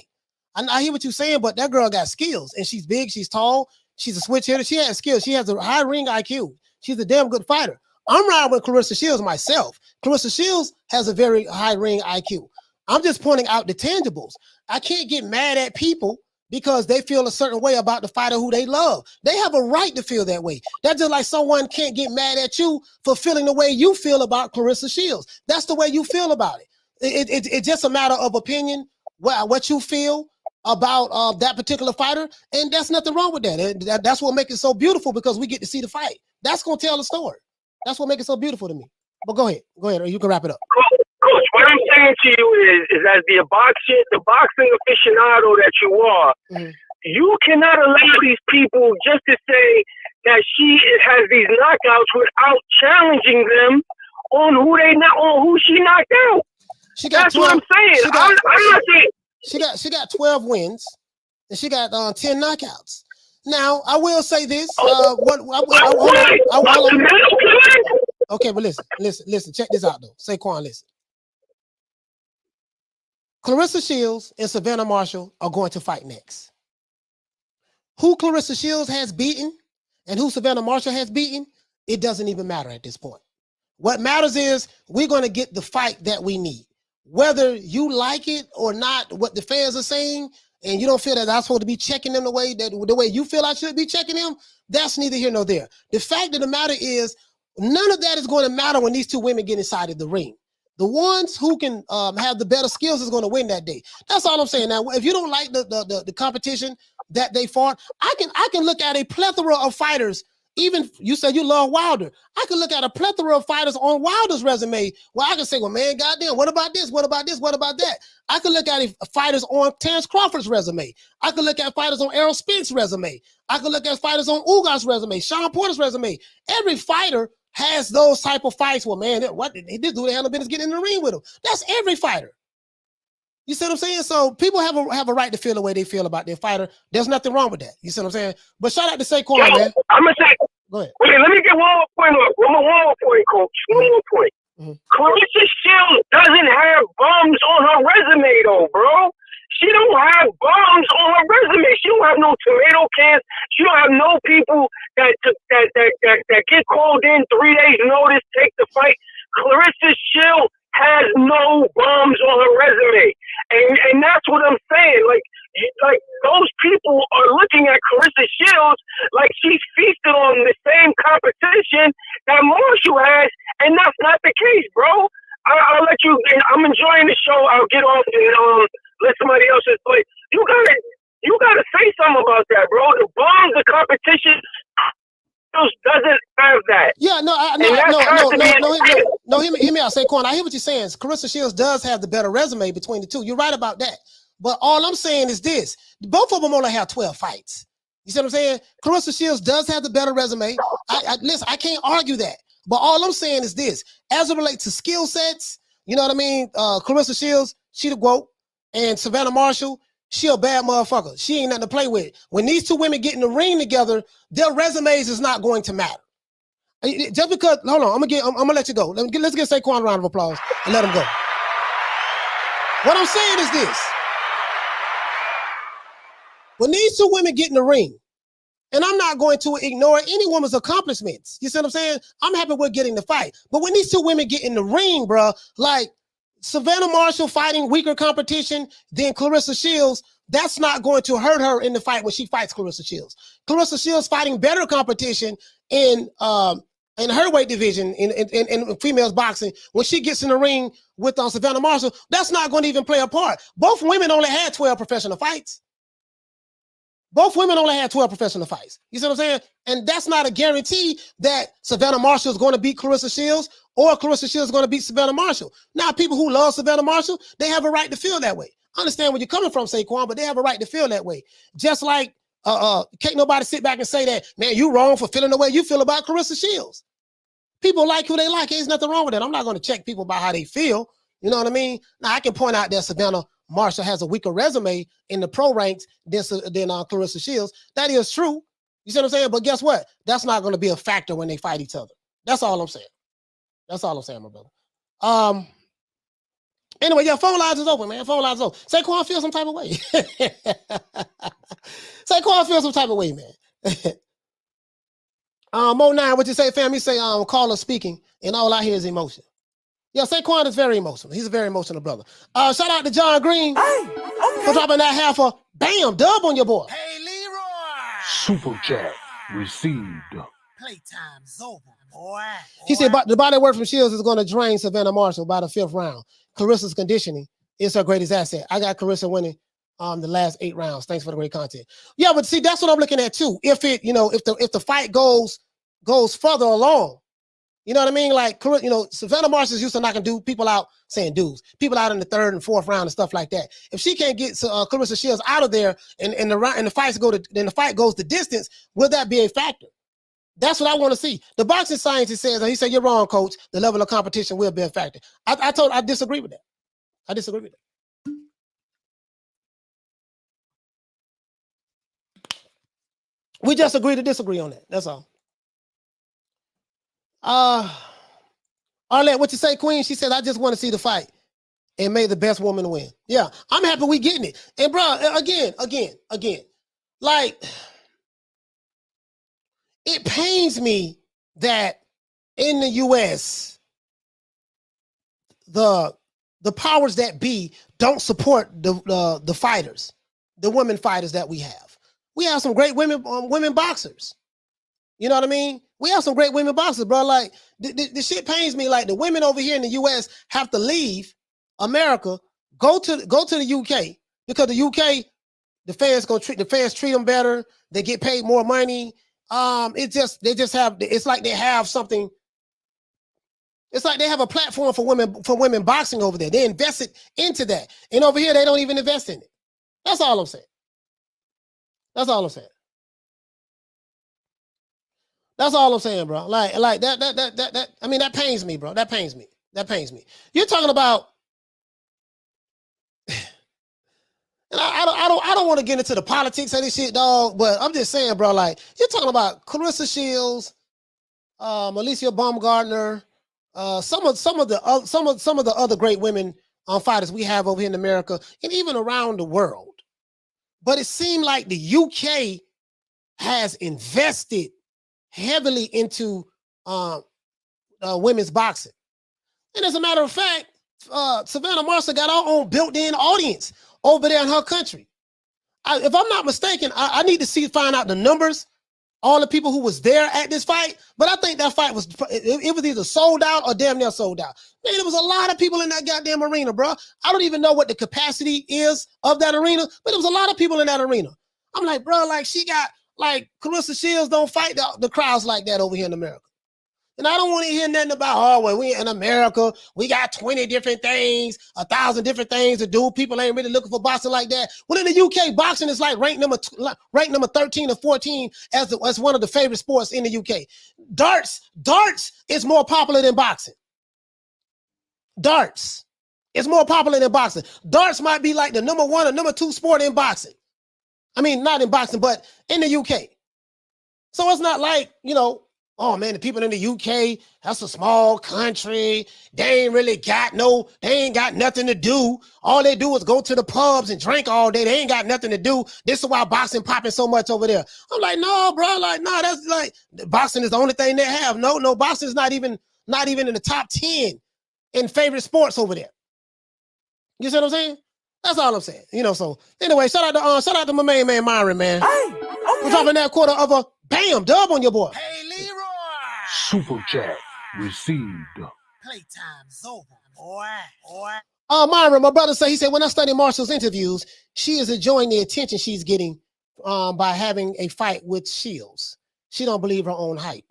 I hear what you're saying, but that girl got skills, and she's big, she's tall, she's a switch hitter. She has skills. She has a high ring IQ. She's a damn good fighter. I'm riding with Claressa Shields myself. Claressa Shields has a very high ring IQ. I'm just pointing out the tangibles. I can't get mad at people because they feel a certain way about the fighter who they love. They have a right to feel that way. That's just like someone can't get mad at you for feeling the way you feel about Claressa Shields. That's the way you feel about it. It's just a matter of opinion, what you feel about that particular fighter, and that's nothing wrong with that. That's what makes it so beautiful, because we get to see the fight. That's going to tell the story. That's what makes it so beautiful to me. But go ahead, or you can wrap it up. Coach, what I'm saying to you is as the boxing aficionado that you are, you cannot allow these people just to say that she has these knockouts without challenging them on who she knocked out. That's 12, what I'm saying. I'm not saying. She got 12 wins, and she got 10 knockouts. Now, I will say this. Okay, but listen. Check this out, though. Saquon, listen. Claressa Shields and Savannah Marshall are going to fight next. Who Claressa Shields has beaten and who Savannah Marshall has beaten, it doesn't even matter at this point. What matters is we're going to get the fight that we need. Whether you like it or not, what the fans are saying, and you don't feel that I'm supposed to be checking them the way you feel I should be checking them, that's neither here nor there. The fact of the matter is, none of that is going to matter when these two women get inside of the ring. The ones who can have the better skills is going to win that day. That's all I'm saying. Now, if you don't like the competition that they fought, I can look at a plethora of fighters. Even you said you love Wilder. I can look at a plethora of fighters on Wilder's resume where I can say, well, man, goddamn, what about this? What about this? What about that? I can look at fighters on Terrence Crawford's resume. I can look at fighters on Errol Spinks' resume. I can look at fighters on Ugas' resume, Sean Porter's resume. Every fighter has those type of fights. Well, man, what did this dude handle business getting in the ring with him? That's every fighter. You see what I'm saying? So people have a right to feel the way they feel about their fighter. There's nothing wrong with that. You see what I'm saying? But shout out to Saquon, man. I'm gonna say. Go ahead. Wait, let me get one more point. One more point, Coach. One more point. Claressa Shields doesn't have bums on her resume, though, bro. she don't have bombs on her resume. She don't have no tomato cans. She don't have no people that get called in 3 days notice, take the fight. Claressa Shields has no bombs on her resume, and that's what I'm saying. Like those people are looking at Claressa Shields like she's feasted on the same competition that Marshall has, and that's not the case, bro. I'll let you. I'm enjoying the show. I'll get off and let somebody else play. You gotta say something about that, bro. The bombs, the competition doesn't have that. Yeah, no, hear me out, Saquon. I hear what you're saying. Claressa Shields does have the better resume between the two. You're right about that. But all I'm saying is this: both of them only have 12 fights. You see what I'm saying? Claressa Shields does have the better resume. Listen, I can't argue that. But all I'm saying is this: as it relates to skill sets, you know what I mean? Claressa Shields, she the GOAT, and Savannah Marshall, she a bad motherfucker. She ain't nothing to play with. When these two women get in the ring together, their resumes is not going to matter. Just because, hold on, I'm gonna let you go. Let's get Saquon a round of applause and let him go. What I'm saying is this: when these two women get in the ring, and I'm not going to ignore any woman's accomplishments. You see what I'm saying? I'm happy with getting the fight. But when these two women get in the ring, bro, like Savannah Marshall fighting weaker competition than Claressa Shields, that's not going to hurt her in the fight when she fights Claressa Shields. Claressa Shields fighting better competition in her weight division in females boxing, when she gets in the ring with Savannah Marshall, that's not going to even play a part. Both women only had 12 professional fights. Both women only had 12 professional fights. You see what I'm saying? And that's not a guarantee that Savannah Marshall is going to beat Claressa Shields or Claressa Shields is going to beat Savannah Marshall. Now, people who love Savannah Marshall, they have a right to feel that way. I understand where you're coming from, Saquon, but they have a right to feel that way. Just like can't nobody sit back and say that, man, you wrong for feeling the way you feel about Claressa Shields. People like who they like. There's nothing wrong with that. I'm not going to check people about how they feel. You know what I mean? Now, I can point out that Savannah Marshall has a weaker resume in the pro ranks than Claressa Shields. That is true. You see what I'm saying? But guess what? That's not going to be a factor when they fight each other. That's all I'm saying. That's all I'm saying, my brother. Anyway, yeah, phone lines is open, man. Phone lines is open. Saquon feels some type of way. Saquon feels some type of way, man. Mo9, what you say, fam? You say caller speaking, and all I hear is emotion. Yeah, Saquon is very emotional. He's a very emotional brother. Shout out to John Green for dropping that half a bam dub on your boy. Hey, Leroy. Super chat received. Playtime's over, boy. He said the body work from Shields is going to drain Savannah Marshall by the 5th round. Claressa's conditioning is her greatest asset. I got Claressa winning the last 8 rounds. Thanks for the great content. Yeah, but see, that's what I'm looking at too. If the fight goes further along, you know what I mean? Like, Savannah Marshall's used to knocking people out, saying dudes, people out in the 3rd and 4th round and stuff like that. If she can't get Claressa Shields out of there and the fight goes the distance, will that be a factor? That's what I want to see. The boxing scientist says, he said, you're wrong, coach. The level of competition will be a factor. I disagree with that. I disagree with that. We just agree to disagree on that. That's all. Arlette, what you say, Queen? She said, I just want to see the fight and may the best woman win. Yeah, I'm happy we getting it. And bro, again, like, it pains me that in the U.S., the powers that be don't support the fighters, the women fighters that we have. We have some great women boxers. You know what I mean? We have some great women boxers, bro. Like, the shit pains me. Like, the women over here in the U.S. have to leave America, go to the UK, because the UK, the fans treat them better. They get paid more money. It's like they have something. It's like they have a platform for women boxing over there. They invested into that, and over here they don't even invest in it. That's all I'm saying. That's all I'm saying. That's all I'm saying, bro. Like that. I mean, that pains me, bro. That pains me. That pains me. You're talking about, and I don't want to get into the politics of this shit, dog. But I'm just saying, bro. Like, you're talking about Claressa Shields, Alicia Baumgartner, some of the other great women fighters we have over here in America and even around the world. But it seemed like the UK has invested heavily into women's boxing. And as a matter of fact, Savannah Marshall got her own built-in audience over there in her country. If I'm not mistaken, I need to find out the numbers, all the people who was there at this fight. But I think that fight was either sold out or damn near sold out. Man, there was a lot of people in that goddamn arena, bro. I don't even know what the capacity is of that arena, but there was a lot of people in that arena. I'm like, bro, like she got, like Claressa Shields don't fight the crowds like that over here in America. And I don't want to hear nothing about, oh, well, we in America, we got 20 different things, 1,000 different things to do. People ain't really looking for boxing like that. Well, in the UK, boxing is like ranked number 13 or 14 as one of the favorite sports in the UK. Darts is more popular than boxing. Darts is more popular than boxing. Darts might be like the number 1 or number 2 sport in boxing. I mean, not in boxing, but in the UK. So it's not like, you know, oh man, the people in the UK, that's a small country. They ain't got nothing to do. All they do is go to the pubs and drink all day. They ain't got nothing to do. This is why boxing popping so much over there. I'm like, no, bro, like, no, that's like boxing is the only thing they have. No, boxing is not even in the top 10 in favorite sports over there. You see what I'm saying? That's all I'm saying. You know, so anyway, shout out to my main man Myron, man. Hey, okay. We're dropping that quarter of a bam dub on your boy. Hey, Leroy. Super chat received. Playtime's over, boy. Myron, my brother he said, when I study Marshall's interviews, she is enjoying the attention she's getting by having a fight with Shields. She don't believe her own hype.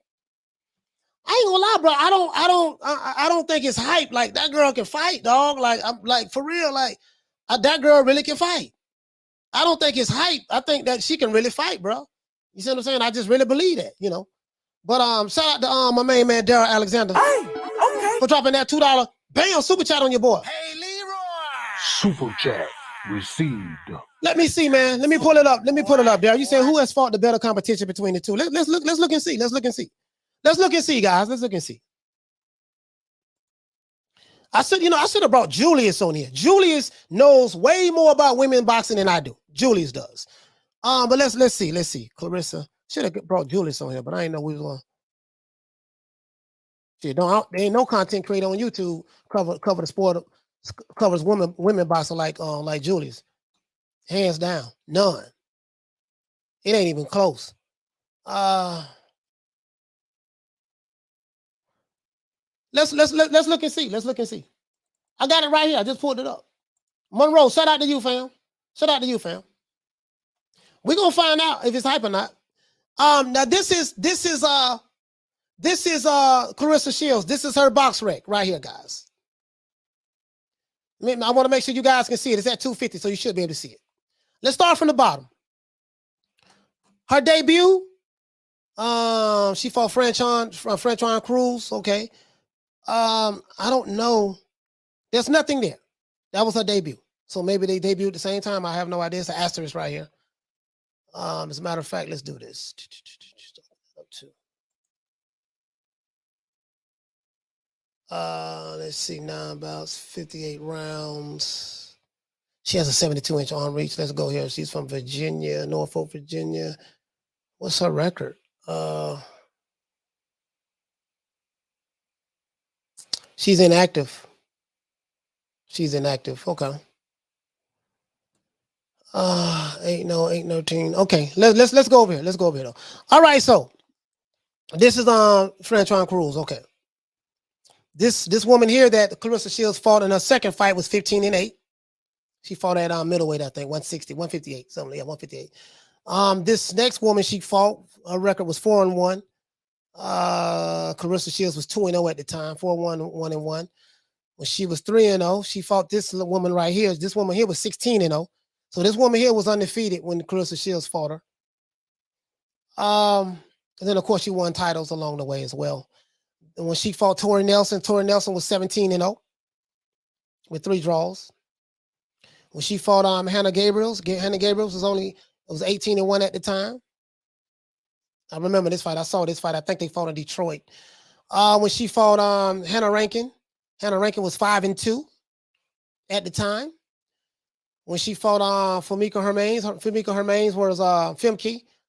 I ain't gonna lie, bro. I don't think it's hype. Like, that girl can fight, dog. Like, I'm like, for real, like, that girl really can fight. I don't think it's hype. I think that she can really fight, bro. You see what I'm saying? I just really believe that, you know. But shout out to my main man Daryl Alexander. Hey, okay. For dropping that $2 bam super chat on your boy. Hey, Leroy. Super chat received. Let me see, man. Let me pull it up, Daryl. You saying who has fought the better competition between the two? Let's look and see. Let's look and see, guys. Let's look and see. I should have brought Julius on here. Julius knows way more about women boxing than I do. Julius does. But let's see. Claressa. Should have brought Julius on here, but I ain't know we was going. Shit, there ain't no content creator on YouTube cover the sport, covers women boxing like Julius. Hands down, none. It ain't even close. Let's look and see. Let's look and see. I got it right here. I just pulled it up. Monroe, shout out to you, fam. We're gonna find out if it's hype or not. Now this is Claressa Shields. This is her box rec right here, guys. I want to make sure you guys can see it. It's at 250, so you should be able to see it. Let's start from the bottom. Her debut, she fought Franchon Cruz. Okay. I don't know. There's nothing there. That was her debut. So maybe they debuted at the same time. I have no idea. It's an asterisk right here. As a matter of fact, let's do this. Let's see, 9 bouts, 58 rounds. She has a 72-inch arm reach. Let's go here. She's from Virginia, Norfolk, Virginia. What's her record? She's inactive. Okay. 8 team. Okay, let's go over here. Though. All right, so this is Franchon Cruz. Okay. This woman here that Claressa Shields fought in her second fight was 15-8. She fought at middleweight, I think, 160, 158, something. Yeah, 158. This next woman she fought, her record was 4-1. Claressa Shields was 2-0 at the time, 4-1, 1-1. When she was 3-0, she fought this woman right here. This woman here was 16-0. So this woman here was undefeated when Claressa Shields fought her. And then of course she won titles along the way as well. And when she fought Tori Nelson was 17-0 with 3 draws. When she fought Hannah Gabriels was 18-1 at the time. I remember this fight. I saw this fight. I think they fought in Detroit. When she fought Hannah Rankin was 5-2. at the time. When she fought Femke Hermains, was Femke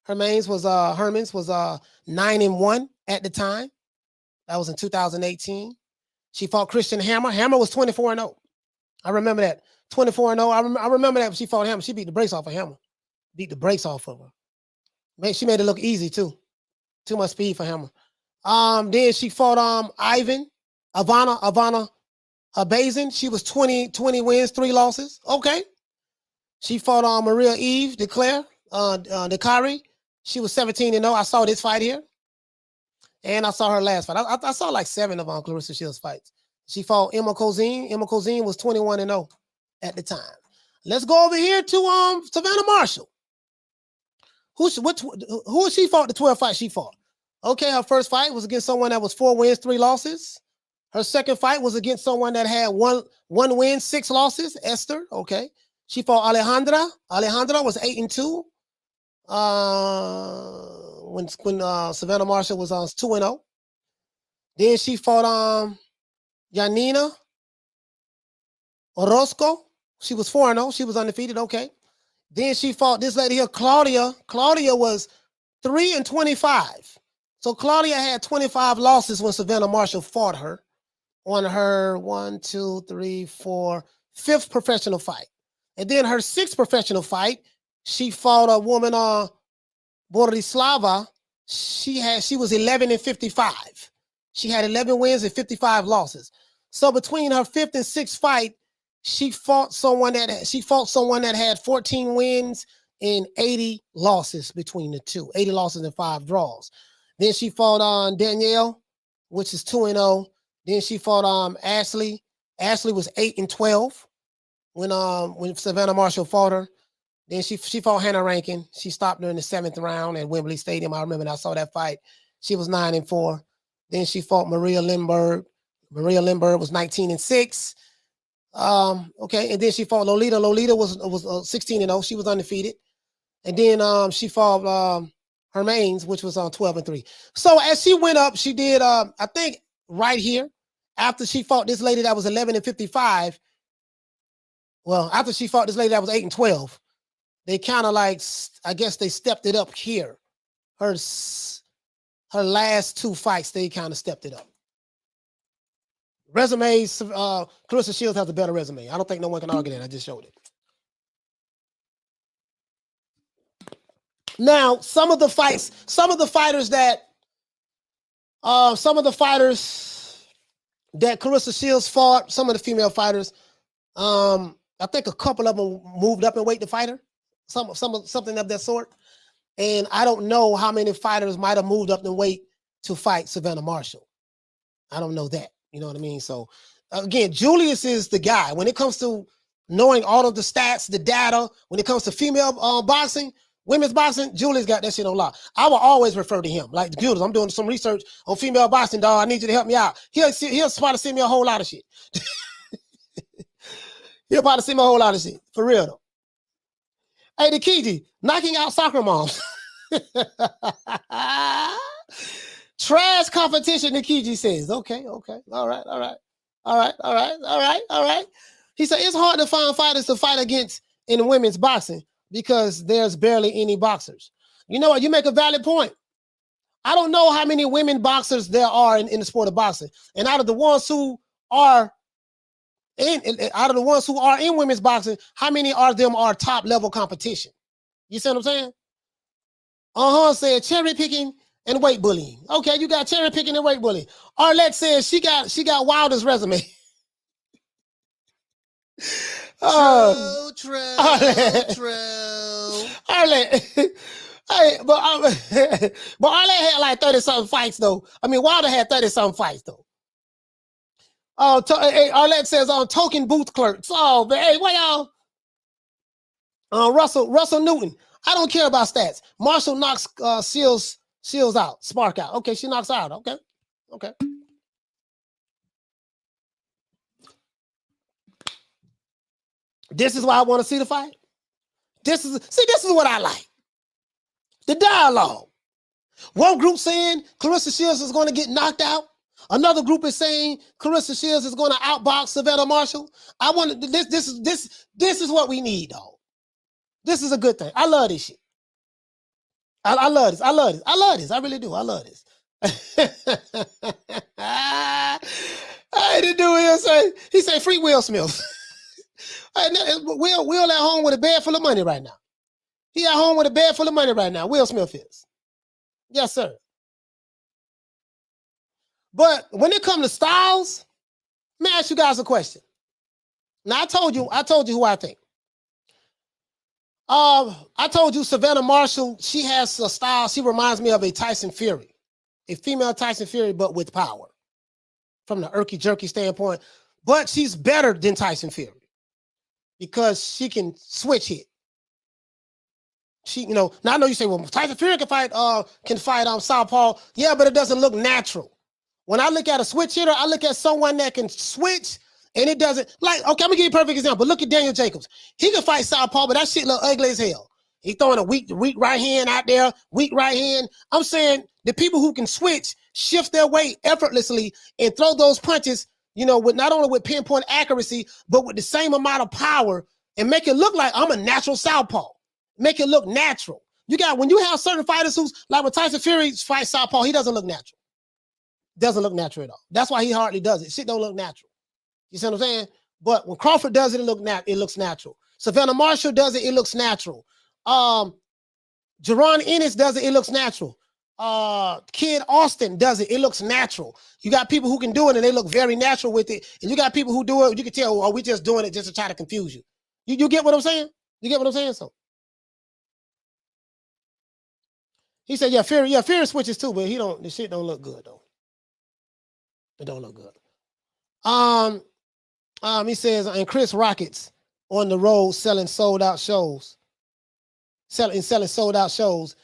Hermains was Hermans was 9-1 at the time. That was in 2018. She fought Christian Hammer. Hammer was 24-0. I remember that. 24-0. I remember that when she fought Hammer. She beat the brakes off of Hammer. Beat the brakes off of her. She made it look easy too. Too much speed for Hammer. Then she fought Ivana Bazin. She was 20 wins, 3 losses. Okay. She fought Maria Eve Declare. She was 17-0. I saw this fight here. And I saw her last fight. I saw like 7 of Claressa Shields fights. She fought Emma Kozine. Emma Kozine was 21-0 at the time. Let's go over here to Savannah Marshall. Who she fought the 12 fight she fought? Okay, her first fight was against someone that was 4 wins, 3 losses. Her second fight was against someone that had one win, 6 losses, Esther. Okay. She fought Alejandra. Alejandra was 8-2. When Savannah Marshall was 2-0. Then she fought Yanina Orozco. She was 4-0. She was undefeated. Okay. Then she fought this lady here, Claudia. Claudia was 3-25. So Claudia had 25 losses when Savannah Marshall fought her on her 5th professional fight. And then her 6th professional fight, she fought a woman, Borislava. She was 11-55. She had 11 wins and 55 losses. So between her 5th and 6th fight, she fought someone that had 14 wins and 80 losses between the two. 80 losses and 5 draws. Then she fought Danielle, which is 2-0. Then she fought Ashley. Ashley was 8-12 when Savannah Marshall fought her. Then she fought Hannah Rankin. She stopped her in the 7th round at Wembley Stadium. I remember I saw that fight. She was 9-4. Then she fought Maria Lindbergh. Maria Lindbergh was 19-6. Okay, and then she fought Lolita. Lolita was 16-0. She was undefeated. And then she fought Hermains, which was on 12-3. So as she went up, she did I think right here, after she fought this lady that was 11-55. Well, after she fought this lady that was 8-12, they kind of like, I guess they stepped it up here. Her last 2 fights, they kind of stepped it up. Resumes, Claressa Shields has a better resume. I don't think no one can argue that. I just showed it. Now, some of the fighters that Claressa Shields fought, some of the female fighters, I think a couple of them moved up in weight to fight her, something of that sort. And I don't know how many fighters might have moved up in weight to fight Savannah Marshall. I don't know that. You know what I mean? So again, Julius is the guy. When it comes to knowing all of the stats, the data, when it comes to female boxing, women's boxing, Julius got that shit on lock. I will always refer to him. Like, Julius, I'm doing some research on female boxing, dog. I need you to help me out. He'll probably send me a whole lot of shit. He'll probably send me a whole lot of shit. For real, though. Hey, Nikiji, knocking out soccer moms. Trash competition, Nikiji says. Okay. All right. He said, it's hard to find fighters to fight against in women's boxing because there's barely any boxers. You know what? You make a valid point. I don't know how many women boxers there are in the sport of boxing. And out of the ones who are in women's boxing, how many of them are top level competition? You see what I'm saying? Said cherry picking and weight bullying. Okay, you got cherry picking and weight bullying. Arlette says she got Wilder's resume. True. Arlette. Hey, but Arlette had like 30-something fights though. I mean, Wilder had 30-something fights though. Arlette says on token booth clerks. Oh, but hey, what y'all? Russell Newton. I don't care about stats. Marshall knocks Shields out. Spark out. Okay, she knocks out. Okay. This is why I want to see the fight. This is what I like. The dialogue. One group saying Claressa Shields is going to get knocked out. Another group is saying Claressa Shields is going to outbox Savannah Marshall. I want this is what we need, dog. This is a good thing. I love this shit. I love this. I love this. I love this. I really do. I love this. I didn't do it. He said free Will Smith. Will at home with a bed full of money right now. He at home with a bed full of money right now. Will Smith is. Yes, sir. But when it comes to styles, let me ask you guys a question. Now I told you who I think. I told you Savannah Marshall, she has a style. She reminds me of a Tyson Fury, a female Tyson Fury, but with power from the irky-jerky standpoint. But she's better than Tyson Fury because she can switch hit. She, now I know you say, well, Tyson Fury can fight southpaw. Yeah, but it doesn't look natural. When I look at a switch hitter, I look at someone that can switch. And it doesn't, like, okay, I'm gonna give you a perfect example. Look at Daniel Jacobs. He can fight southpaw, but that shit look ugly as hell. He throwing a weak right hand out there, weak right hand. I'm saying the people who can switch, shift their weight effortlessly and throw those punches, with not only with pinpoint accuracy, but with the same amount of power and make it look like I'm a natural southpaw. Make it look natural. When you have certain fighters who's, like when Tyson Fury fights southpaw, he doesn't look natural. Doesn't look natural at all. That's why he hardly does it. Shit don't look natural. You see what I'm saying? But when Crawford does it, it looks natural. Savannah Marshall does it, it looks natural. Jerron Ennis does it, it looks natural. Kid Austin does it, it looks natural. You got people who can do it and they look very natural with it. And you got people who do it, you can tell, oh, we just doing it just to try to confuse you. You get what I'm saying? You get what I'm saying? So he said, Fury switches too, but the shit don't look good though. It don't look good. He says, and Chris Rockets on the road selling sold out shows. Selling sold out shows.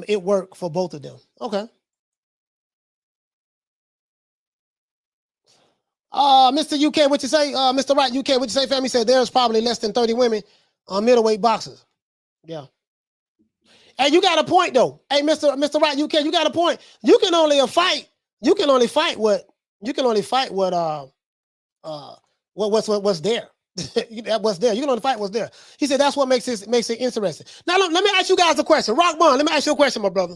It worked for both of them. Okay. Mr. UK, what you say? Mr. Wright, UK, what you say, family? Said there's probably less than 30 women middleweight boxers. Yeah. Hey, you got a point though. Hey, Mr. Wright, UK, you got a point. You can only fight what what's there. What's there. You can only fight what's there. He said that's what makes it interesting. Now let me ask you guys a question. Rock Bond, let me ask you a question, my brother.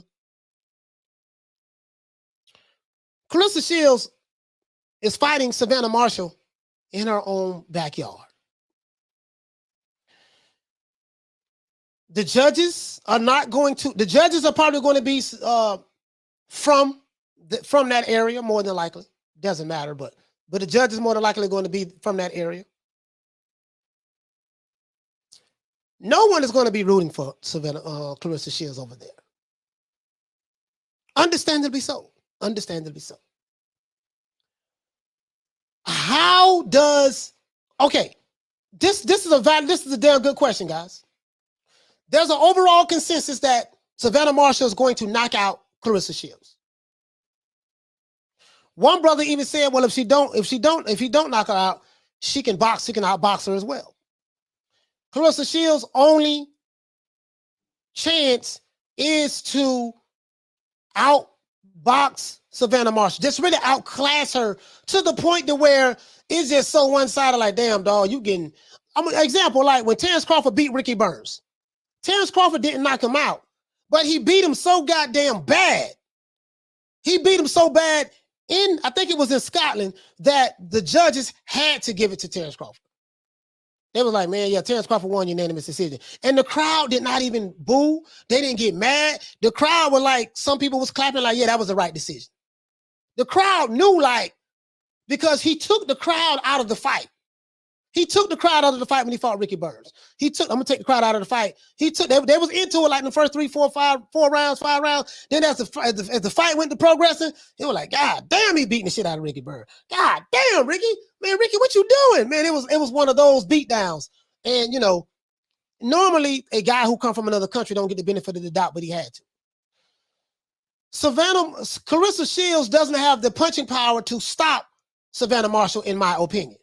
Claressa Shields is fighting Savannah Marshall in her own backyard. The judges are probably going to be from that area more than likely. Doesn't matter, but the judge is more than likely going to be from that area. No one is going to be rooting for Claressa Shields over there. Understandably so. Understandably so. How does this is a damn good question, guys. There's an overall consensus that Savannah Marshall is going to knock out Claressa Shields. One brother even said, well, if he don't knock her out, he can outbox her as well. Claressa Shields' only chance is to outbox Savannah Marshall. Just really outclass her to the point to where it's just so one-sided, like, damn, dog, you getting... example, like when Terrence Crawford beat Ricky Burns. Terrence Crawford didn't knock him out, but he beat him so goddamn bad. He beat him so bad I think it was in Scotland, that the judges had to give it to Terrence Crawford. They was like, man, yeah, Terrence Crawford won unanimous decision. And the crowd did not even boo. They didn't get mad. The crowd were like, some people was clapping like, yeah, that was the right decision. The crowd knew, like, because he took the crowd out of the fight. He took the crowd out of the fight when he fought Ricky Burns. I'm gonna take the crowd out of the fight. They was into it like in the first 5 rounds. Then as the fight went to progressing, it was like, God damn, he beating the shit out of Ricky Burns. God damn, Ricky, what you doing? Man, it was one of those beatdowns. And normally a guy who come from another country don't get the benefit of the doubt, but he had to. Claressa Shields doesn't have the punching power to stop Savannah Marshall, in my opinion.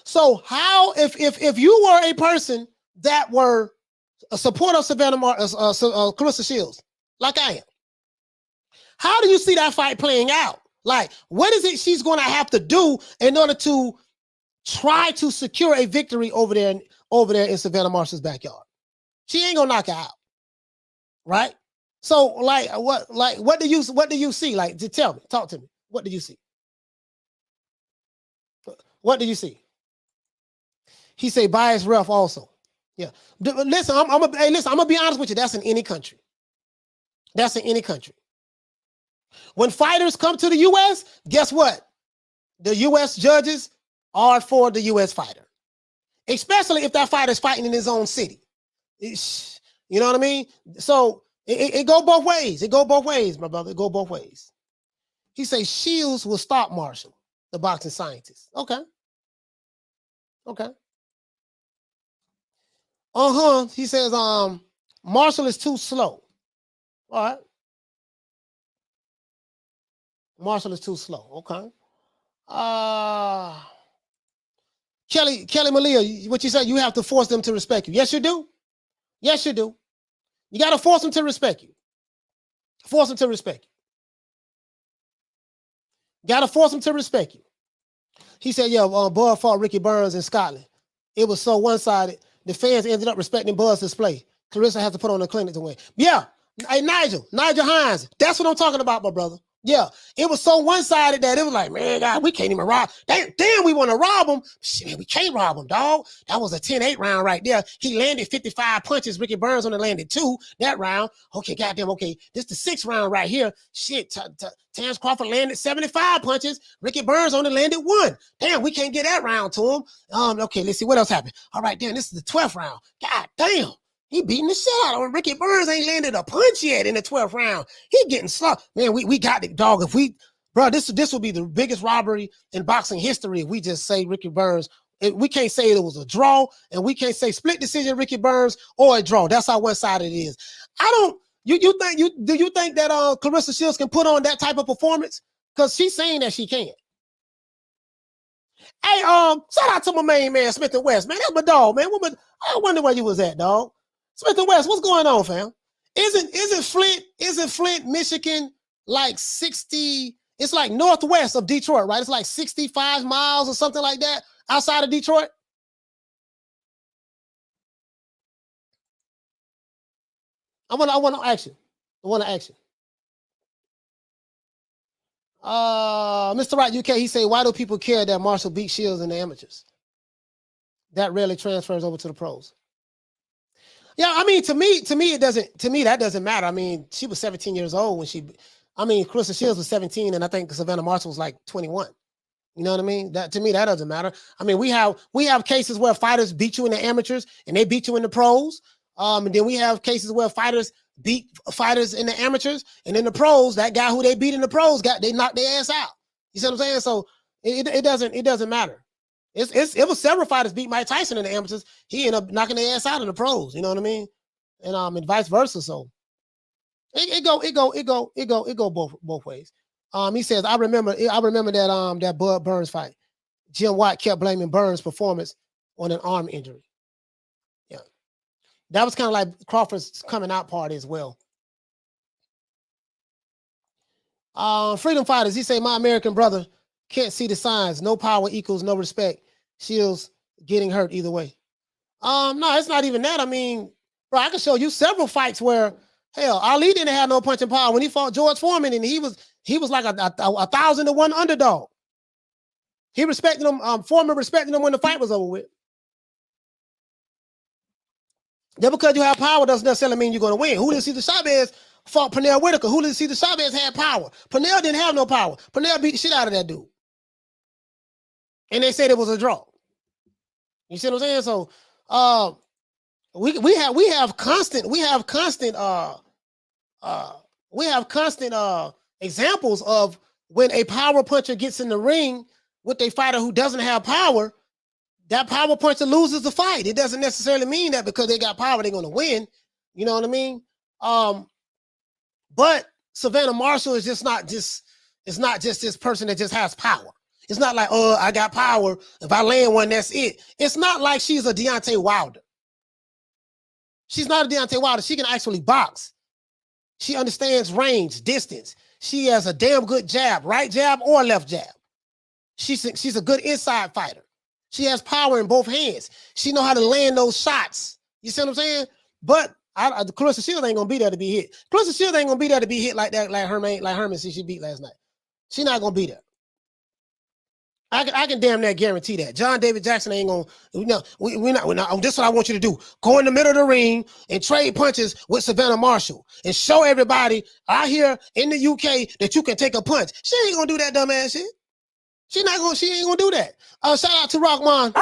So how, if you were a person that were a supporter of Claressa Shields, like I am, How do you see that fight playing out? Like, what is it she's going to have to do in order to try to secure a victory over there in Savannah Marshall's backyard? She ain't gonna knock her out, right? So, what do you see? Like, to tell me, talk to me. What do you see? What do you see? He say bias ref also. Yeah. Listen, I'm gonna be honest with you. That's in any country. That's in any country. When fighters come to the U.S., guess what? The U.S. judges are for the U.S. fighter, especially if that fighter's fighting in his own city. You know what I mean? So it go both ways. It go both ways, my brother. It go both ways. He says Shields will stop Marshall, the boxing scientist. Okay. Okay. He says Marshall is too slow. All right. Marshall is too slow. Okay. Kelly Malia, what you said, you have to force them to respect you. Yes, you do. Yes, you do. You got to force them to respect you. Force them to respect you. Got to force them to respect you. He said, yeah, Bud fought Ricky Burns in Scotland. It was so one-sided. The fans ended up respecting Bud's display. Claressa has to put on a clinic to win. Yeah. Hey, Nigel Hines. That's what I'm talking about, my brother. Yeah, it was so one-sided that it was like, man, God, we can't even rob. Damn, we want to rob him. Shit, man, we can't rob him, dog. That was a 10-8 round right there. He landed 55 punches. Ricky Burns only landed 2 that round. Okay, goddamn, okay. This the 6th round right here. Shit, Terrence Crawford landed 75 punches. Ricky Burns only landed 1. Damn, we can't get that round to him. Okay, let's see what else happened. All right, damn, this is the 12th round. God damn. He beating the shit out of him. Ricky Burns ain't landed a punch yet in the 12th round. He getting slow. Man, we got it, dog. If we, bro, this will be the biggest robbery in boxing history if we just say Ricky Burns. We can't say it was a draw, and we can't say split decision Ricky Burns or a draw. That's how one-sided it is. Do you think that Claressa Shields can put on that type of performance? Because she's saying that she can. Hey, shout out to my main man, Smith and West, man. That's my dog, man. I wonder where you was at, dog. Smith and West, what's going on, fam? Isn't Flint, Michigan, like 60? It's like northwest of Detroit, right? It's like 65 miles or something like that outside of Detroit. I want to ask you. Mr. Wright UK, he say, why do people care that Marshall beat Shields in the amateurs? That rarely transfers over to the pros. Yeah, I mean, to me, it doesn't. To me, that doesn't matter. I mean, she was 17 years old when Claressa Shields was 17, and I think Savannah Marshall was like 21. You know what I mean? That to me, that doesn't matter. I mean, we have cases where fighters beat you in the amateurs and they beat you in the pros. And then we have cases where fighters beat fighters in the amateurs, and in the pros, that guy who they beat in the pros they knocked their ass out. You see what I'm saying? So it doesn't matter. It was several fighters beat Mike Tyson in the amateurs. He ended up knocking their ass out in the pros. You know what I mean? And vice versa. So it go both ways. He says, I remember that Bud Burns fight. Jim White kept blaming Burns' performance on an arm injury. Yeah, that was kind of like Crawford's coming out party as well. Freedom Fighters, he say, my American brother can't see the signs. No power equals no respect. Shields getting hurt either way. No, it's not even that. I mean, bro, I can show you several fights where, hell, Ali didn't have no punching power when he fought George Foreman, and he was like a 1,000-to-1 underdog. He respected him. Foreman respected him when the fight was over with. Just because you have power doesn't necessarily mean you're going to win. Julio Cesar Chavez fought Pernell Whitaker. Julio Cesar Chavez had power. Pernell didn't have no power. Pernell beat the shit out of that dude. And they said it was a draw. You see what I'm saying? So we have constant examples of when a power puncher gets in the ring with a fighter who doesn't have power, that power puncher loses the fight. It doesn't necessarily mean that because they got power, they're going to win. You know what I mean? But Savannah Marshall is just not just this person that just has power. It's not like, oh, I got power. If I land one, that's it. It's not like she's a Deontay Wilder. She's not a Deontay Wilder. She can actually box. She understands range, distance. She has a damn good jab, right jab or left jab. She's a good inside fighter. She has power in both hands. She know how to land those shots. You see what I'm saying? But Claressa Shields ain't gonna be there to be hit. Claressa Shields ain't gonna be there to be hit like that, like Herman she beat last night. She not gonna be there. I can damn near guarantee that. John David Jackson ain't gonna. We're not. This is what I want you to do. Go in the middle of the ring and trade punches with Savannah Marshall and show everybody out here in the UK that you can take a punch. She ain't gonna do that dumbass shit. She ain't gonna do that. Shout out to Rockman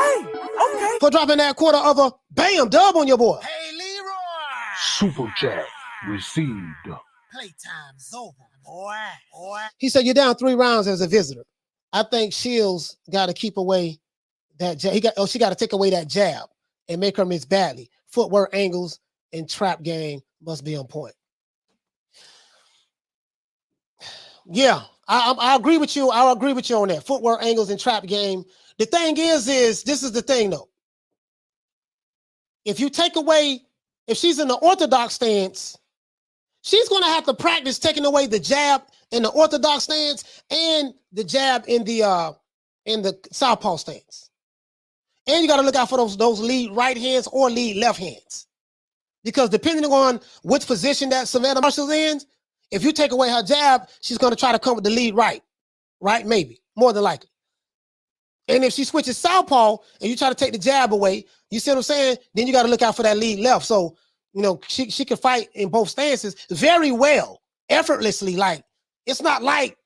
for dropping that quarter of a bam dub on your boy. Hey, Leroy. Super chat received. Playtime's over, boy. He said you're down 3 rounds as a visitor. I think Shields got to keep away that jab. She got to take away that jab and make her miss badly. Footwork angles and trap game must be on point. Yeah, I agree with you. I'll agree with you on that. Footwork angles and trap game. The thing is this is the thing though. If you take away, if she's in the orthodox stance, she's going to have to practice taking away the jab in the orthodox stance and the jab in the southpaw stance. And you got to look out for those lead right hands or lead left hands. Because depending on which position that Savannah Marshall's in, if you take away her jab, she's going to try to come with the lead right, maybe, more than likely. And if she switches southpaw and you try to take the jab away, you see what I'm saying? Then you got to look out for that lead left. So, you know, she can fight in both stances very well, effortlessly. Like, it's not like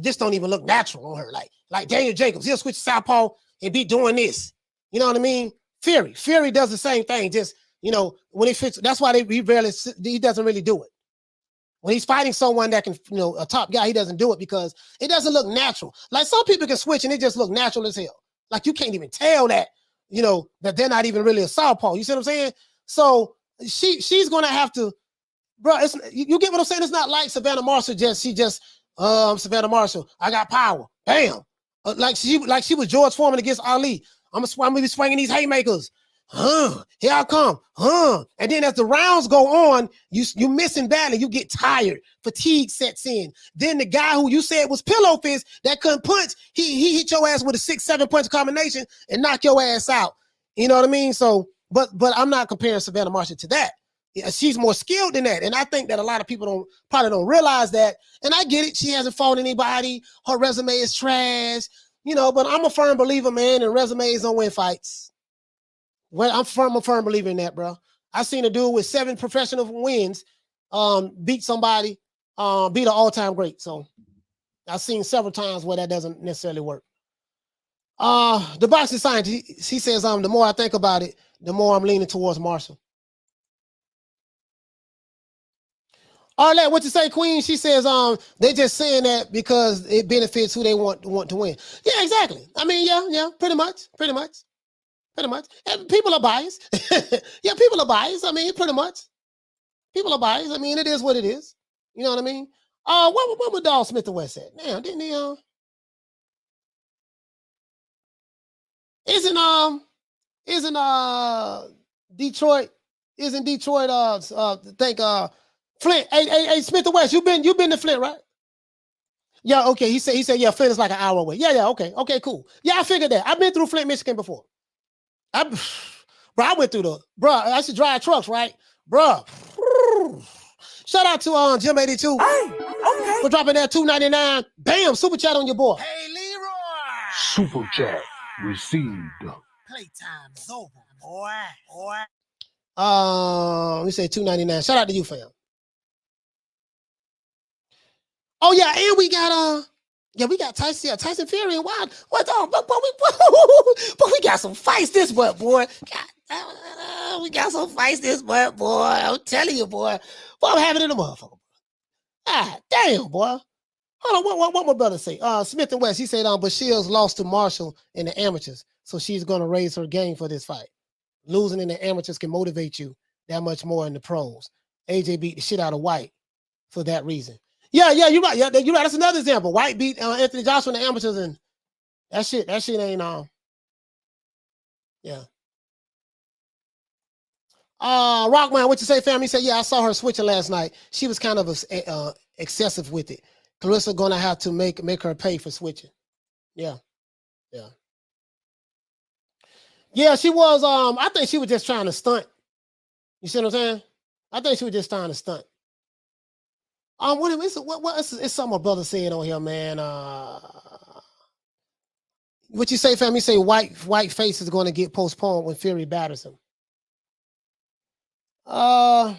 this don't even look natural on her. Like Daniel Jacobs, he'll switch southpaw and be doing this. You know what I mean? Fury does the same thing. Just, you know, when he fits, that's why he doesn't really do it. When he's fighting someone that can, you know, a top guy, he doesn't do it because it doesn't look natural. Like some people can switch and it just look natural as hell. Like you can't even tell that, you know, that they're not even really a southpaw. You see what I'm saying? So she's gonna have to, bro. You get what I'm saying? It's not like Savannah Marshall. Savannah Marshall. I got power. Bam. Like she was George Foreman against Ali. I'm gonna be swinging these haymakers. Here I come. And then as the rounds go on, you missing badly. You get tired. Fatigue sets in. Then the guy who you said was pillow fist that couldn't punch, he hit your ass with a 6-7 punch combination and knock your ass out. You know what I mean? So, but I'm not comparing Savannah Marshall to that. Yeah, she's more skilled than that. And I think that a lot of people probably don't realize that. And I get it. She hasn't fought anybody. Her resume is trash. You know, but I'm a firm believer, man, and resumes don't win fights. Well, I'm a firm believer in that, bro. I seen a dude with 7 professional wins beat somebody, beat an all-time great. So I've seen several times where that doesn't necessarily work. The boxing scientist, he says, the more I think about it, the more I'm leaning towards Marshall. Arlette, what you say, Queen? She says, they just saying that because it benefits who they want to win. Yeah, exactly. I mean, yeah, pretty much. And people are biased. Yeah, people are biased. I mean, pretty much. People are biased. I mean, it is what it is. You know what I mean? What would Dawg Smith the West at? Damn, didn't he? Isn't Detroit? Isn't Detroit? Flint. Hey, Smith the West. You been to Flint, right? Yeah. Okay. He said. Yeah, Flint is like an hour away. Yeah. Okay. Cool. Yeah, I figured that. I've been through Flint, Michigan before. I went through I should drive trucks, right? Bro. Shout out to Jim 82 for dropping that $2.99. Bam, super chat on your boy. Hey, Leroy. Super chat received. Playtime's over, boy. Let me say $2.99. Shout out to you, fam. Oh yeah, and we got Tyson Fury and Wild. But we got some fights this month, boy. We got some fights this month, boy. I'm telling you, boy. Boy, I'm having it in the motherfucker. Ah, damn, boy. Hold on, what my brother say? Smith and West, he said, but Shields lost to Marshall in the amateurs, so she's gonna raise her game for this fight. Losing in the amateurs can motivate you that much more in the pros. AJ beat the shit out of White for that reason. Yeah, you're right. Yeah, you're right. That's another example. White beat Anthony Joshua in the amateurs, and that shit ain't yeah. Rockman, what you say, fam? He said, yeah, I saw her switching last night. She was kind of excessive with it. Claressa gonna have to make her pay for switching. Yeah. Yeah, she was. I think she was just trying to stunt. You see what I'm saying? I think she was just trying to stunt. It's something my brother said on here, man. What you say, fam? You say white face is going to get postponed when Fury batters him. It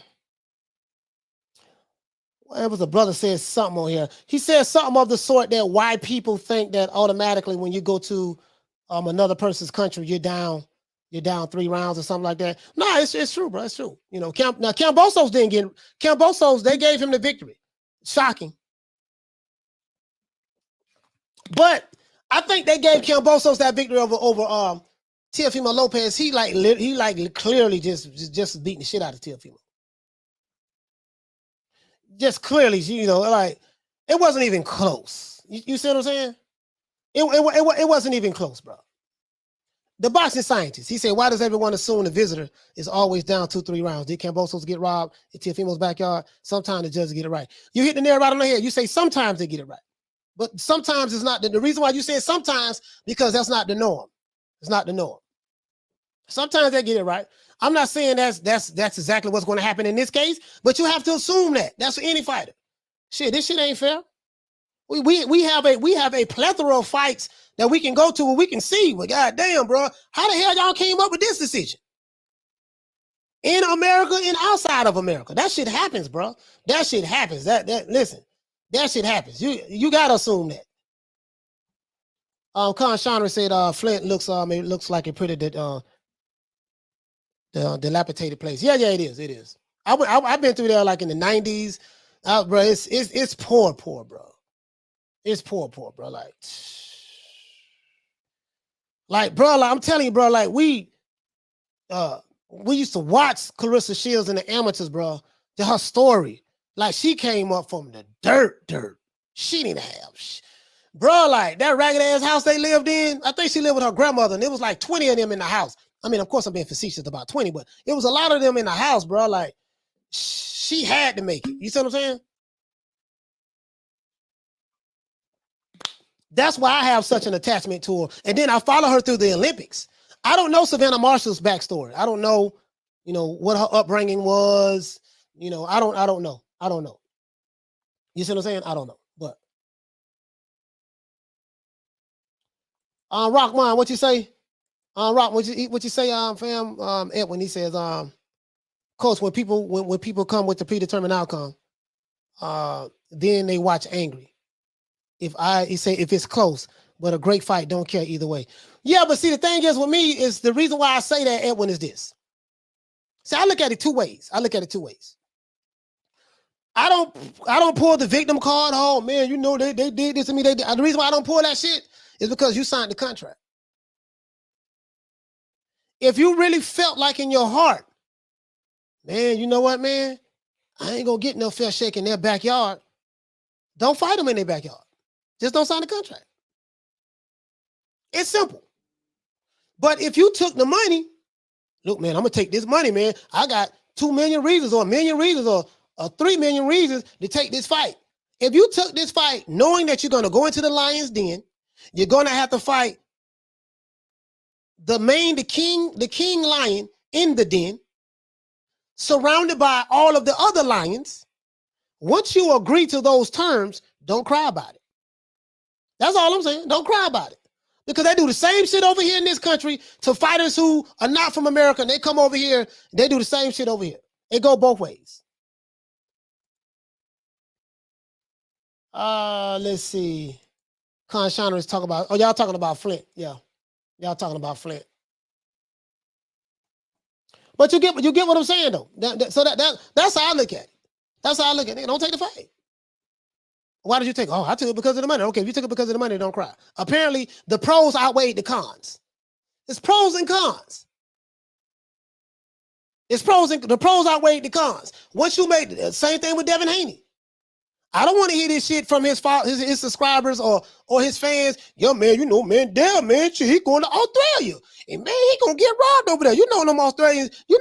was a brother said something on here. He said something of the sort that why people think that automatically when you go to another person's country, you're down 3 rounds or something like that. No, it's true, bro. It's true. You know, Kambosos didn't get Kambosos. They gave him the victory. Shocking. But I think they gave Kambosos that victory over Teofimo Lopez. He clearly just beating the shit out of Teofimo. Just clearly, you know, like it wasn't even close. You see what I'm saying? It wasn't even close, bro. The boxing scientist, he said, why does everyone assume the visitor is always down 2-3 rounds? Did Kambosos get robbed in Teofimo's backyard? Sometimes the judges get it right. You hit the nail right on the head. You say sometimes they get it right. But sometimes it's not. The reason why you say sometimes, because that's not the norm. It's not the norm. Sometimes they get it right. I'm not saying that's exactly what's going to happen in this case, but you have to assume that. That's for any fighter. Shit, this shit ain't fair. We have a plethora of fights that we can go to and we can see. Well, goddamn, bro, how the hell y'all came up with this decision? In America and outside of America. That shit happens, bro. That shit happens. Listen, that shit happens. You gotta assume that. Con Chandra said Flint looks like a pretty dilapidated place. Yeah, it is. It is. I've been through there like in the 90s. Bro, it's poor, bro. It's poor, bro. Like, bro, like, I'm telling you, bro, like we used to watch Claressa Shields in the amateurs, bro. Her story, like she came up from the dirt. She didn't have, bro, like that ragged ass house they lived in. I think she lived with her grandmother, and it was like 20 of them in the house. I mean, of course, I'm being facetious about 20, but it was a lot of them in the house, bro. Like she had to make it. You see what I'm saying? That's why I have such an attachment to her. And then I follow her through the Olympics. I don't know Savannah Marshall's backstory. I don't know, you know, what her upbringing was. You know, I don't know. You see what I'm saying? I don't know. But Rockman, what you say? Rock, what you say, fam? Edwin, he says, coach, when people come with the predetermined outcome, then they watch angry. If it's close, but a great fight, don't care either way. Yeah, but see, the thing is with me is the reason why I say that, Edwin, is this. See, I look at it two ways. I don't pull the victim card. Oh man, you know they did this to me. The reason why I don't pull that shit is because you signed the contract. If you really felt like in your heart, man, you know what, man? I ain't gonna get no fair shake in their backyard. Don't fight them in their backyard. Just don't sign the contract. It's simple. But if you took the money, look, man, I'm gonna take this money, man. I got 2 million reasons or 1 million reasons or 3 million reasons to take this fight. If you took this fight knowing that you're gonna go into the lion's den, you're gonna have to fight the king lion in the den, surrounded by all of the other lions. Once you agree to those terms, don't cry about it. That's all I'm saying. Don't cry about it. Because they do the same shit over here in this country to fighters who are not from America. And they come over here, they do the same shit over here. It go both ways. Let's see. Con Chandra is talking about, y'all talking about Flint. Yeah. Y'all talking about Flint. But you get what I'm saying, though. So that's how I look at it. That's how I look at it. Don't take the fight. Why did you take it? Oh, I took it because of the money. Okay, if you took it because of the money, don't cry. Apparently, the pros outweighed the cons. It's pros and cons. The pros outweighed the cons. Once you make the same thing with Devin Haney. I don't want to hear this shit from his subscribers or his fans. Yo, man, you know, man, damn, man, shit, he going to Australia. And man, he gonna get robbed over there. You know them Australians, you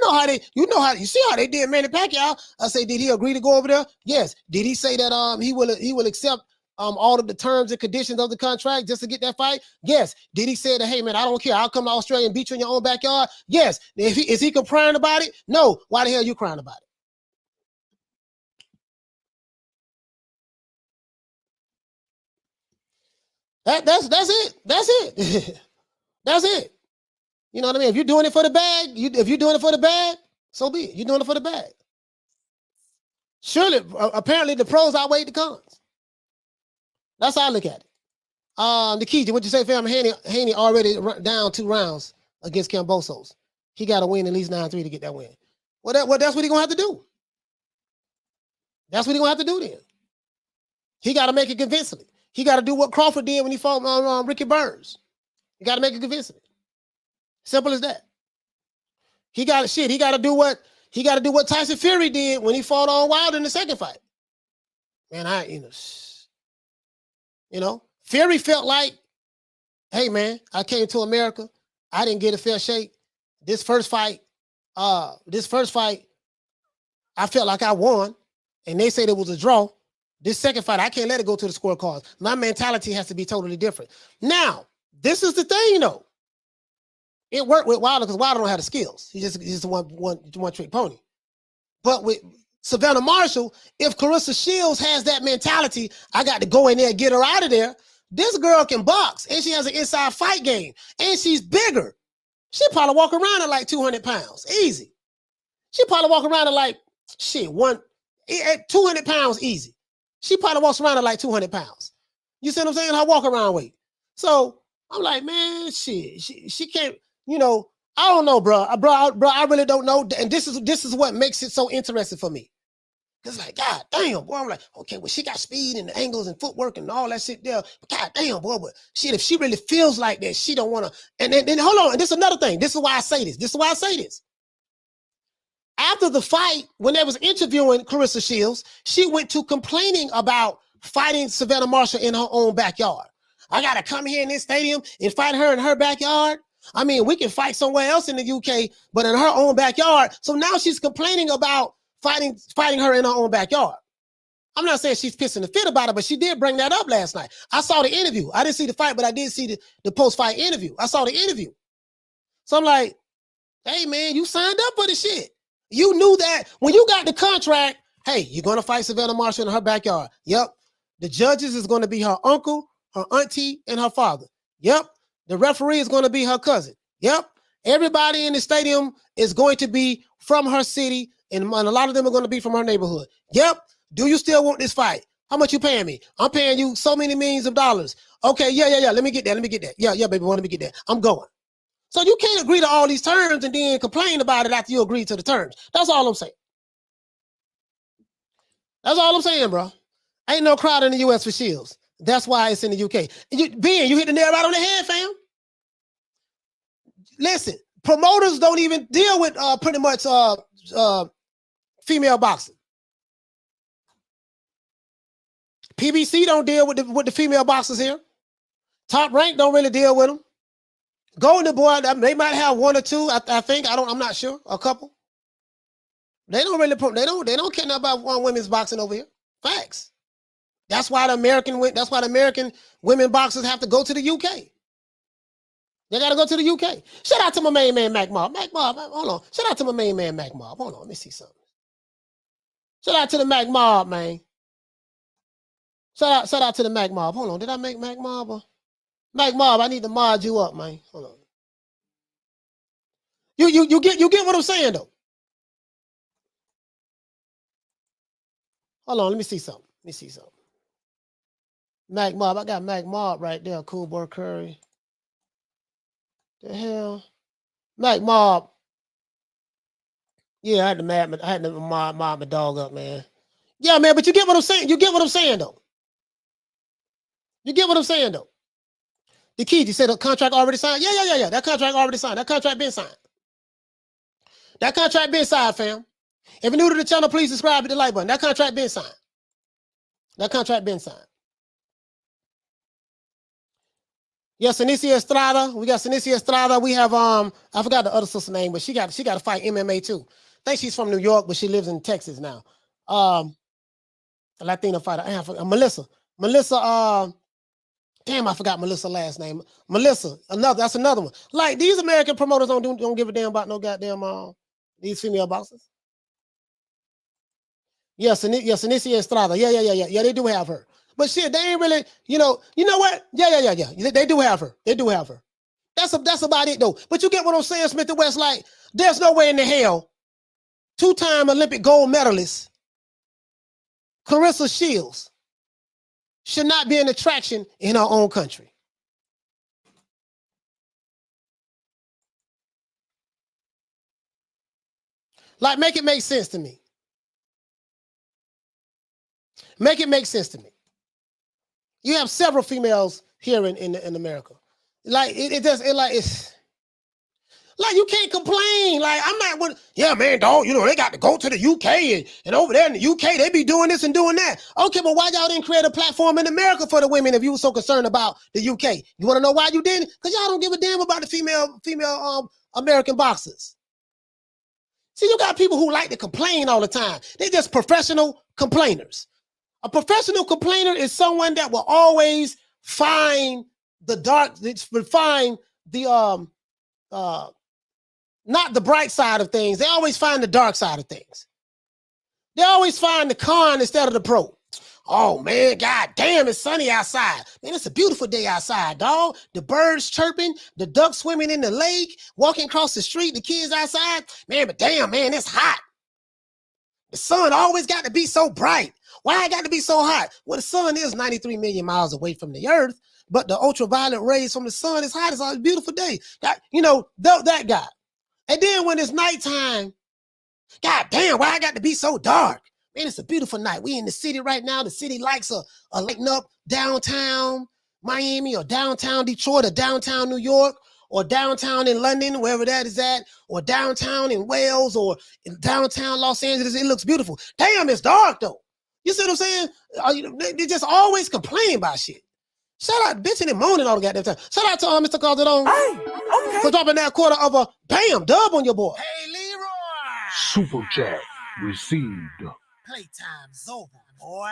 see how they did Manny Pacquiao. I say, did he agree to go over there? Yes. Did he say that he will accept all of the terms and conditions of the contract just to get that fight? Yes. Did he say that, hey, man, I don't care. I'll come to Australia and beat you in your own backyard? Yes. Is he crying about it? No. Why the hell are you crying about it? That's it. That's it. That's it. You know what I mean? If you're doing it for the bag, if you're doing it for the bag, so be it. You're doing it for the bag. Surely, apparently, the pros outweigh the cons. That's how I look at it. Nikita, what you say, fam? Haney already down 2 rounds against Kambosos. He got to win at least 9-3 to get that win. Well, that's what he's going to have to do. That's what he's going to have to do then. He got to make it convincingly. He got to do what Crawford did when he fought on Ricky Burns. He got to make it convincingly. Simple as that. He got to do what Tyson Fury did when he fought on Wilder in the second fight. Man, Fury felt like, hey man, I came to America. I didn't get a fair shake. This first fight, I felt like I won, and they said it was a draw. This second fight, I can't let it go to the scorecards. My mentality has to be totally different. Now, this is the thing, though. It worked with Wilder because Wilder don't have the skills. He's just a one trick pony. But with Savannah Marshall, if Claressa Shields has that mentality, I got to go in there and get her out of there. This girl can box, and she has an inside fight game, and she's bigger. She probably walk around at like 200 pounds, easy. She probably walk around at like, 200 pounds, easy. She probably walks around at like 200 pounds. You see what I'm saying? Her walk around weight. So I'm like, man, she can't, I don't know, bro. I really don't know. And this is what makes it so interesting for me. It's like, God damn, boy. I'm like, okay, well, she got speed and the angles and footwork and all that shit there. But God damn, boy, but shit, if she really feels like that, she don't want to. And then hold on. And this is another thing. This is why I say this. After the fight, when they was interviewing Claressa Shields, she went to complaining about fighting Savannah Marshall in her own backyard. I got to come here in this stadium and fight her in her backyard. I mean, we can fight somewhere else in the UK, but in her own backyard. So now she's complaining about fighting her in her own backyard. I'm not saying she's pissing the fit about it, but she did bring that up last night. I saw the interview. I didn't see the fight, but I did see the post-fight interview. I saw the interview. So I'm like, hey, man, you signed up for the shit. You knew that when you got the contract, hey, you're going to fight Savannah Marshall in her backyard. Yep. The judges is going to be her uncle, her auntie, and her father. Yep. The referee is going to be her cousin. Yep. Everybody in the stadium is going to be from her city, and a lot of them are going to be from her neighborhood. Yep. Do you still want this fight? How much you paying me? I'm paying you so many millions of dollars. Okay, yeah. Let me get that. Yeah, baby, let me get that. I'm going. So you can't agree to all these terms and then complain about it after you agree to the terms. That's all I'm saying. That's all I'm saying, bro. Ain't no crowd in the U.S. for Shields. That's why it's in the UK. You hit the nail right on the head, fam. Listen, promoters don't even deal with pretty much female boxing. PBC don't deal with the female boxers here. Top Rank don't really deal with them. Golden Boy, they might have one or two. I think I'm not sure. A couple. They don't really. They don't care about women's boxing over here. Facts. That's why the American women boxers have to go to the UK. They got to go to the UK. Shout out to my main man, Mac Mob. Mac Mob, hold on. Shout out to my main man, Mac Mob. Hold on, let me see something. Shout out to the Mac Mob, man. Shout out to the Mac Mob. Hold on, did I make Mac Mob? Mac Mob, I need to mod you up, man. Hold on. You get what I'm saying, though. Hold on, let me see something. Mac Mob, I got Mac Mob right there. Cool Boy Curry. The hell? Mac Mob. Yeah, I had to mob my dog up, man. Yeah, man, but you get what I'm saying. You get what I'm saying, though. The key, you said the contract already signed? Yeah. That contract already signed. That contract been signed. Fam. If you're new to the channel, please subscribe to the like button. That contract been signed. Yeah, Sanicia Estrada. We got Sanicia Estrada. We have I forgot the other sister's name, but she got to fight MMA too. I think she's from New York, but she lives in Texas now. A Latina fighter. Melissa. Melissa, damn, I forgot Melissa's last name. Melissa, that's another one. Like these American promoters don't give a damn about no goddamn these female boxers. Yes, Anicia Estrada. Yeah, they do have her. But shit, they ain't really, you know what? Yeah. They do have her. They do have her. That's about it though. But you get what I'm saying, Smith and West, like, there's no way in the hell 2-time Olympic gold medalist Claressa Shields should not be an attraction in our own country. Like, make it make sense to me. Make it make sense to me. You have several females here in America. Like it's like you can't complain. Like I'm not one. Yeah, man, dog. You know they got to go to the UK and over there in the UK they be doing this and doing that. Okay, but why y'all didn't create a platform in America for the women if you were so concerned about the UK? You want to know why you didn't? Because y'all don't give a damn about the female American boxers. See, you got people who like to complain all the time. They're just professional complainers. A professional complainer is someone that will always find the dark, find the not the bright side of things. They always find the dark side of things. They always find the con instead of the pro. Oh man, god damn, it's sunny outside. Man, it's a beautiful day outside, dog. The birds chirping, the ducks swimming in the lake, walking across the street, the kids outside. Man, but damn, man, it's hot. The sun always got to be so bright. Why it got to be so hot? Well, the sun is 93 million miles away from the earth, but the ultraviolet rays from the sun is hot. It's a beautiful day. That, that guy. And then when it's nighttime, god damn, why I got to be so dark? Man, it's a beautiful night. We in the city right now. The city lights are lighting up downtown Miami or downtown Detroit or downtown New York or downtown in London, wherever that is at, or downtown in Wales or in downtown Los Angeles. It looks beautiful. Damn, it's dark though. You see what I'm saying? They just always complain about shit. Shout out bitching and moaning all the goddamn time. Shout out to Mr. Calderon for dropping that quarter of a bam dub on your boy. Hey, Leroy! Super chat received. Playtime's over, boy.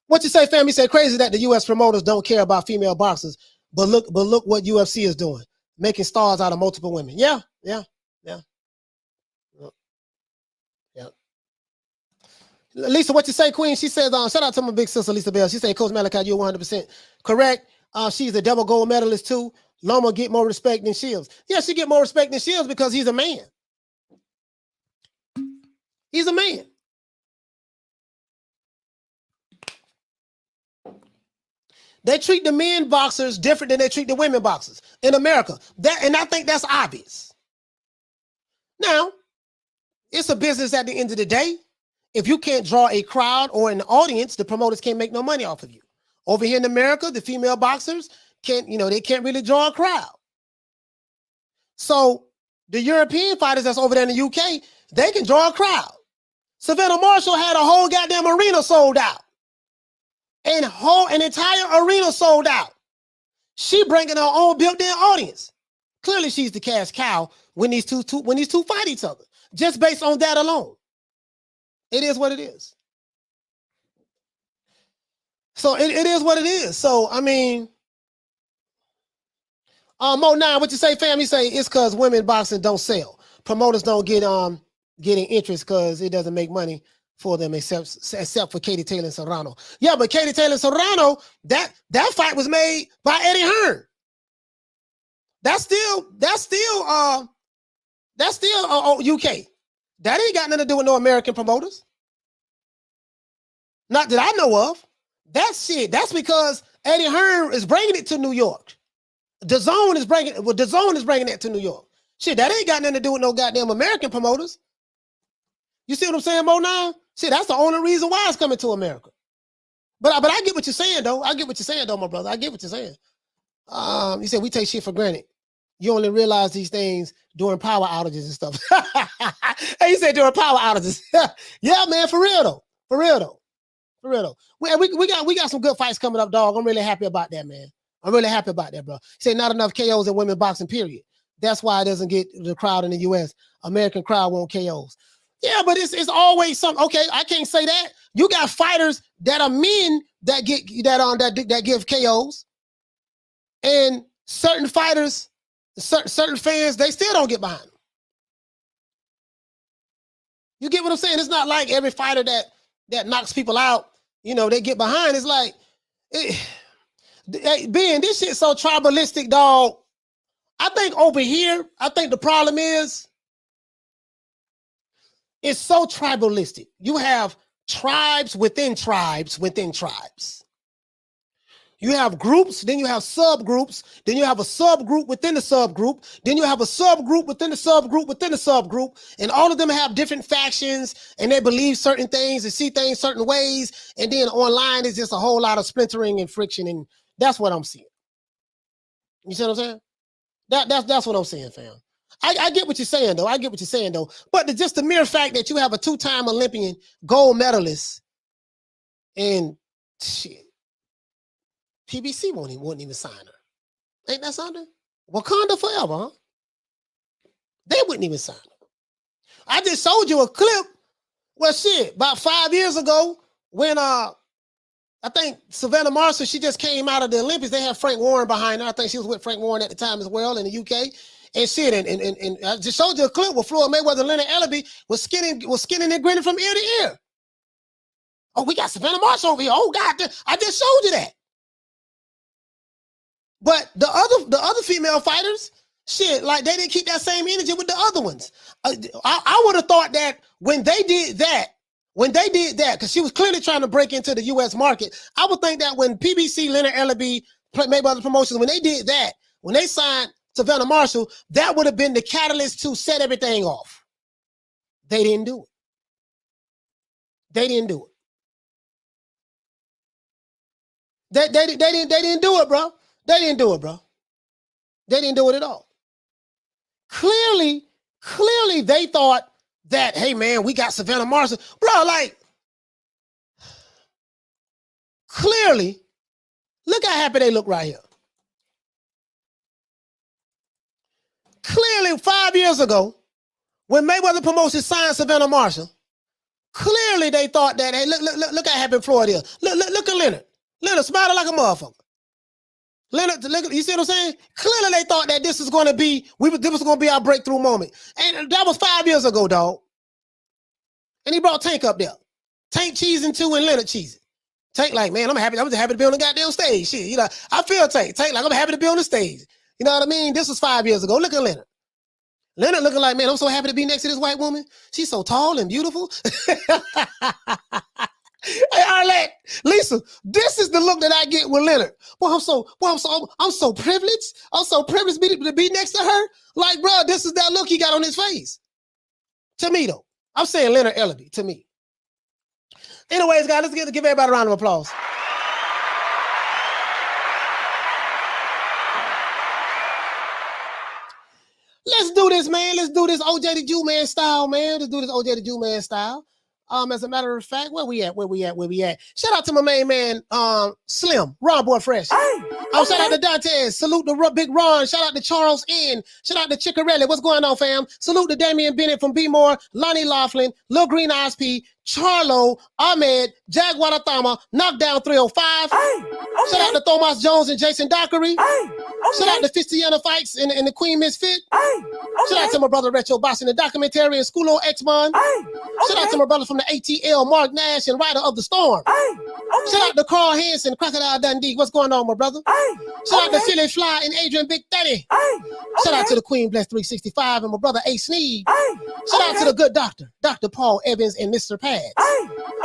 What you say, fam? You say crazy that the U.S. promoters don't care about female boxers, but look what UFC is doing, making stars out of multiple women. Yeah. Lisa, what you say, Queen? She says, shout out to my big sister, Lisa Bell. She said, Coach Malachi, you're 100% correct. She's a double gold medalist too. Loma get more respect than Shields. Yeah, she get more respect than Shields because he's a man. He's a man. They treat the men boxers different than they treat the women boxers in America. And I think that's obvious. Now, it's a business at the end of the day. If you can't draw a crowd or an audience, the promoters can't make no money off of you. Over here in America, the female boxers they can't really draw a crowd. So the European fighters that's over there in the UK, they can draw a crowd. Savannah Marshall had a whole goddamn arena sold out. An entire arena sold out. She bringing her own built-in audience. Clearly, she's the cash cow when these two fight each other. Just based on that alone. It is what it is. So it is what it is. So I mean, Mo9, what you say, fam? You say it's because women boxing don't sell. Promoters don't getting interest because it doesn't make money for them except for Katie Taylor and Serrano. Yeah, but Katie Taylor and Serrano, that fight was made by Eddie Hearn. That's still UK. That ain't got nothing to do with no American promoters. Not that I know of. That's because Eddie Hearn is bringing it to New York. DAZN is bringing it to New York. Shit, that ain't got nothing to do with no goddamn American promoters. You see what I'm saying, Mo9? See, that's the only reason why it's coming to America. But I get what you're saying, though. My brother. I get what you're saying. You said we take shit for granted. You only realize these things during power outages and stuff. Hey, you said during power outages. Yeah, man, for real though. We got some good fights coming up, dog. I'm really happy about that, man. I'm really happy about that, bro. You say not enough KOs in women boxing, period. That's why it doesn't get the crowd in the U.S. American crowd won't KOs. Yeah, but it's always something. Okay, I can't say that. You got fighters that are men that give KOs, and certain fighters, certain fans, they still don't get behind them. You get what I'm saying? It's not like every fighter that knocks people out, you know, they get behind. It's like, Ben, this shit's so tribalistic, dog. I think over here, I think the problem is it's so tribalistic. You have tribes within tribes within tribes. You have groups, then you have subgroups, then you have a subgroup within the subgroup, then you have a subgroup within the subgroup within the subgroup, and all of them have different factions, and they believe certain things and see things certain ways, and then online is just a whole lot of splintering and friction, and that's what I'm seeing. You see what I'm saying? That's what I'm saying, fam. I get what you're saying, though. I get what you're saying, though. But just the mere fact that you have a 2-time Olympian gold medalist and shit, PBC wouldn't even sign her. Ain't that something? Wakanda forever, huh? They wouldn't even sign her. I just showed you a clip. Well, shit, about 5 years ago when I think Savannah Marshall, she just came out of the Olympics. They had Frank Warren behind her. I think she was with Frank Warren at the time as well in the UK. And shit, and I just showed you a clip where Floyd Mayweather and Leonard Ellaby was skinning and grinning from ear to ear. Oh, we got Savannah Marshall over here. Oh, God, I just showed you that. But the other female fighters, shit, like they didn't keep that same energy with the other ones. I would have thought that when they did that, because she was clearly trying to break into the U.S. market, I would think that when PBC, Leonard Ellaby, Mayweather Promotions, when they did that, when they signed Savannah Marshall, that would have been the catalyst to set everything off. They didn't do it. They didn't do it. They didn't do it, bro. They didn't do it, bro. They didn't do it at all. Clearly, they thought that, hey, man, we got Savannah Marshall. Bro, like, clearly, look how happy they look right here. Clearly, 5 years ago, when Mayweather Promotions signed Savannah Marshall, clearly they thought that, hey, look how happy Floyd is. Look at Leonard. Leonard smiling like a motherfucker. Leonard, you see what I'm saying? Clearly they thought that this was going to be, this was going to be our breakthrough moment. And that was 5 years ago, dog. And he brought Tank up there. Tank cheesing too and Leonard cheesing. Tank like, man, I'm just happy to be on the goddamn stage. Shit, you know, I feel Tank. Tank like, I'm happy to be on the stage. You know what I mean? This was 5 years ago. Look at Leonard. Leonard looking like, man, I'm so happy to be next to this white woman. She's so tall and beautiful. Hey, Arlette, Lisa, this is the look that I get with Leonard. I'm so privileged. I'm so privileged to be next to her. Like, bro, this is that look he got on his face. To me, though. I'm saying Leonard Ellaby, to me. Anyways, guys, let's give everybody a round of applause. Let's do this, man. Let's do this OJ the Jew Man style, man. Let's do this OJ the Jew Man style. As a matter of fact, where we at? Shout out to my main man, Slim, Ron Boy Fresh. Shout out to Dantes. Salute to Big Ron. Shout out to Charles N. Shout out to Chickarelli. What's going on, fam? Salute to Damian Bennett from B More, Lonnie Laughlin, Lil Green Eyes P, Charlo, Ahmed, Jaguar Thama, Knockdown 305. Shout out to Thomas Jones and Jason Dockery. Shout out to Fistiana Fights and the Queen Misfit. Shout out to my brother Retro Boss in the documentary and Schoolo X-Mon. Shout out to my brother from the ATL, Mark Nash and Rider of the Storm. Shout out to Carl Hansen, Crocodile Dundee. What's going on, my brother? Shout out to Philly Fly and Adrian Big Daddy. Shout out to the Queen Bless 365 and my brother A Sneed. Shout out to the good doctor, Dr. Paul Evans and Mr. Pads.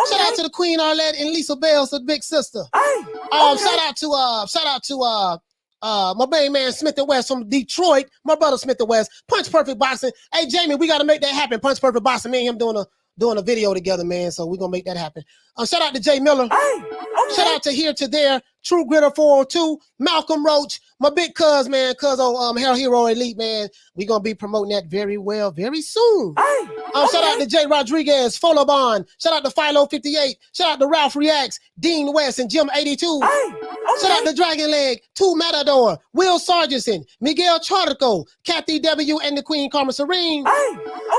Shout out to the Queen Arlette and Lisa Bells, the big sister. Shout out to my main man Smith & West from Detroit, my brother Smith & West, Punch Perfect Boxing. Hey Jamie, we got to make that happen. Punch Perfect Boxing, me and him doing a video together, man. So we're gonna make that happen. Shout out to Jay Miller. Shout out to Here to There, True Gritter 402, Malcolm Roach, my big cuz, man, Hell Hero Elite, man. We're gonna be promoting that very well very soon. Shout out to Jay Rodriguez, Folo Bond. Shout out to Philo 58. Shout out to Ralph Reacts, Dean West, and Jim 82. Shout out to Dragon Leg, 2 Matador, Will Sargentson, Miguel Chartico, Kathy W, and the Queen Karma Serene.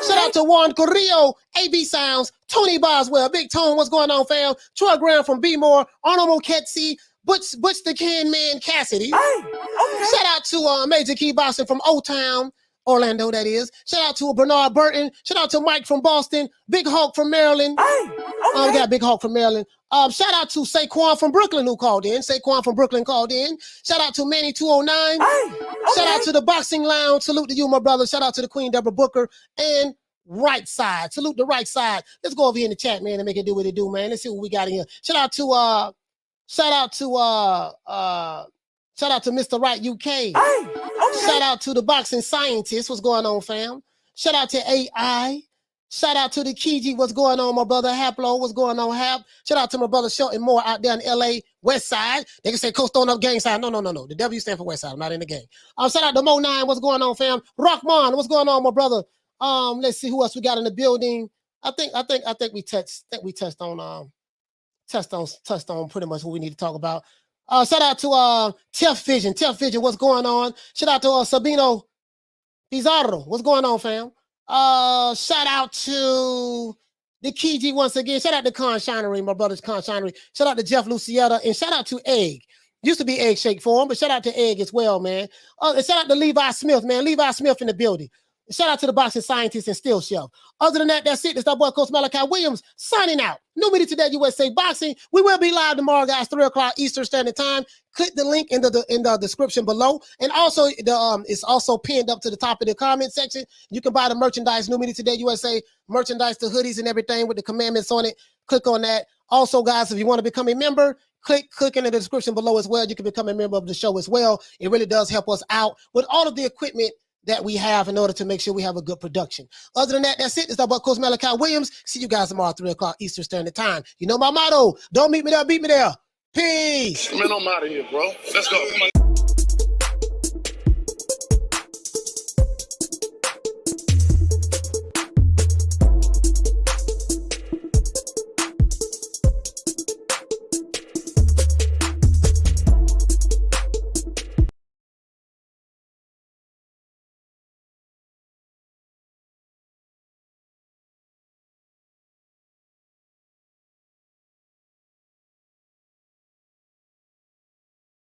Shout out to Juan Carrillo, AB Sounds, Tony Boswell, Big Tone, what's going on, fam? Troy Graham from B-More, Arnold Moketsi, Butch the Can Man Cassidy. Shout out to Major Key Boston from O-Town, Orlando, that is. Shout out to Bernard Burton. Shout out to Mike from Boston, Big Hawk from Maryland. We got Big Hawk from Maryland. Shout out to Saquon from Brooklyn who called in. Saquon from Brooklyn called in. Shout out to Manny 209. Shout out to the Boxing Lounge. Salute to you, my brother. Shout out to the Queen Deborah Booker and Right Side. Salute the Right Side. Let's go over here in the chat, man, and make it do what it do, man. Let's see what we got in here. Shout out to Mr. Right UK. Shout out to the Boxing Scientist. What's going on, fam? Shout out to AI. Shout out to the Kiji. What's going on, my brother Haplo? What's going on, Hap? Shout out to my brother Shelton Moore out there in LA, West Side. They can say Coast on up gang side. No. The W stand for West Side. I'm not in the game. Shout out to Mo 9. What's going on, fam? Rockman. What's going on, my brother? Let's see who else we got in the building. I think we touched on pretty much what we need to talk about. Shout out to Tef Vision. Tef Vision, what's going on? Shout out to Sabino Pizarro. What's going on, fam? Shout out to the Kiji once again. Shout out to Con Shinery, my brother's Con Shinery. Shout out to Jeff Lucietta. And shout out to Egg. Used to be Egg Shake for him, but shout out to Egg as well, man. And shout out to Levi Smith, man. Levi Smith in the building. Shout out to the Boxing Scientist and Steel Shelf. Other than that, that's it. It's that boy, Coach Malachi Williams, signing out. New Media Today USA Boxing. We will be live tomorrow, guys, 3 o'clock Eastern Standard Time. Click the link in the description below. And also, it's also pinned up to the top of the comment section. You can buy the merchandise, New Media Today USA merchandise, the hoodies and everything with the commandments on it. Click on that. Also, guys, if you want to become a member, click in the description below as well. You can become a member of the show as well. It really does help us out with all of the equipment that we have in order to make sure we have a good production. Other than that, that's it. It's about Coach Malachi Williams. See you guys tomorrow, 3 o'clock Eastern Standard Time. You know my motto. Don't meet me there, beat me there. Peace. Man, I'm out of here, bro. Let's go. Come on.